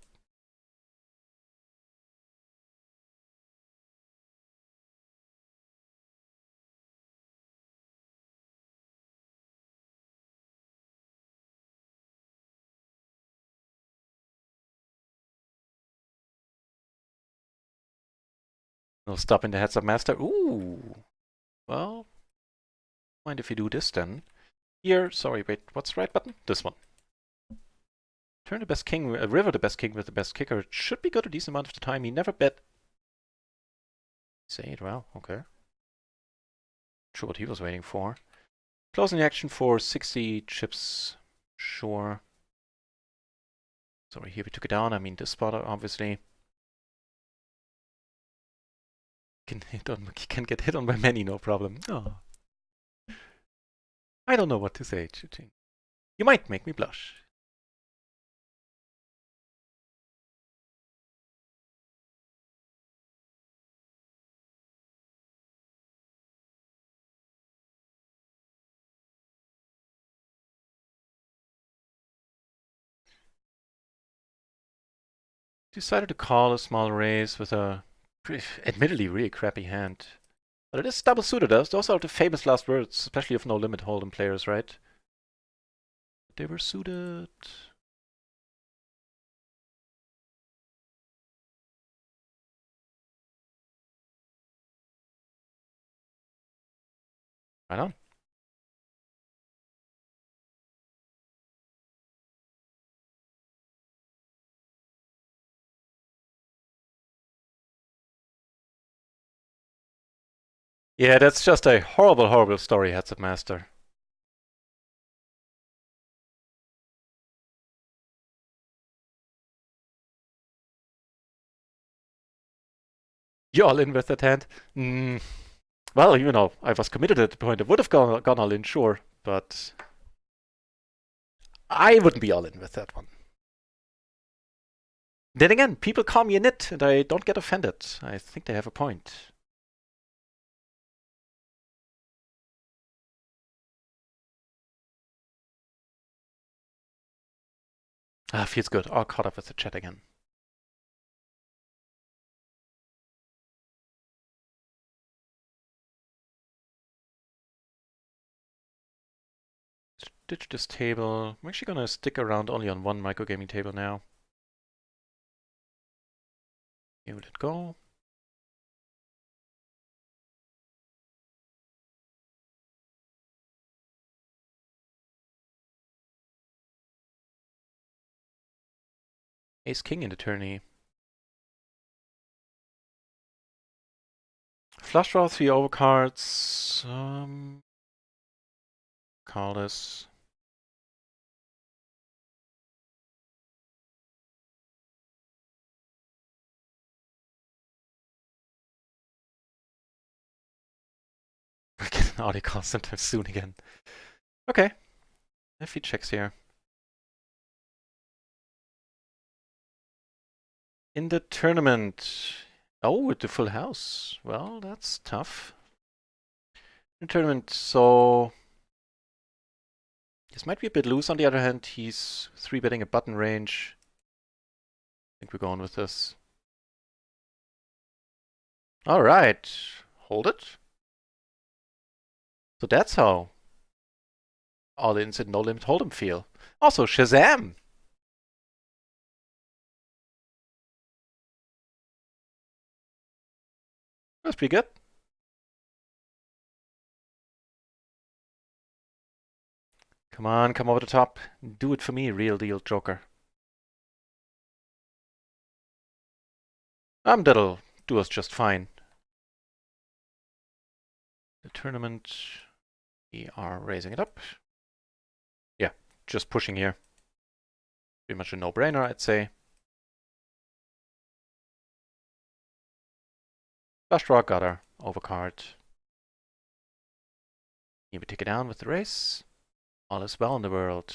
No stop in the heads up master. Ooh. Well, mind if you do this then? Here, sorry, wait, what's the right button? This one. Turn the best king, river the best king with the best kicker. It should be good a decent amount of the time. He never bet. Say it well, okay. Not sure what he was waiting for. Closing the action for 60 chips. Sure. Sorry, here we took it down. I mean, this spot, obviously. Can get hit on by many, no problem. Oh. I don't know what to say, Chuching. You might make me blush. Decided to call a small raise with a admittedly really crappy hand. But it is double suited. Those are the famous last words, especially of no limit hold'em players, right? They were suited. Right on. Yeah, that's just a horrible, horrible story, Heads Up Master. You all in with that hand? Well, you know, I was committed at the point. I would have gone all in, sure, but I wouldn't be all in with that one. Then again, people call me a nit, and I don't get offended. I think they have a point. Ah, feels good. All caught up with the chat again. Ditch this table. I'm actually gonna stick around only on one microgaming table now. Here we let go. Ace King in the tourney. Flush draw, 3 overcards. Call this. We get an audio call sometime soon again. Okay. If he checks here. In the tournament. Oh, with the full house. Well, that's tough. In the tournament, so this might be a bit loose. On the other hand, he's 3-betting a button range. I think we're going with this. All right. Hold it. So that's how all ins and no limit hold'em feel. Also, Shazam! That's pretty good. Come on, come over the top. Do it for me, real deal Joker. That'll do us just fine. The tournament, we are raising it up. Yeah, just pushing here. Pretty much a no-brainer, I'd say. Flush draw, gutter, overcard. Here we take it down with the race. All is well in the world.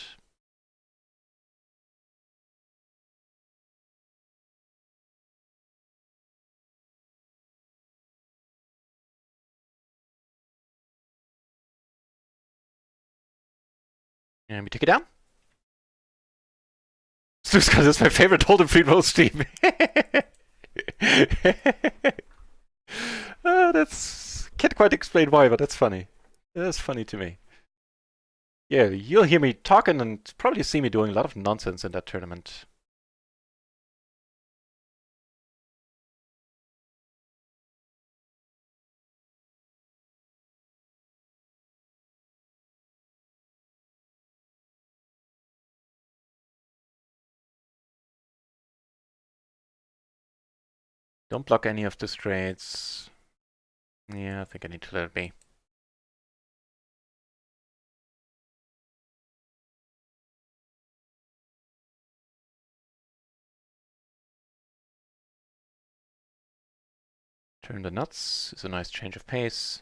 And we take it down. Snooze is my favorite Hold'em free roll stream. That's can't quite explain why, but that's funny. That's funny to me. Yeah, you'll hear me talking and probably see me doing a lot of nonsense in that tournament. Don't block any of the straights. Yeah, I think I need to let it be. Turn the nuts is a nice change of pace.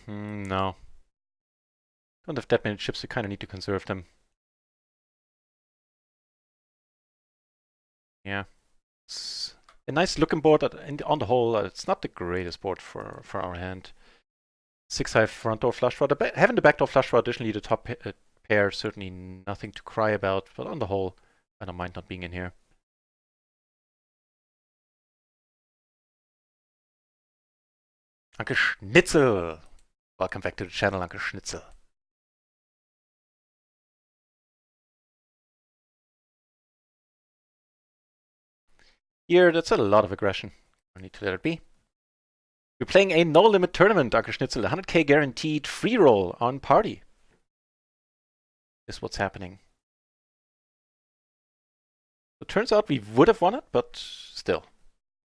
No. Don't have that many chips, you kind of need to conserve them. Yeah. It's a nice looking board, on the whole, it's not the greatest board for our hand. 6-high front door flush draw. Having the backdoor flush draw, additionally the top pair, certainly nothing to cry about, but on the whole, I don't mind not being in here. Uncle Schnitzel! Welcome back to the channel, Uncle Schnitzel. Here, that's a lot of aggression. I need to let it be. We're playing a no-limit tournament, Uncle Schnitzel. 100k guaranteed free roll on party. Is what's happening. It turns out we would have won it, but still,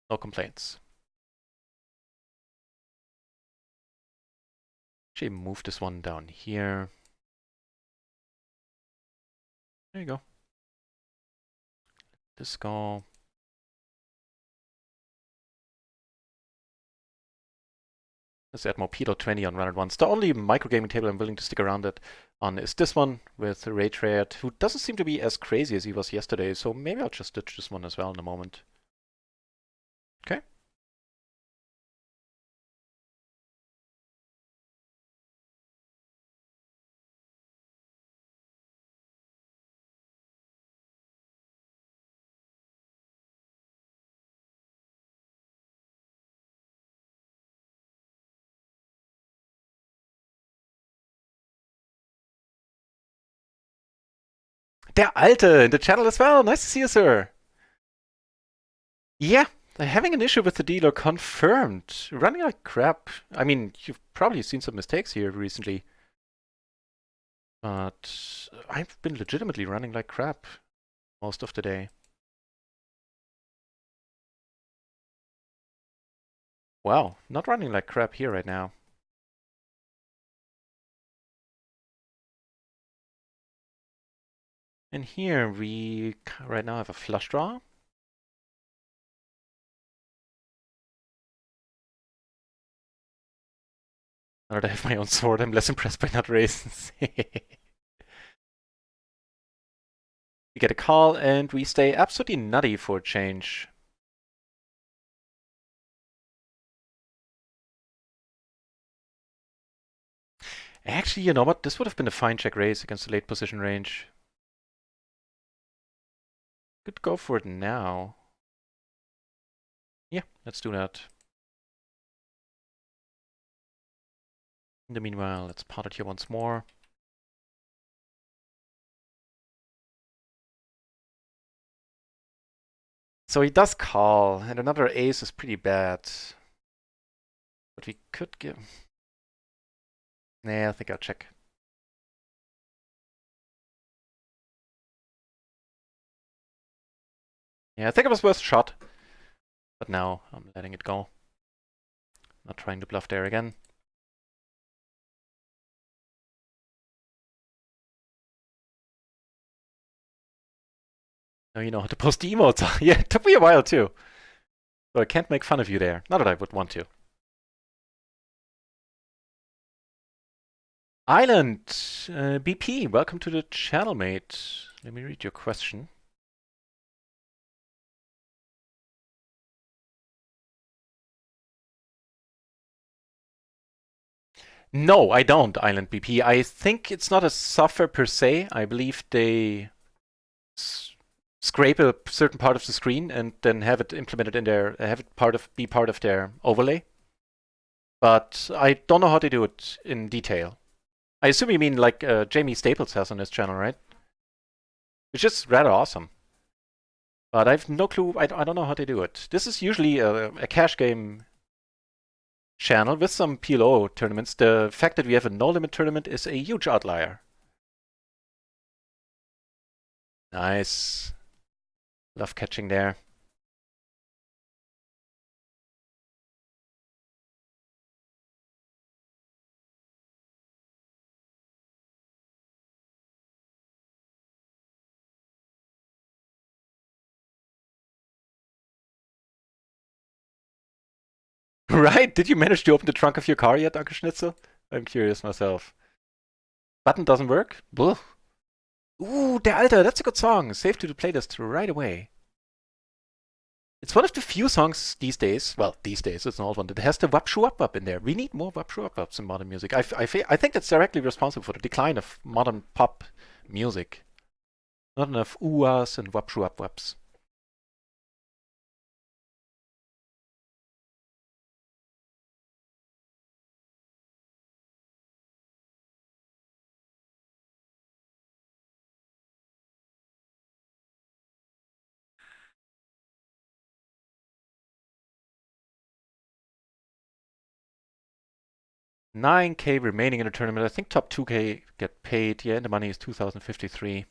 no complaints. Actually, move this one down here. There you go. This go. Let's add more PLO 20 on run at once. The only microgaming table I'm willing to stick around it on is this one with Ray Trade, who doesn't seem to be as crazy as he was yesterday, so maybe I'll just ditch this one as well in a moment. Okay. Der Alte in the channel as well. Nice to see you, sir. Yeah, having an issue with the dealer confirmed. Running like crap. I mean, you've probably seen some mistakes here recently. But I've been legitimately running like crap most of the day. Wow, not running like crap here right now. And here we right now have a flush draw. Now that I have my own sword, I'm less impressed by not raisins. We get a call and we stay absolutely nutty for a change. Actually, you know what? This would have been a fine check raise against the late position range. Could go for it now. Yeah, let's do that. In the meanwhile, let's pot it here once more. So he does call, and another ace is pretty bad. But we could give... Nah, I think I'll check. Yeah, I think it was worth a shot. But now I'm letting it go. Not trying to bluff there again. Now you know how to post the emotes. Yeah, it took me a while too. So I can't make fun of you there. Not that I would want to. Island, BP, welcome to the channel, mate. Let me read your question. No, I don't, Island BP. I think it's not a software per se. I believe they scrape a certain part of the screen and then have it implemented in their, have it be part of their overlay. But I don't know how they do it in detail. I assume you mean like Jamie Staples has on his channel, right? Which is rather awesome. But I have no clue. I don't know how they do it. This is usually a cash game channel with some PLO tournaments. The fact that we have a no limit tournament is a huge outlier. Nice. Love catching there. Right? Did you manage to open the trunk of your car yet, Uncle Schnitzel? I'm curious myself. Button doesn't work? Blah. Ooh, Der Alter, that's a good song. Save to the playlist right away. It's one of the few songs these days, well, these days, it's an old one, that has the wap shoo wap wap in there. We need more wap shoo wap waps in modern music. I think that's directly responsible for the decline of modern pop music. Not enough ooh-ahs and wap shoo wap waps. $9K remaining in the tournament. I think top 2K get paid. Yeah, and the money is 2053.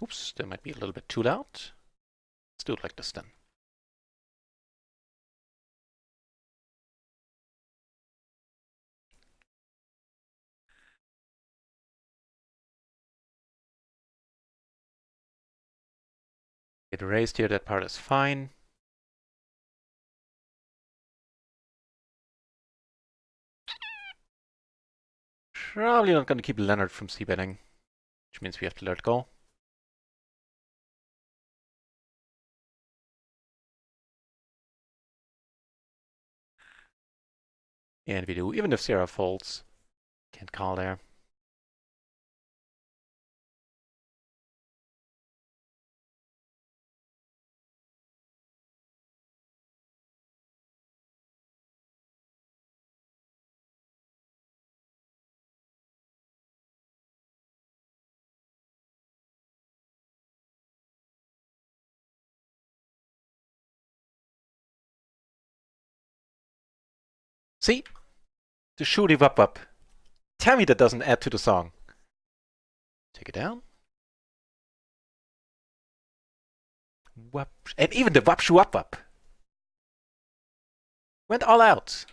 Oops, that might be a little bit too loud. Let's do it like this then. Get erased here, that part is fine. Probably not going to keep Leonard from c-betting, which means we have to let it go. And we do, even if Sarah folds. Can't call there. See? The shooty wap wap. Tell me that doesn't add to the song. Take it down. Wap. And even the wap shoo wap wap. Went all out.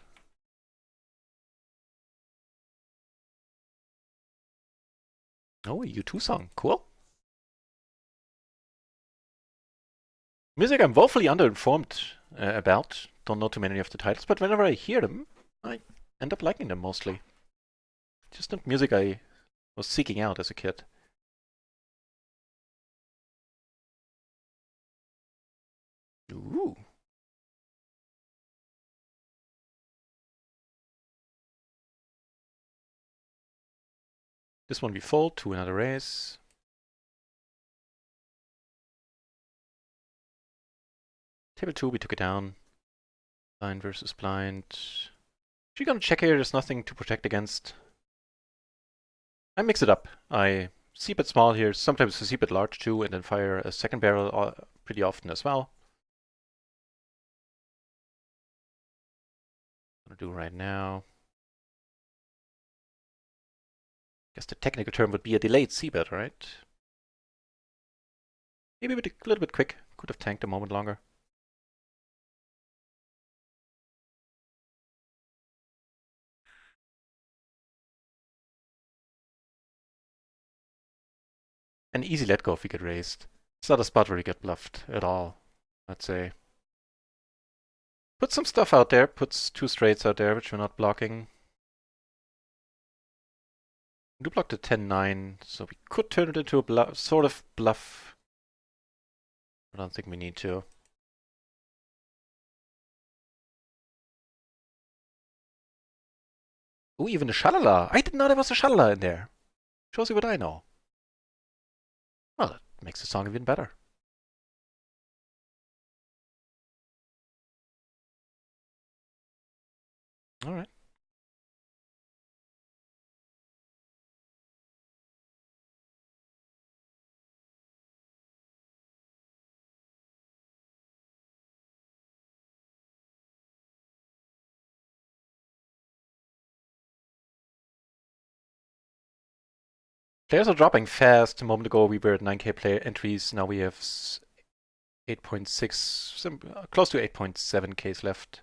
Oh, a U2 song. Cool. Music I'm woefully underinformed about. Don't know too many of the titles, but whenever I hear them, I end up liking them mostly. Just not music I was seeking out as a kid. Ooh. This one we fold to another raise. Table 2, we took it down. Blind versus blind. She's gonna check here, there's nothing to protect against. I mix it up. I c-bet small here, sometimes I c-bet large too, and then fire a second barrel pretty often as well. I'm gonna do right now. Guess the technical term would be a delayed c-bet, right? Maybe a little bit quick. Could have tanked a moment longer. An easy let go if we get raised. It's not a spot where we get bluffed at all, I'd say. Put some stuff out there. Puts two straights out there, which we're not blocking. We do block the 10-9, so we could turn it into a bluff, sort of bluff. I don't think we need to. Oh, even a shalala. I didn't know there was a shalala in there. Shows you what I know. Well, that makes the song even better. Alright. Players are dropping fast. A moment ago we were at 9k player entries. Now we have 8.6, close to 8.7Ks left.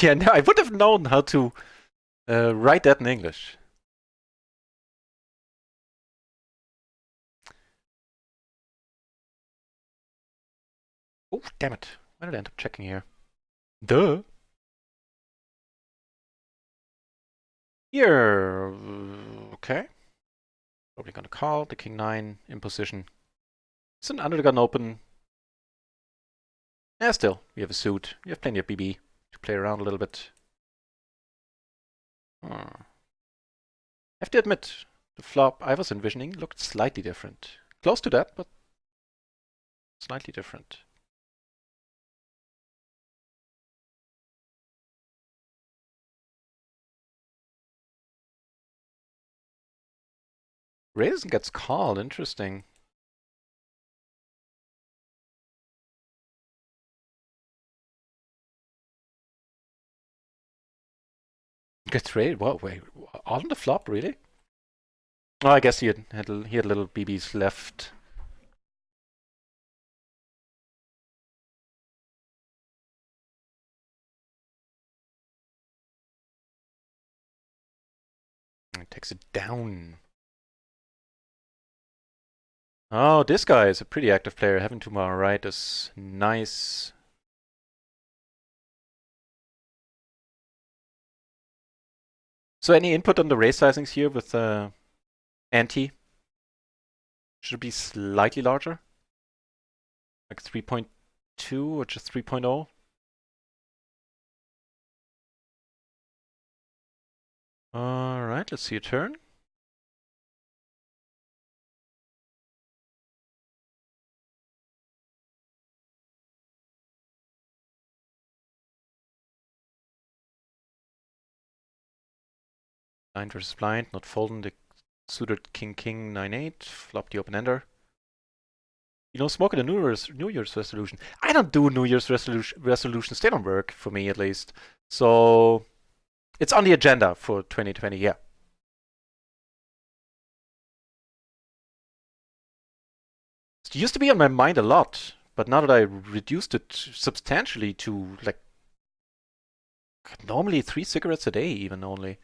Yeah, no, I would have known how to write that in English. Oh, damn it. Why did I end up checking here? Duh. Here. Okay. Probably gonna call the king 9 in position. It's an under the gun open. Yeah, still, we have a suit. We have plenty of BB to play around a little bit. I have to admit, the flop I was envisioning looked slightly different. Close to that, but slightly different. Raise gets called, interesting. Gets raised. What? Wait, on the flop, really? Oh, I guess he had little BBs left. It takes it down. Oh, this guy is a pretty active player. Having to my right is nice. So any input on the raise sizings here with ante? Should be slightly larger? Like 3.2 or just 3.0? Alright, let's see a turn. Blind versus blind, not folding the suited king 9-8, flop the open ender. You don't smoke at a New Year's resolution. I don't do New Year's resolutions. They don't work for me, at least. So it's on the agenda for 2020. Yeah. It used to be on my mind a lot, but now that I reduced it substantially to like normally 3 cigarettes a day, even only.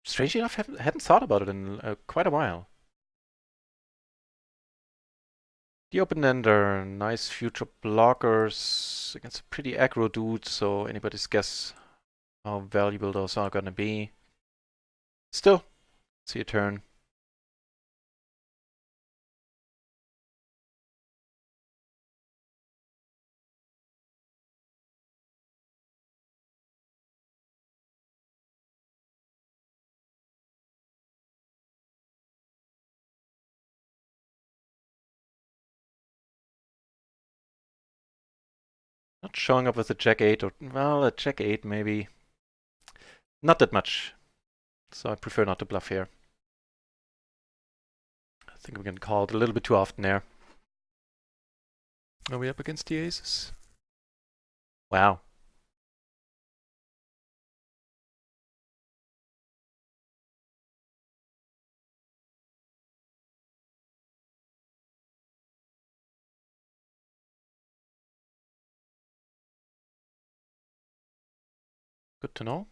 Strangely enough, hadn't thought about it in quite a while. The open ender, nice future blockers against a pretty aggro dude, so anybody's guess how valuable those are gonna be. Still, see a turn. Not showing up with a jack 8 or, well, a jack 8 maybe. Not that much. So I prefer not to bluff here. I think we can call it a little bit too often there. Are we up against the aces? Wow. Good to know.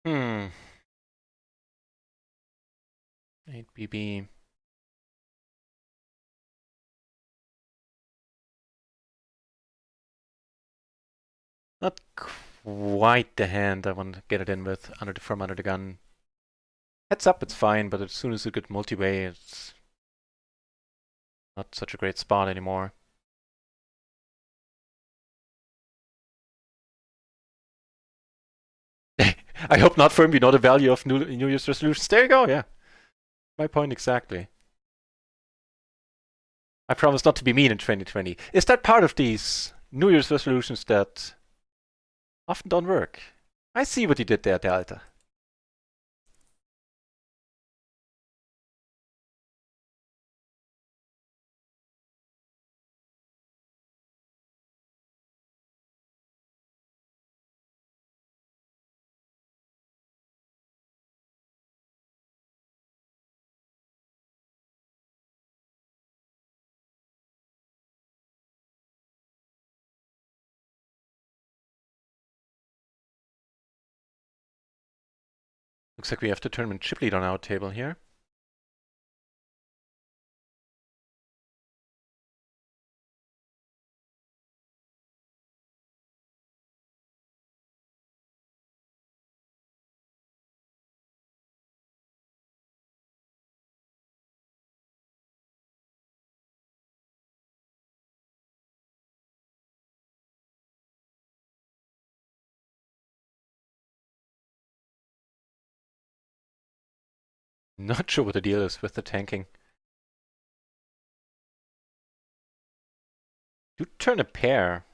Hmm. 8 BB. Not quite the hand I want to get it in with from under the gun. Heads up, it's fine, but as soon as you get multi-way, it's not such a great spot anymore. I hope not for him. We know the value of New Year's resolutions. There you go, yeah. My point exactly. I promise not to be mean in 2020. Is that part of these New Year's resolutions that often don't work? I see what you did there, Delta. Looks like we have the tournament chip lead on our table here. Not sure what the deal is with the tanking. You turn a pair.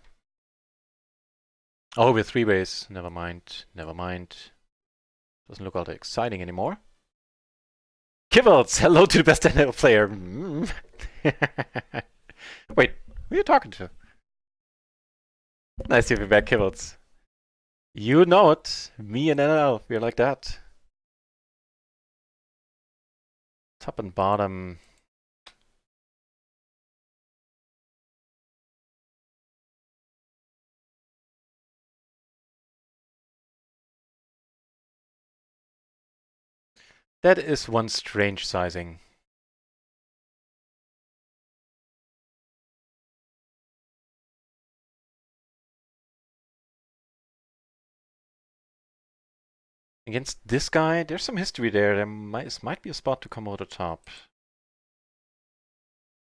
Oh, we're three ways. Never mind. Never mind. Doesn't look all that exciting anymore. Kibbles! Hello to the best NL player. Wait, who are you talking to? Nice to have you back, Kibbles. You know it. Me and NL, we're like that. Top and bottom. That is one strange sizing. Against this guy, there's some history there. This might be a spot to come over the top.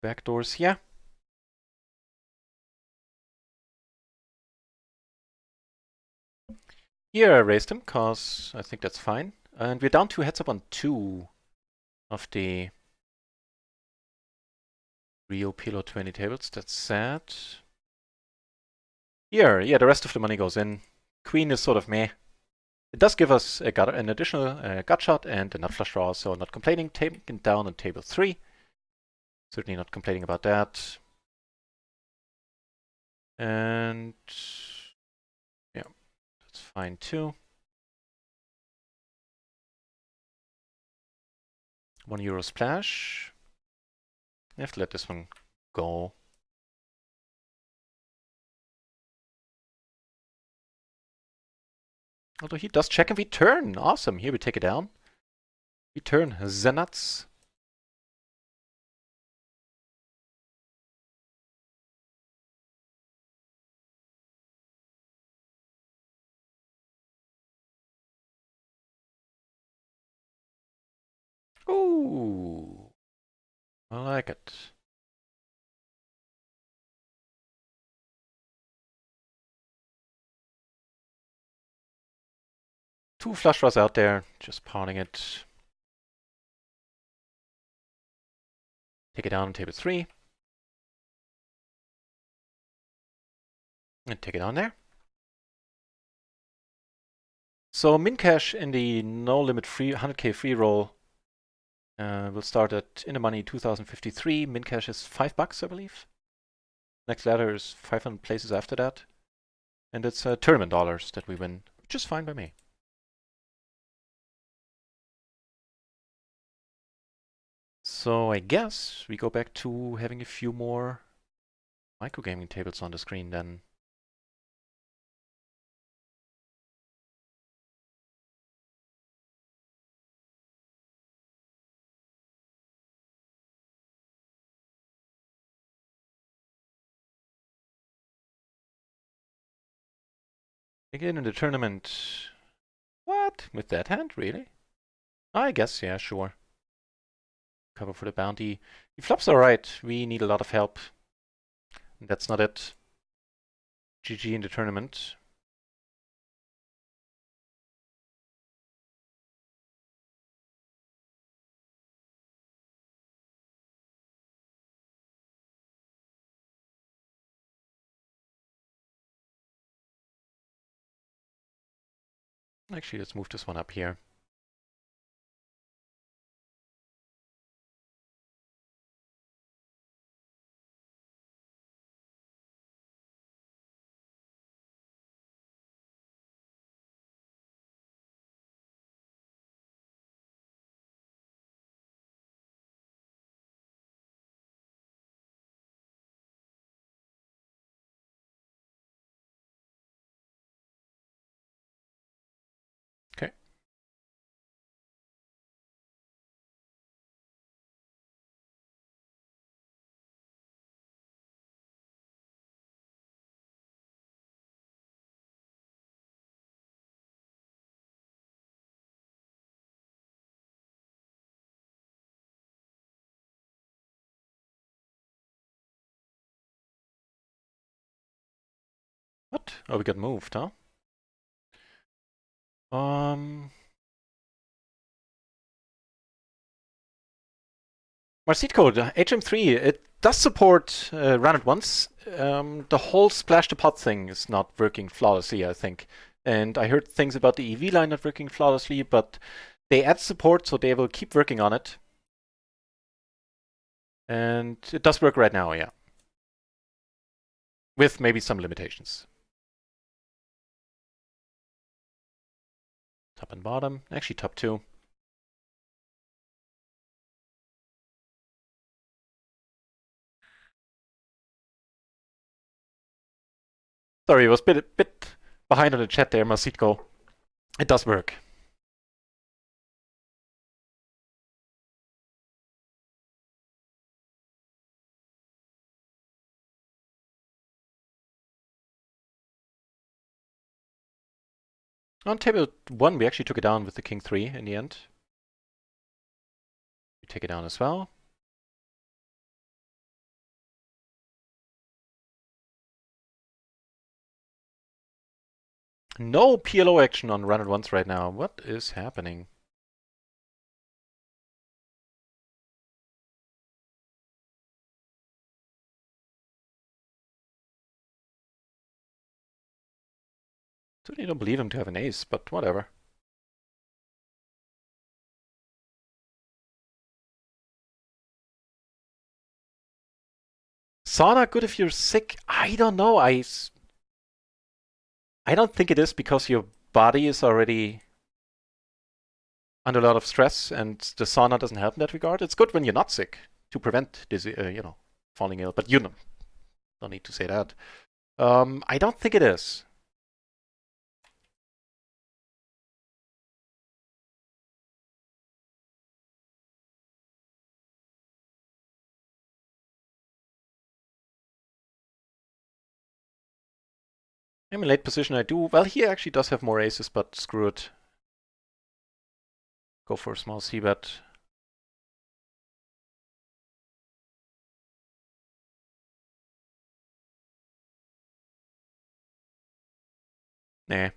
Backdoors, yeah. Here I raised him, cause I think that's fine. And we're down 2 heads up on 2 of the RIO PLO 20 tables. That's sad. Here, yeah, the rest of the money goes in. Queen is sort of meh. It does give us an additional gut shot and a nut flush draw, so not complaining. Taken down on table 3. Certainly not complaining about that. And yeah, that's fine too. €1 splash. I have to let this one go. Although he does check and we turn. Awesome. Here we take it down. We turn the nuts. Ooh. I like it. Two flush draws out there. Just pawning it. Take it down on table 3. And take it on there. So min cash in the no limit free 100k free roll will start at in the money 2053. Min cash is $5, I believe. Next ladder is 500 places after that. And it's tournament dollars that we win, which is fine by me. So I guess we go back to having a few more microgaming tables on the screen then. Again in the tournament. What? With that hand, really? I guess, yeah, sure. Cover for the bounty. The flop's alright. We need a lot of help. That's not it. GG in the tournament. Actually, let's move this one up here. Okay. What? Oh, we got moved, huh? Marcit code, HM3, it does support run it once. The whole splash to pot thing is not working flawlessly, I think. And I heard things about the EV line not working flawlessly, but they add support, so they will keep working on it. And it does work right now, yeah. With maybe some limitations. Top and bottom, actually top two. Sorry, I was a bit behind on the chat there, Masitko. It does work. On table 1, we actually took it down with the king 3 in the end. We take it down as well. No PLO action on run at once right now. What is happening? Certainly don't believe him to have an ace, but whatever. Sauna good if you're sick? I don't know. I don't think it is because your body is already under a lot of stress and the sauna doesn't help in that regard. It's good when you're not sick to prevent falling ill, but you don't need to say that. I don't think it is. I'm in late position, I do. Well, he actually does have more aces, but screw it. Go for a small c-bet. Nah.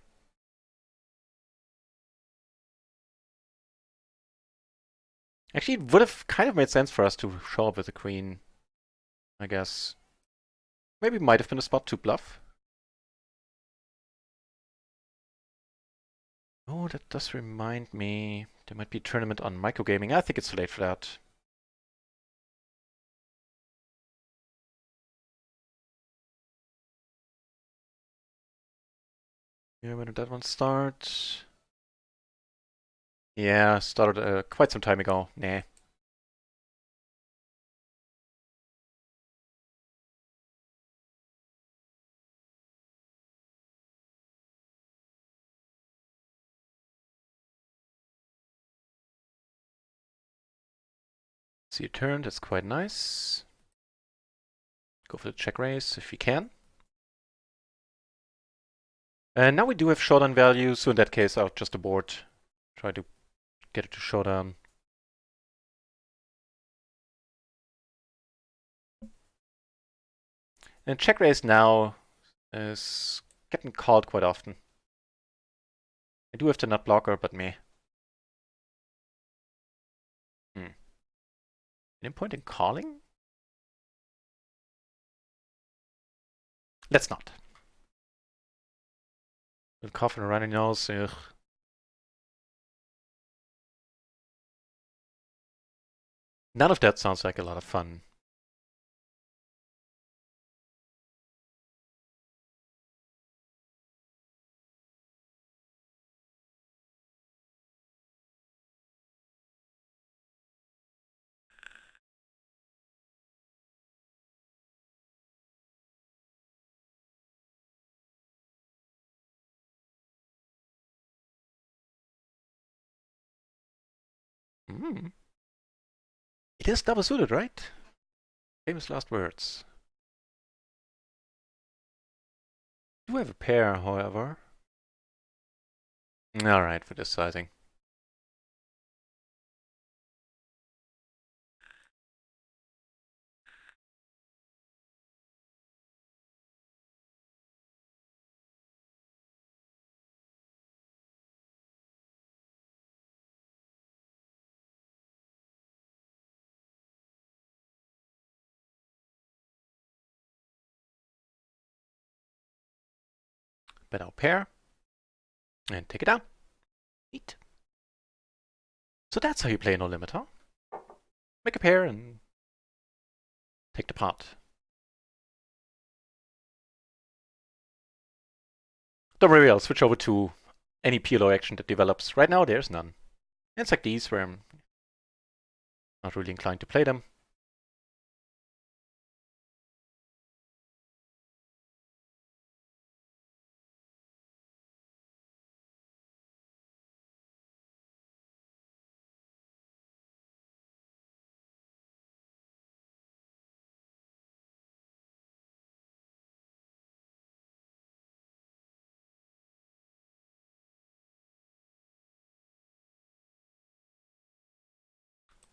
Actually, it would have kind of made sense for us to show up with the queen, I guess. Maybe might have been a spot to bluff. Oh, that does remind me. There might be a tournament on microgaming. I think it's too late for that. Yeah, when did that one start? Yeah, started quite some time ago. Nah. See a turn, that's quite nice. Go for the check raise if you can. And now we do have showdown value, so in that case I'll just abort. Try to get it to showdown. And check raise now is getting called quite often. I do have the nut blocker, but meh. Any point in calling? Let's not. With cough and a runny nose, ugh. None of that sounds like a lot of fun. Mm. It is double suited, right? Famous last words. Do have a pair, however. Alright, for this sizing. Bet our pair. And take it down. Neat. So that's how you play No Limit, huh? Make a pair and take the pot. Don't worry, I'll switch over to any PLO action that develops. Right now, there's none. And it's like these, where I'm not really inclined to play them.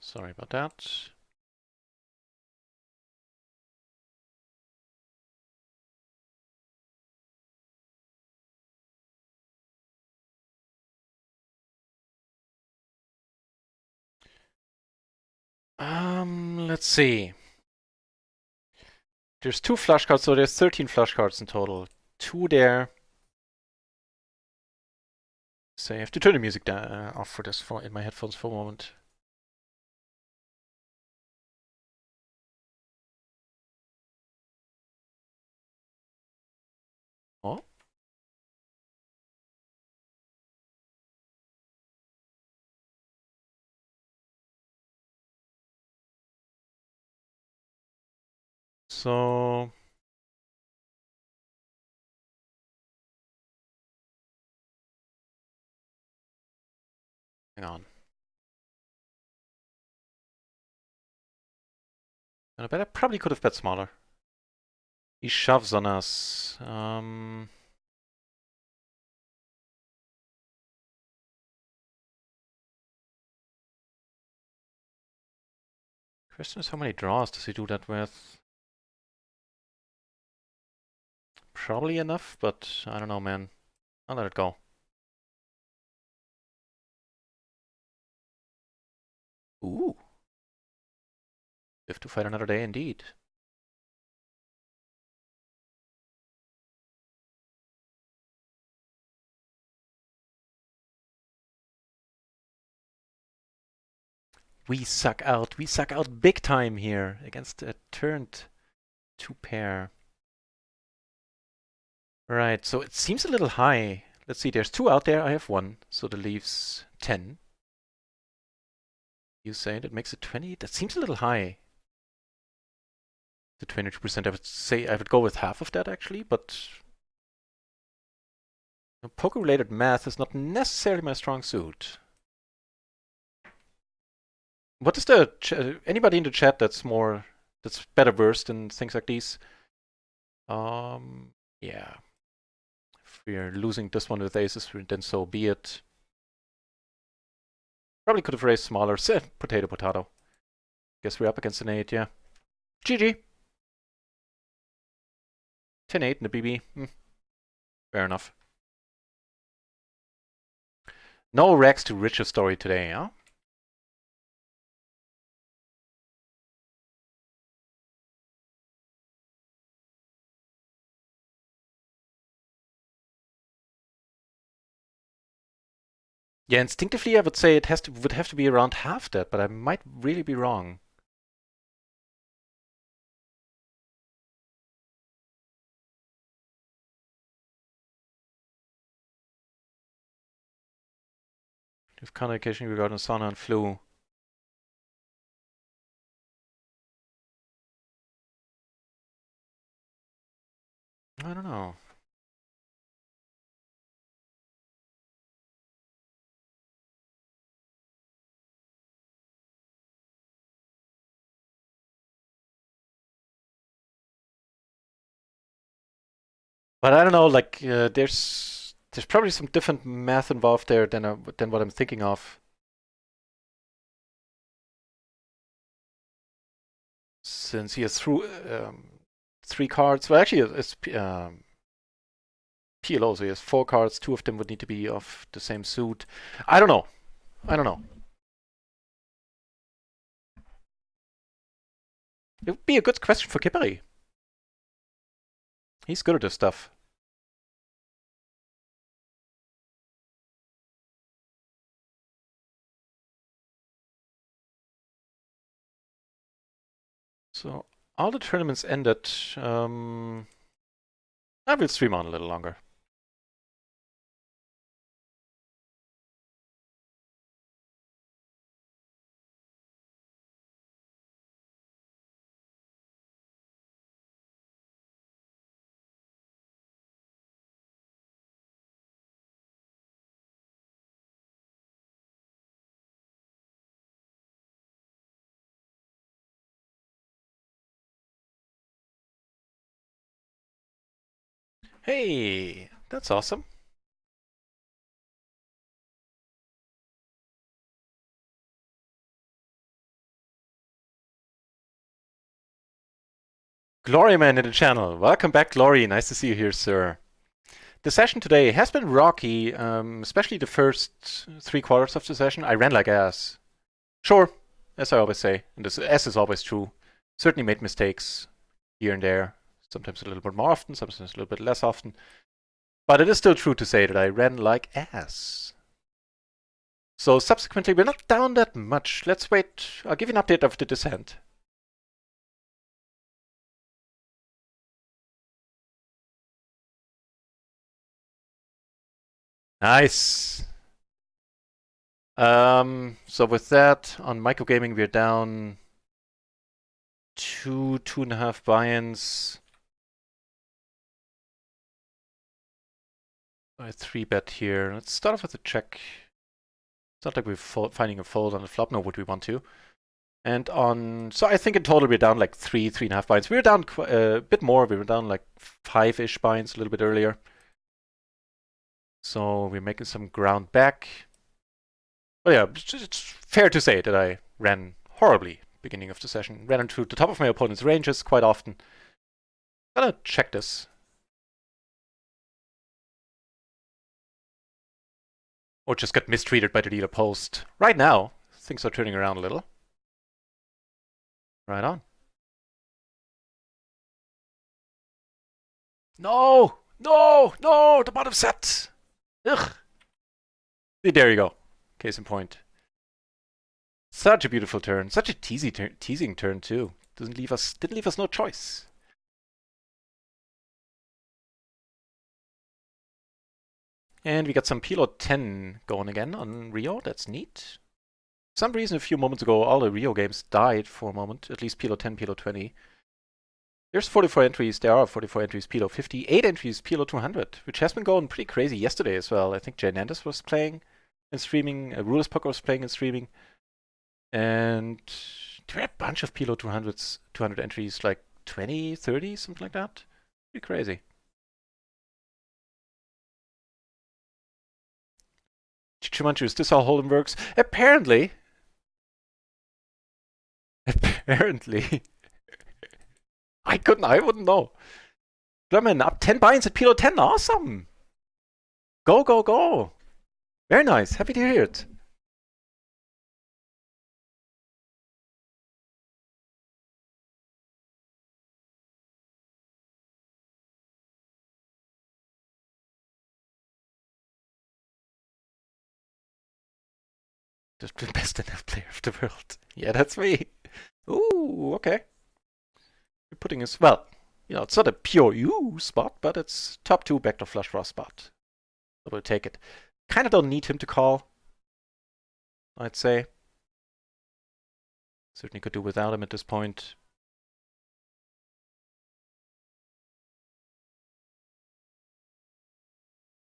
Sorry about that. Let's see. There's 2 flush cards, so there's 13 flush cards in total. 2 there. So I have to turn the music down, off for this in my headphones for a moment. Oh. So hang on. I bet I probably could have bet smaller. He shoves on us. Question is, how many draws does he do that with? Probably enough, but I don't know, man. I'll let it go. Ooh. Live to fight another day, indeed. We suck out. We suck out big time here against a turned 2 pair. Right, so it seems a little high. Let's see, there's 2 out there. I have 1, so that leaves 10. You say that makes it 20? That seems a little high. The 22%, I would say I would go with half of that actually, but poker-related math is not necessarily my strong suit. What is the anybody in the chat that's better versed in things like these? Yeah. If we're losing this one with aces, then so be it. Probably could have raised smaller. Potato, potato. Guess we're up against an 8, yeah. GG. 10-8 in the BB. Fair enough. No rags to riches story today, huh? Yeah, instinctively I would say it would have to be around half that, but I might really be wrong. If communication regarding sauna and flu. I don't know. But I don't know, like, there's probably some different math involved there than what I'm thinking of. Since he has 3 cards, well, actually, it's PLO, so he has 4 cards. 2 of them would need to be of the same suit. I don't know. I don't know. It would be a good question for Kippery. He's good at this stuff. So all the tournaments ended. I will stream on a little longer. Hey, that's awesome. Gloryman in the channel. Welcome back, Glory. Nice to see you here, sir. The session today has been rocky, especially the first 3/4 of the session. I ran like ass. Sure, as I always say, and this as is always true. Certainly made mistakes here and there. Sometimes a little bit more often, sometimes a little bit less often. But it is still true to say that I ran like ass. So subsequently, we're not down that much. Let's wait. I'll give you an update of the descent. Nice. So with that, on microgaming, we're down 2.5 buy-ins. I 3-bet here. Let's start off with a check. It's not like we're finding a fold on the flop, nor would we want to. And so I think in total we're down like 3.5 buy-ins. We were down a bit more. We were down like 5-ish buy-ins a little bit earlier. So we're making some ground back. But yeah, it's fair to say that I ran horribly beginning of the session. Ran into the top of my opponent's ranges quite often. Gotta check this. Or just got mistreated by the dealer post. Right now, things are turning around a little. Right on. No! No! No! The bottom set! Ugh! There you go. Case in point. Such a beautiful turn. Such a teasing turn too. Didn't leave us no choice. And we got some PLO 10 going again on Rio. That's neat. For some reason, a few moments ago, all the Rio games died for a moment. At least PLO 10, PLO 20. There's 44 entries. There are 44 entries. PLO 50. 8 entries. PLO 200, which has been going pretty crazy yesterday as well. I think Jay Nandes was playing and streaming. Rulers Poker was playing and streaming. And there were a bunch of PLO 200s, 200 entries, like 20, 30, something like that. Pretty crazy. Chichimanchu, is this how Hold'em works? Apparently. Apparently. I wouldn't know. German up 10 binds at PLO 10. Awesome. Go, go, go. Very nice. Happy to hear it. The best NF player of the world. Yeah, that's me. Ooh, okay. You're putting us, well, you know, it's not a pure U spot, but it's top 2 backdoor flush draw spot. So we'll take it. Kind of don't need him to call, I'd say. Certainly could do without him at this point.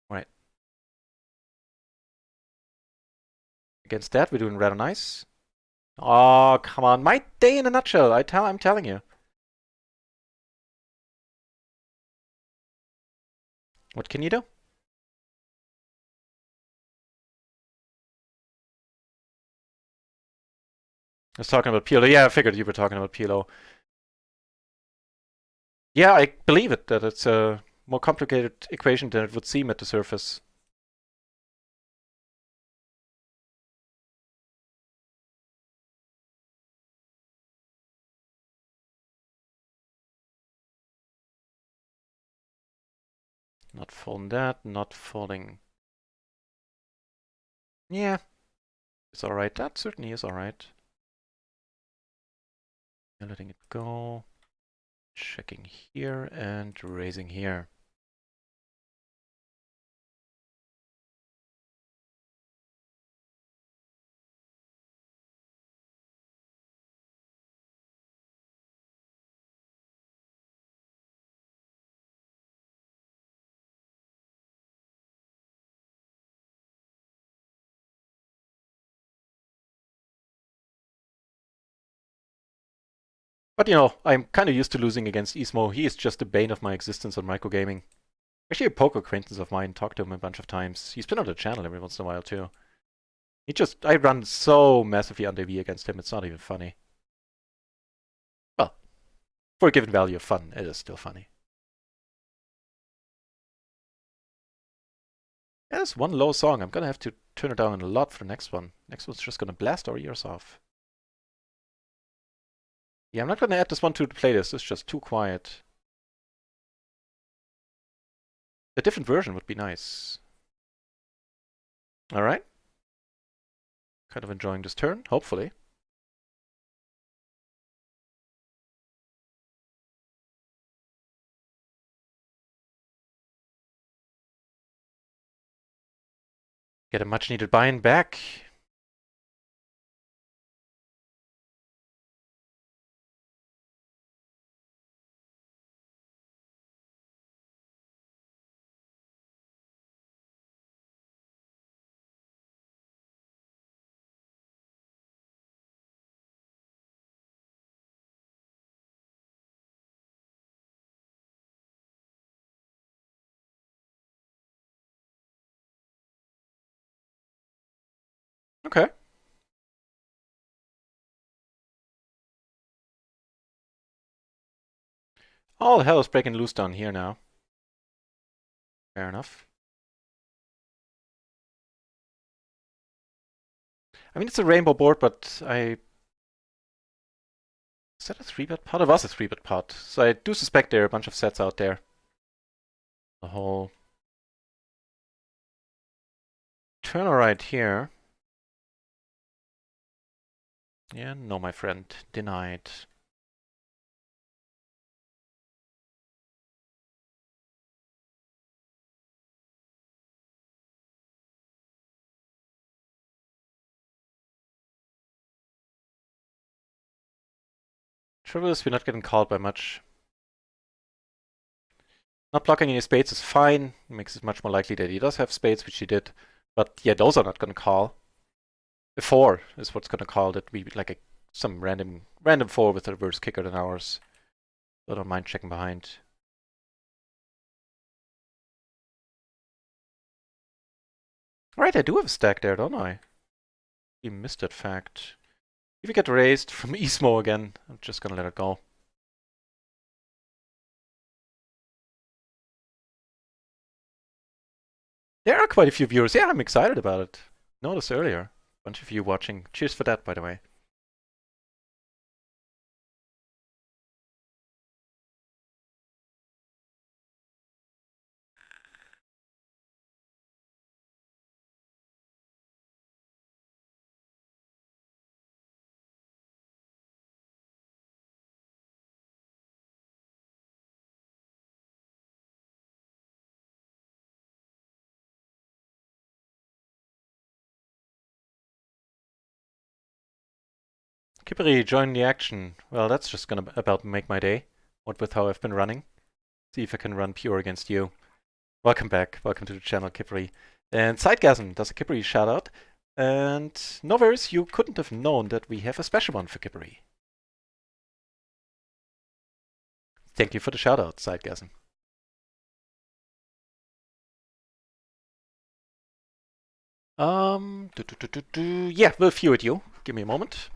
Right. Against that, we're doing rather nice. Oh, come on. My day in a nutshell. I'm telling you. What can you do? I was talking about PLO. Yeah, I figured you were talking about PLO. Yeah, I believe it, that it's a more complicated equation than it would seem at the surface. Not folding that, not folding. Yeah, it's alright. That certainly is alright. Letting it go. Checking here and raising here. But you know, I'm kind of used to losing against Ismo. He is just the bane of my existence on microgaming. Actually, a poker acquaintance of mine, talked to him a bunch of times. He's been on the channel every once in a while too. I run so massively under V against him, it's not even funny. Well, for a given value of fun, it is still funny. Yeah, that's one low song. I'm gonna have to turn it down a lot for the next one. Next one's just gonna blast our ears off. Yeah, I'm not gonna add this one to the playlist. It's just too quiet. A different version would be nice. Alright. Kind of enjoying this turn, hopefully. Get a much needed buy-in back. Okay. All hell is breaking loose down here now. Fair enough. I mean, it's a rainbow board, but I... Is that a 3-bet pot? It was a 3-bet pot. So I do suspect there are a bunch of sets out there. The whole... Turn right here. Yeah, no, my friend. Denied. Trouble is we're not getting called by much. Not blocking any spades is fine. Makes it much more likely that he does have spades, which he did. But yeah, those are not going to call. A 4 is what's going to call that we like some random 4 with a reverse kicker than ours. So I don't mind checking behind. Alright, I do have a stack there, don't I? You missed that fact. If we get raised from Ismo again, I'm just gonna let it go. There are quite a few viewers. Yeah, I'm excited about it. Noticed earlier. Bunch of you watching. Cheers for that, by the way. Kippery, join the action. Well, that's just gonna about make my day. What with how I've been running. See if I can run pure against you. Welcome back. Welcome to the channel, Kippery. And Sidegasm does a Kippery shout out. And Novaris, you couldn't have known that we have a special one for Kippery. Thank you for the shout out, Sidegasm. Yeah, we'll view it you. Give me a moment.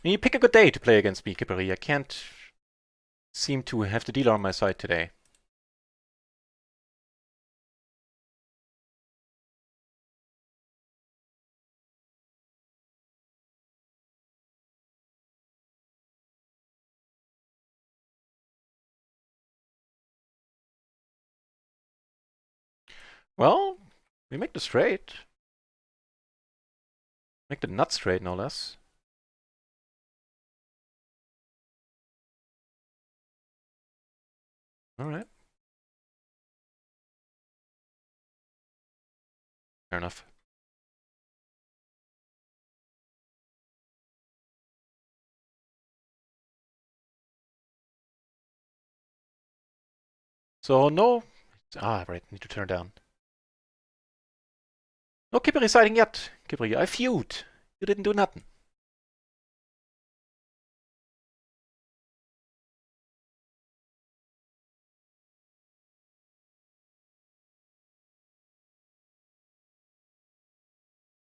You pick a good day to play against me, Kippery. I can't seem to have the dealer on my side today. Well, we make the straight. Make the nut straight, no less. Alright. Fair enough. So, no. Ah, right. Need to turn down. No Kippery siding yet. Kippery, I feud. You didn't do nothing.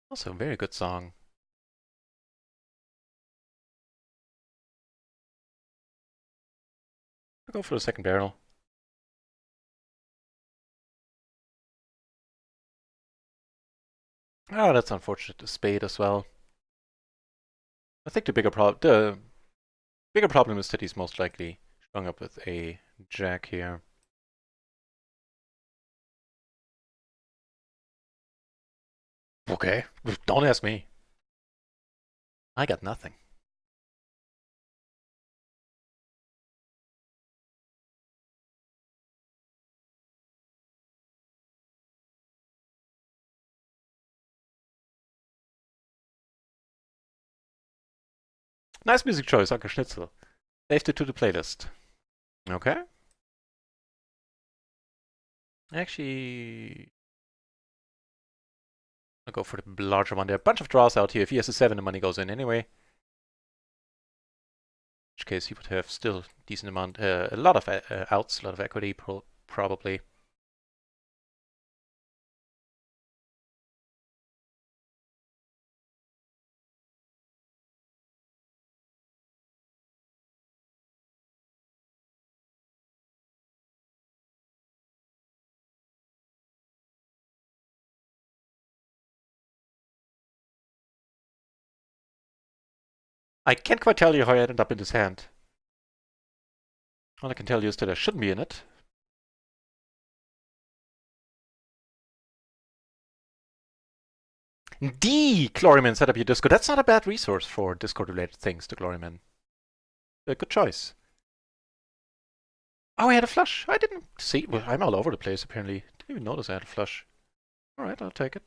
Also, a very good song. I'll go for the second barrel. Ah, that's unfortunate. The spade as well. I think the bigger problem is that he's most likely strung up with a jack here. Okay, don't ask me. I got nothing. Nice music choice, Uncle Schnitzel. Saved it to the playlist. Okay. Actually, I'll go for the larger one. There are a bunch of draws out here. If he has a 7, the money goes in anyway. In which case, he would have still decent amount, a lot of outs, a lot of equity, probably. I can't quite tell you how I ended up in this hand. All I can tell you is that I shouldn't be in it. D, Chloryman, set up your Discord. That's not a bad resource for Discord-related things, the Chloryman. A good choice. Oh, I had a flush. I didn't see. Well, I'm all over the place, apparently. Didn't even notice I had a flush. Alright, I'll take it.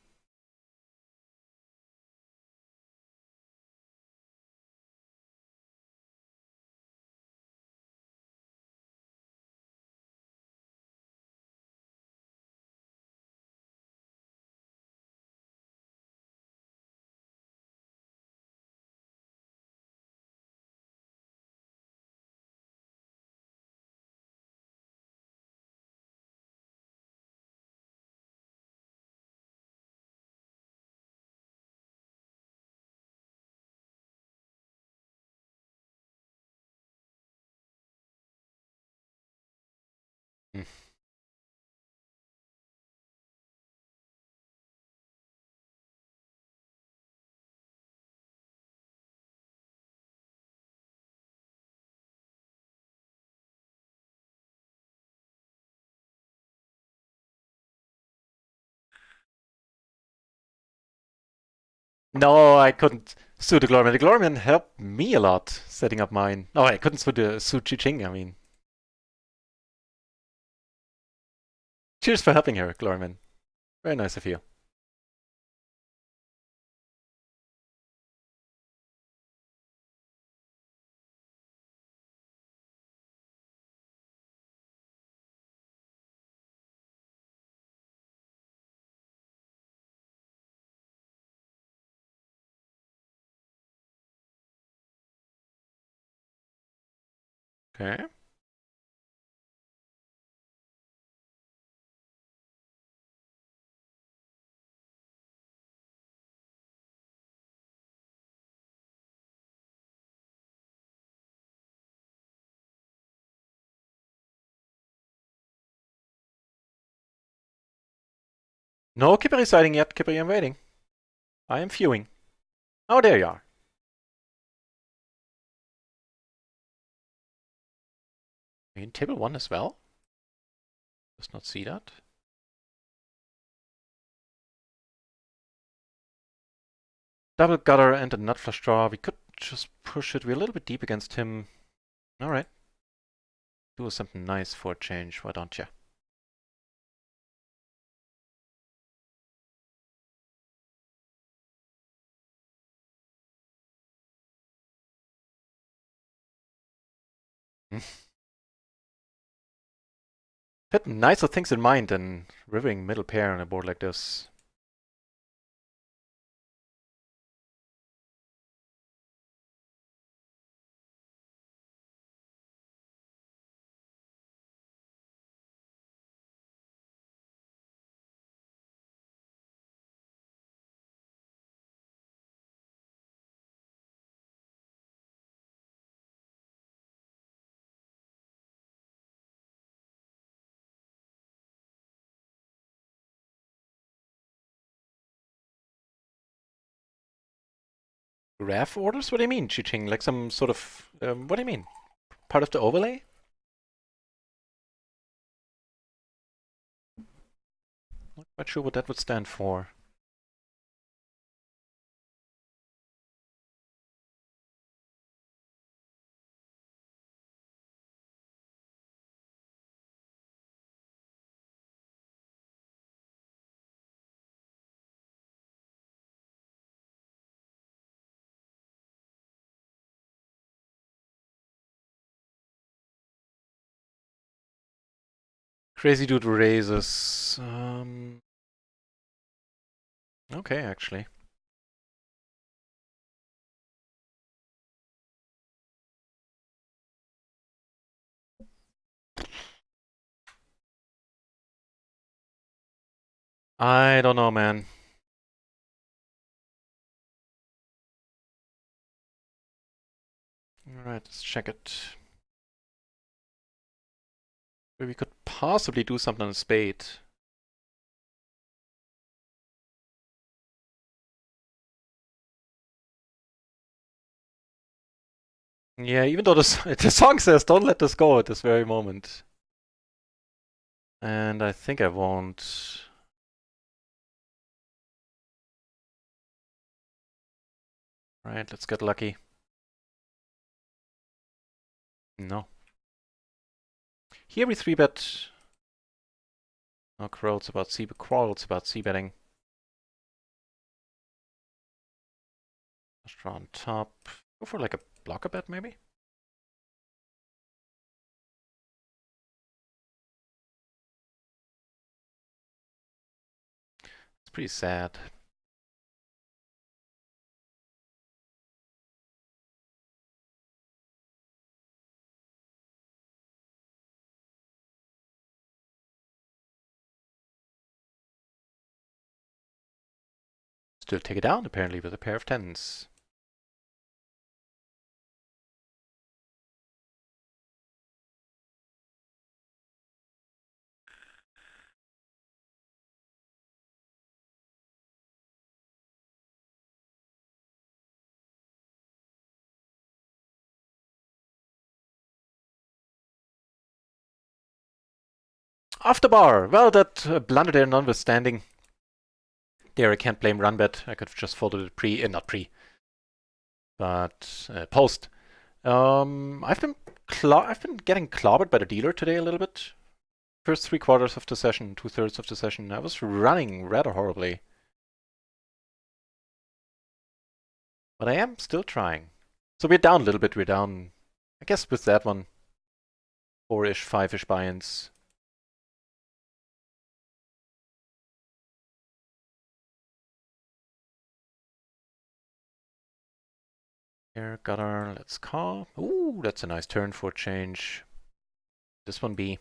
Hmm. No, I couldn't sue the Glorian. The Glorian helped me a lot setting up mine. No, I couldn't sue Chi-Ching, I mean. Cheers for helping her, Glorian. Very nice of you. Okay. No Kipper sighting yet. Kipper, I'm waiting. I am viewing. Oh, there you are. Are you in table 1 as well? Does not see that. Double gutter and a nut flush draw. We could just push it. We're a little bit deep against him. Alright. Do something nice for a change, why don't you? Had nicer things in mind than rivering middle pair on a board like this. Graph orders? What do you mean, Chi-Ching? Like some sort of... what do you mean? Part of the overlay? Not quite sure what that would stand for. Crazy Dude raises... okay, actually. I don't know, man. Alright, let's check it. We could possibly do something on a spade. Yeah, even though the song says don't let this go at this very moment. And I think I won't. Alright, let's get lucky. No. Here we 3-bet. No quarrels about c-betting. Just draw on top. Go for like a blocker bet, maybe? It's pretty sad. Still take it down, apparently, with a pair of tens. Off the bar! Well, that blunder there notwithstanding. There I can't blame run bet. I could have just folded it pre, not pre, but post. I've been getting clobbered by the dealer today a little bit. First 3/4 of the session, 2/3 of the session, I was running rather horribly. But I am still trying. So we're down a little bit. We're down, I guess, with that one, 4-ish, 5-ish buy-ins. Here, gutter, let's call. Ooh, that's a nice turn for a change. This one be.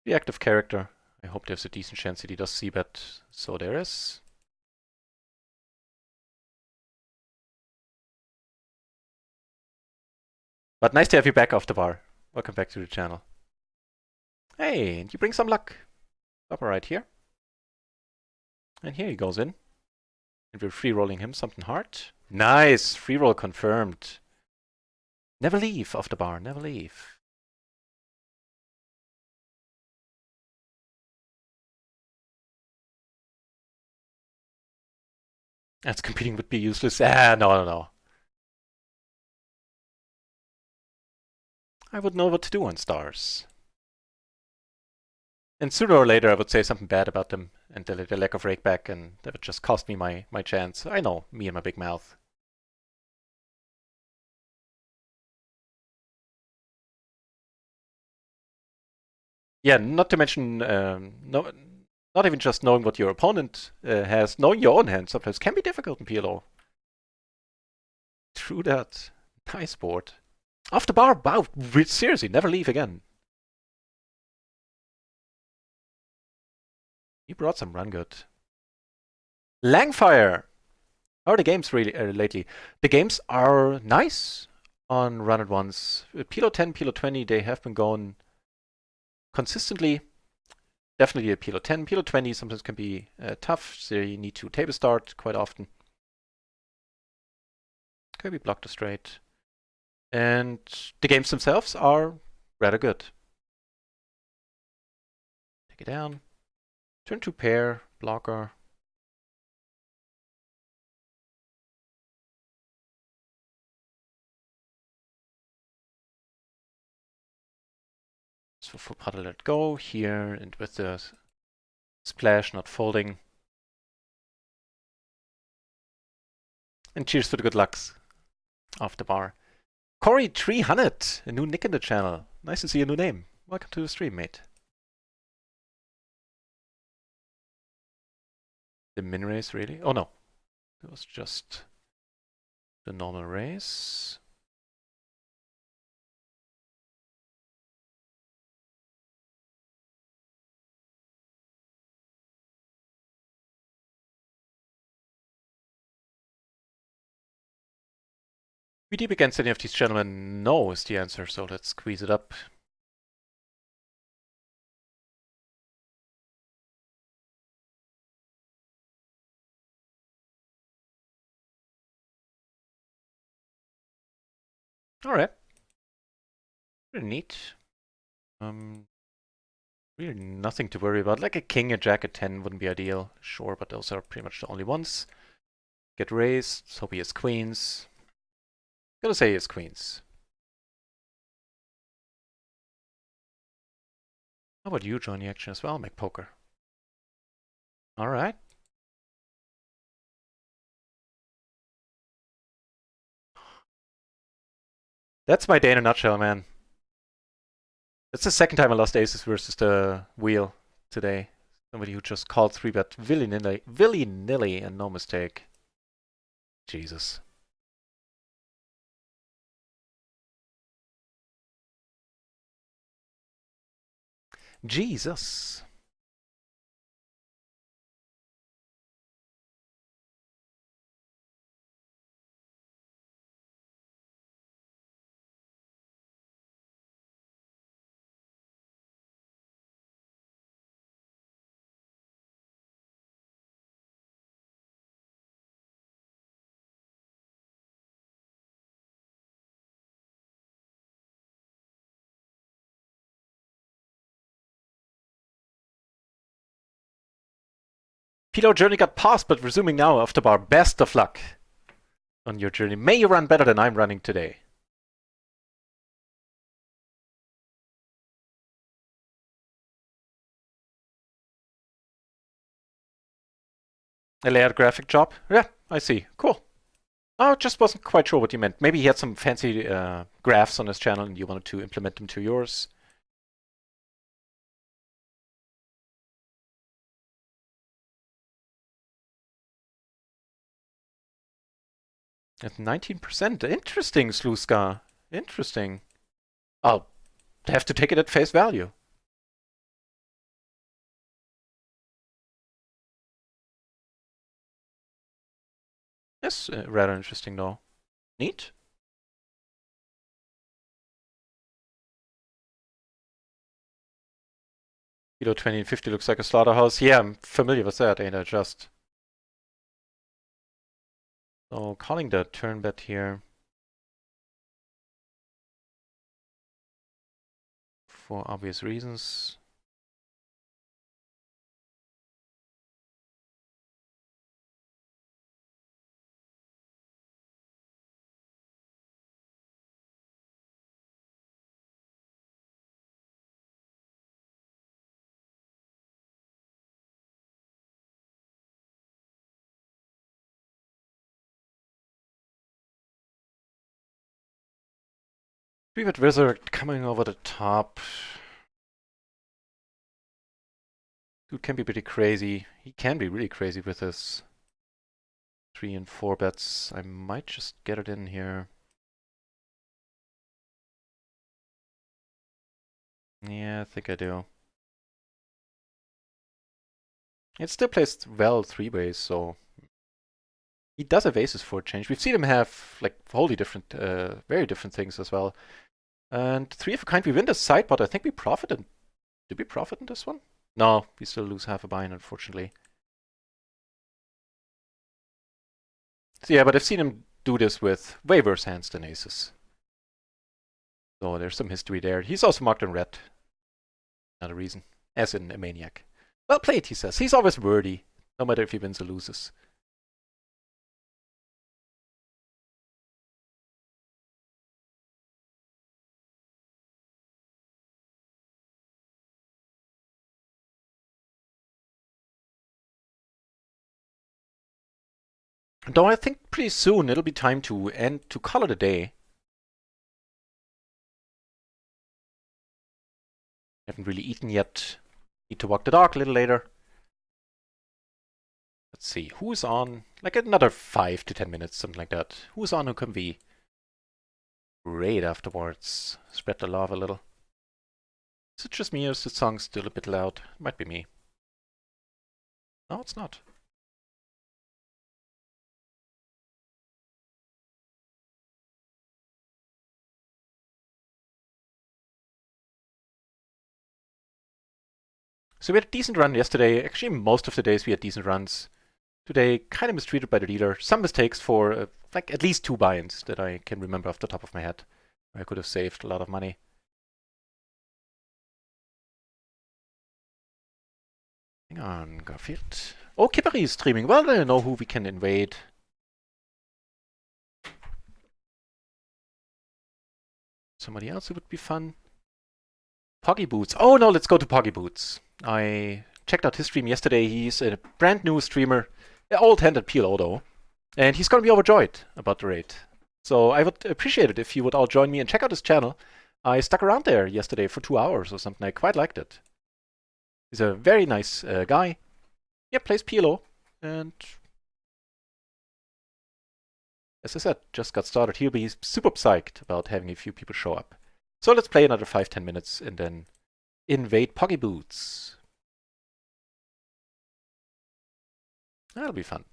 The active character. I hope there's a decent chance that he does c-bet. So there is. But nice to have you back off the bar. Welcome back to the channel. Hey, and you bring some luck. Stop right here. And here he goes in. And we're free rolling him something hard. Nice! Free roll confirmed. Never leave off the bar, never leave. That's competing would be useless. No. I would know what to do on stars. And sooner or later I would say something bad about them and the lack of rake back, and that would just cost me my chance. I know, me and my big mouth. Yeah, not to mention, not even just knowing what your opponent has, knowing your own hand sometimes can be difficult in PLO. True that. Nice board. Off the bar, wow, seriously, never leave again. You brought some run good. Langfire! How are the games really lately? The games are nice on run at once. PLO 10, PLO 20, they have been going consistently. Definitely a PLO 10. PLO 20 sometimes can be tough, so you need to table start quite often. Okay, we blocked a straight. And the games themselves are rather good. Take it down. Turn to pair, blocker. So for puddle, let go here, and with the splash not folding. And cheers for the good lucks off the bar. Corey 300, a new nick in the channel. Nice to see a new name. Welcome to the stream, mate. The min raise, really? Oh no, it was just the normal raise. We deep against any of these gentlemen? No is the answer, so let's squeeze it up. Alright. Pretty neat. Really nothing to worry about. Like a king, a jack, a 10 wouldn't be ideal. Sure, but those are pretty much the only ones. Get raised. Let's hope he has queens. Gonna say he has queens. How about you join the action as well, make poker? Alright. That's my day in a nutshell, man. That's the second time I lost aces versus the wheel today. Somebody who just called 3-bet willy-nilly and no mistake. Jesus. Jesus. PLO journey got paused, but resuming now after bar. Best of luck on your journey. May you run better than I'm running today. A layout graphic job? Yeah, I see. Cool. I just wasn't quite sure what you meant. Maybe he had some fancy graphs on his channel and you wanted to implement them to yours. At 19%. Interesting, Sluska. Interesting. I'll have to take it at face value. Yes, rather interesting though. Neat. Kilo 20 and 50 looks like a slaughterhouse. Yeah, I'm familiar with that, ain't I just? So calling the turn bet here. For obvious reasons. Three-bet wizard coming over the top. Dude can be pretty crazy. He can be really crazy with his 3 and 4 bets. I might just get it in here. Yeah, I think I do. It still plays well 3 ways, so he does have aces for a change. We've seen him have like wholly different, very different things as well. And 3 of a kind, we win the sideboard. I think we profited. Did we profit in this one? No, we still lose half a bind, unfortunately. So yeah, but I've seen him do this with way worse hands than aces. So there's some history there. He's also marked in red. Another reason. As in a maniac. Well played, he says. He's always worthy, no matter if he wins or loses. Though I think pretty soon it'll be time to end, to call it a day. Haven't really eaten yet. Need to walk the dog a little later. Let's see, who's on? Like another 5 to 10 minutes, something like that. Who's on who can be great afterwards? Spread the love a little. Is it just me or is the song still a bit loud? Might be me. No, it's not. So we had a decent run yesterday. Actually, most of the days we had decent runs. Today, kind of mistreated by the dealer. Some mistakes for like at least 2 buy-ins that I can remember off the top of my head. I could have saved a lot of money. Hang on, Garfield. Oh, Kippery is streaming. Well, I know who we can invade. Somebody else who would be fun. Poggy Boots. Oh no, let's go to Poggy Boots. I checked out his stream yesterday. He's a brand new streamer. Old-handed PLO though. And he's gonna be overjoyed about the raid. So I would appreciate it if you would all join me and check out his channel. I stuck around there yesterday for 2 hours or something. I quite liked it. He's a very nice guy. Yeah, plays PLO. And as I said, just got started. He'll be super psyched about having a few people show up. So let's play another 5-10 minutes and then invade Poggy Boots. That'll be fun.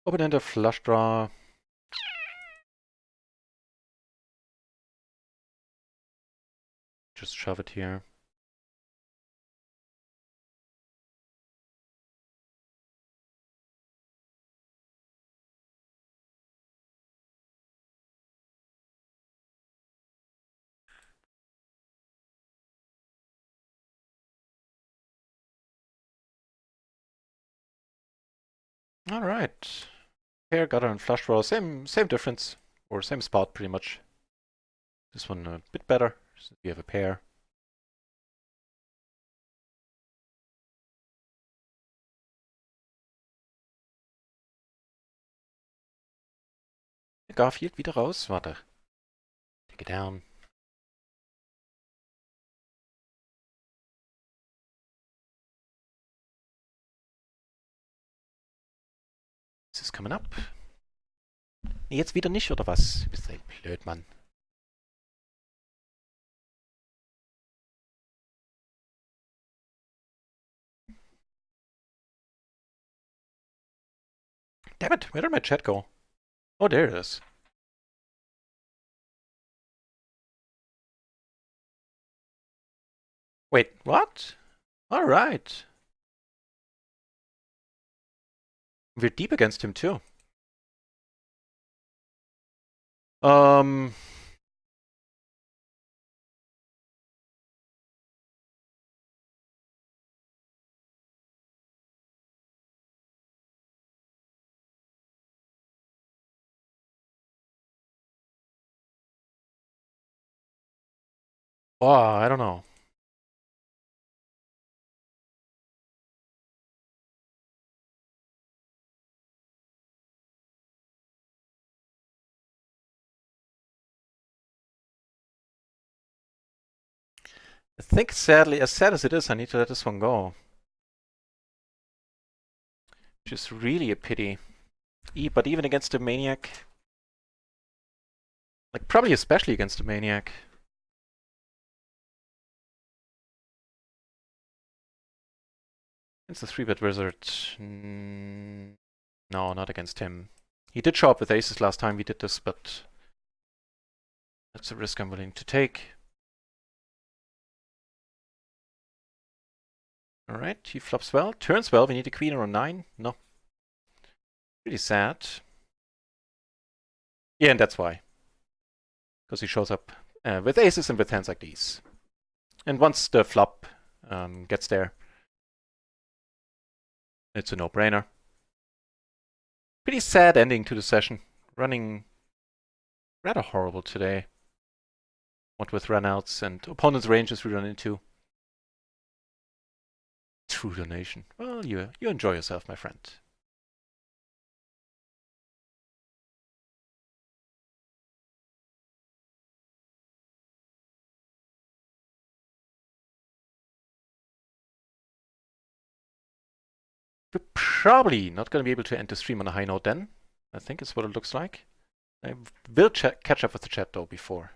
Open-ended flush draw. Just shove it here. All right. Pair, gutter, and flush draw. Same difference. Or same spot, pretty much. This one a bit better, since we have a pair. Garfield wieder raus. Warte. Take it down. Ist es coming up? Nee, jetzt wieder nicht, oder was? Du bist ein Blödmann. Damn it, where did my chat go? Oh, there it is. Wait, what? Alright. We're deep against him too. Um... Oh, I don't know. I think sadly, as sad as it is, I need to let this one go. Which is really a pity. But even against a Maniac... Like, probably especially against a Maniac. Against the 3-bit Wizard... No, not against him. He did show up with aces last time we did this, but... That's a risk I'm willing to take. Alright, he flops well. Turns well, we need a queen or a 9. No. Pretty sad. Yeah, and that's why. Because he shows up with aces and with hands like these. And once the flop gets there, it's a no-brainer. Pretty sad ending to the session. Running rather horrible today. What with runouts and opponents' ranges we run into. True donation. Well, you enjoy yourself, my friend. We're probably not going to be able to end the stream on a high note then. I think is what it looks like. I will catch up with the chat though before.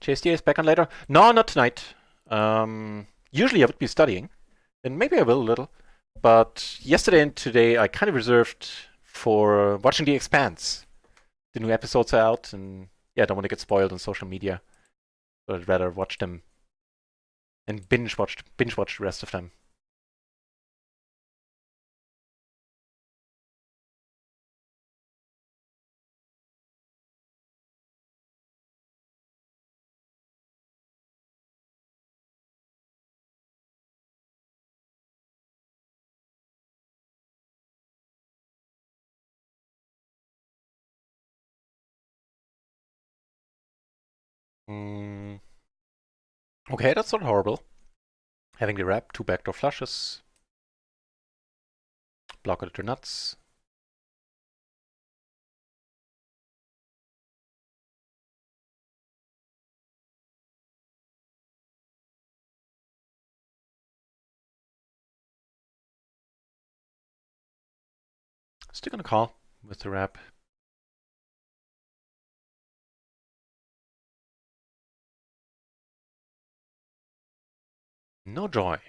JSDA is back on later. No, not tonight. Usually I would be studying, and maybe I will a little. But yesterday and today I kind of reserved for watching The Expanse. The new episodes are out, and yeah, I don't want to get spoiled on social media. So I'd rather watch them and binge watch the rest of them. Mm, okay, that's not horrible. Having the wrap, 2 backdoor flushes, block it to nuts. Still gonna call with the wrap. No joy.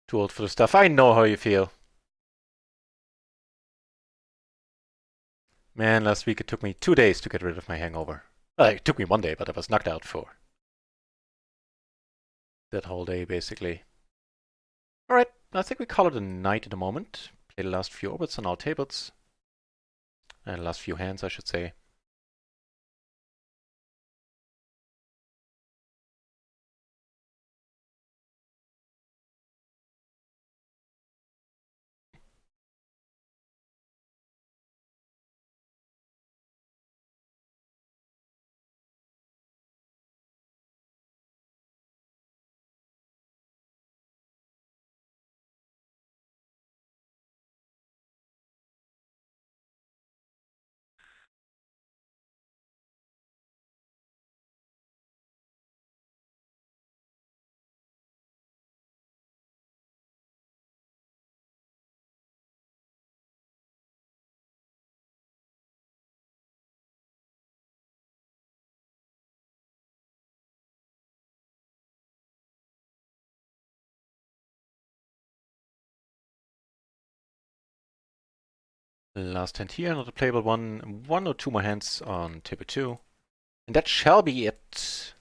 Too old for the stuff. I know how you feel. Man, last week it took me 2 days to get rid of my hangover. It took me 1 day, but I was knocked out for that whole day, basically. Alright, I think we call it a night at the moment. Play the last few orbits on our tables. And the last few hands, I should say. Last hand here, not a playable one. 1 or 2 more hands on table 2. And that shall be it.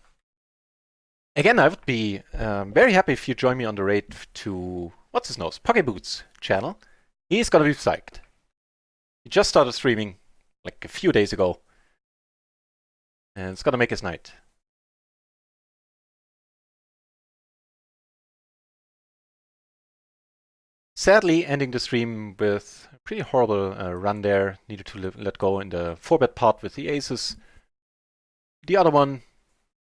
Again, I would be very happy if you join me on the raid to, what's his nose, Poke Boots channel. He's gonna be psyched. He just started streaming like a few days ago. And it's gonna make his night. Sadly, ending the stream with a pretty horrible run there. Needed to let go in the 4-bet pot with the aces. The other one,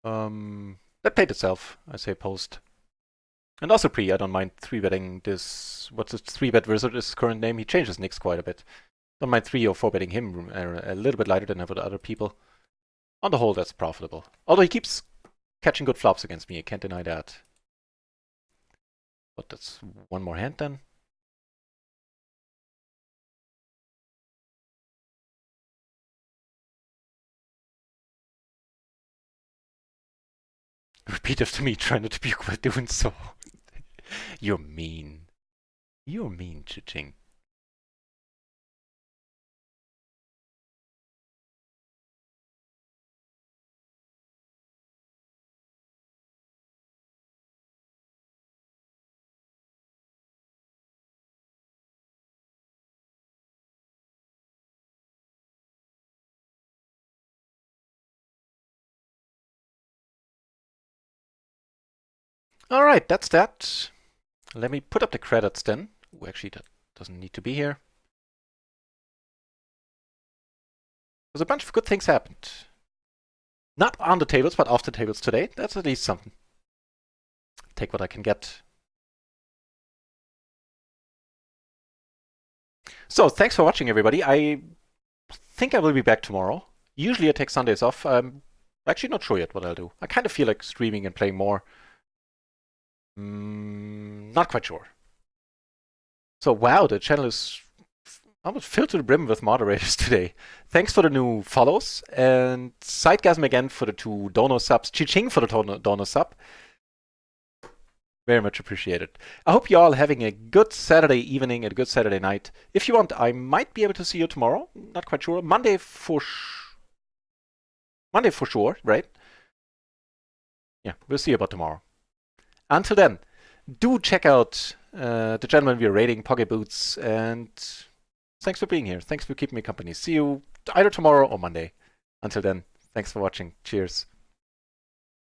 that played itself, I say post. And also pre, I don't mind 3-betting this, what's his 3-bet wizard is his current name. He changes nicks quite a bit. Don't mind 3 or 4-betting him a little bit lighter than I would other people. On the whole, that's profitable. Although he keeps catching good flops against me, I can't deny that. But that's one more hand then. Repeat after me, try not to puke while doing so. You're mean. You're mean, Chiching. Alright, that's that. Let me put up the credits then. Ooh, actually, that doesn't need to be here. Because a bunch of good things happened. Not on the tables, but off the tables today. That's at least something. Take what I can get. So, thanks for watching, everybody. I think I will be back tomorrow. Usually I take Sundays off. I'm actually not sure yet what I'll do. I kind of feel like streaming and playing more. Not quite sure. So wow, the channel is almost filled to the brim with moderators today. Thanks for the new follows, and Sidegasm again for the 2 dono subs. Chi-Ching for the dono sub. Very much appreciated. I hope you're all having a good Saturday evening and a good Saturday night. If you want, I might be able to see you tomorrow. Not quite sure. Monday for sure, right? Yeah, we'll see you about tomorrow. Until then, do check out the gentleman we're rating, Pocket Boots, and thanks for being here. Thanks for keeping me company. See you either tomorrow or Monday. Until then, thanks for watching. Cheers.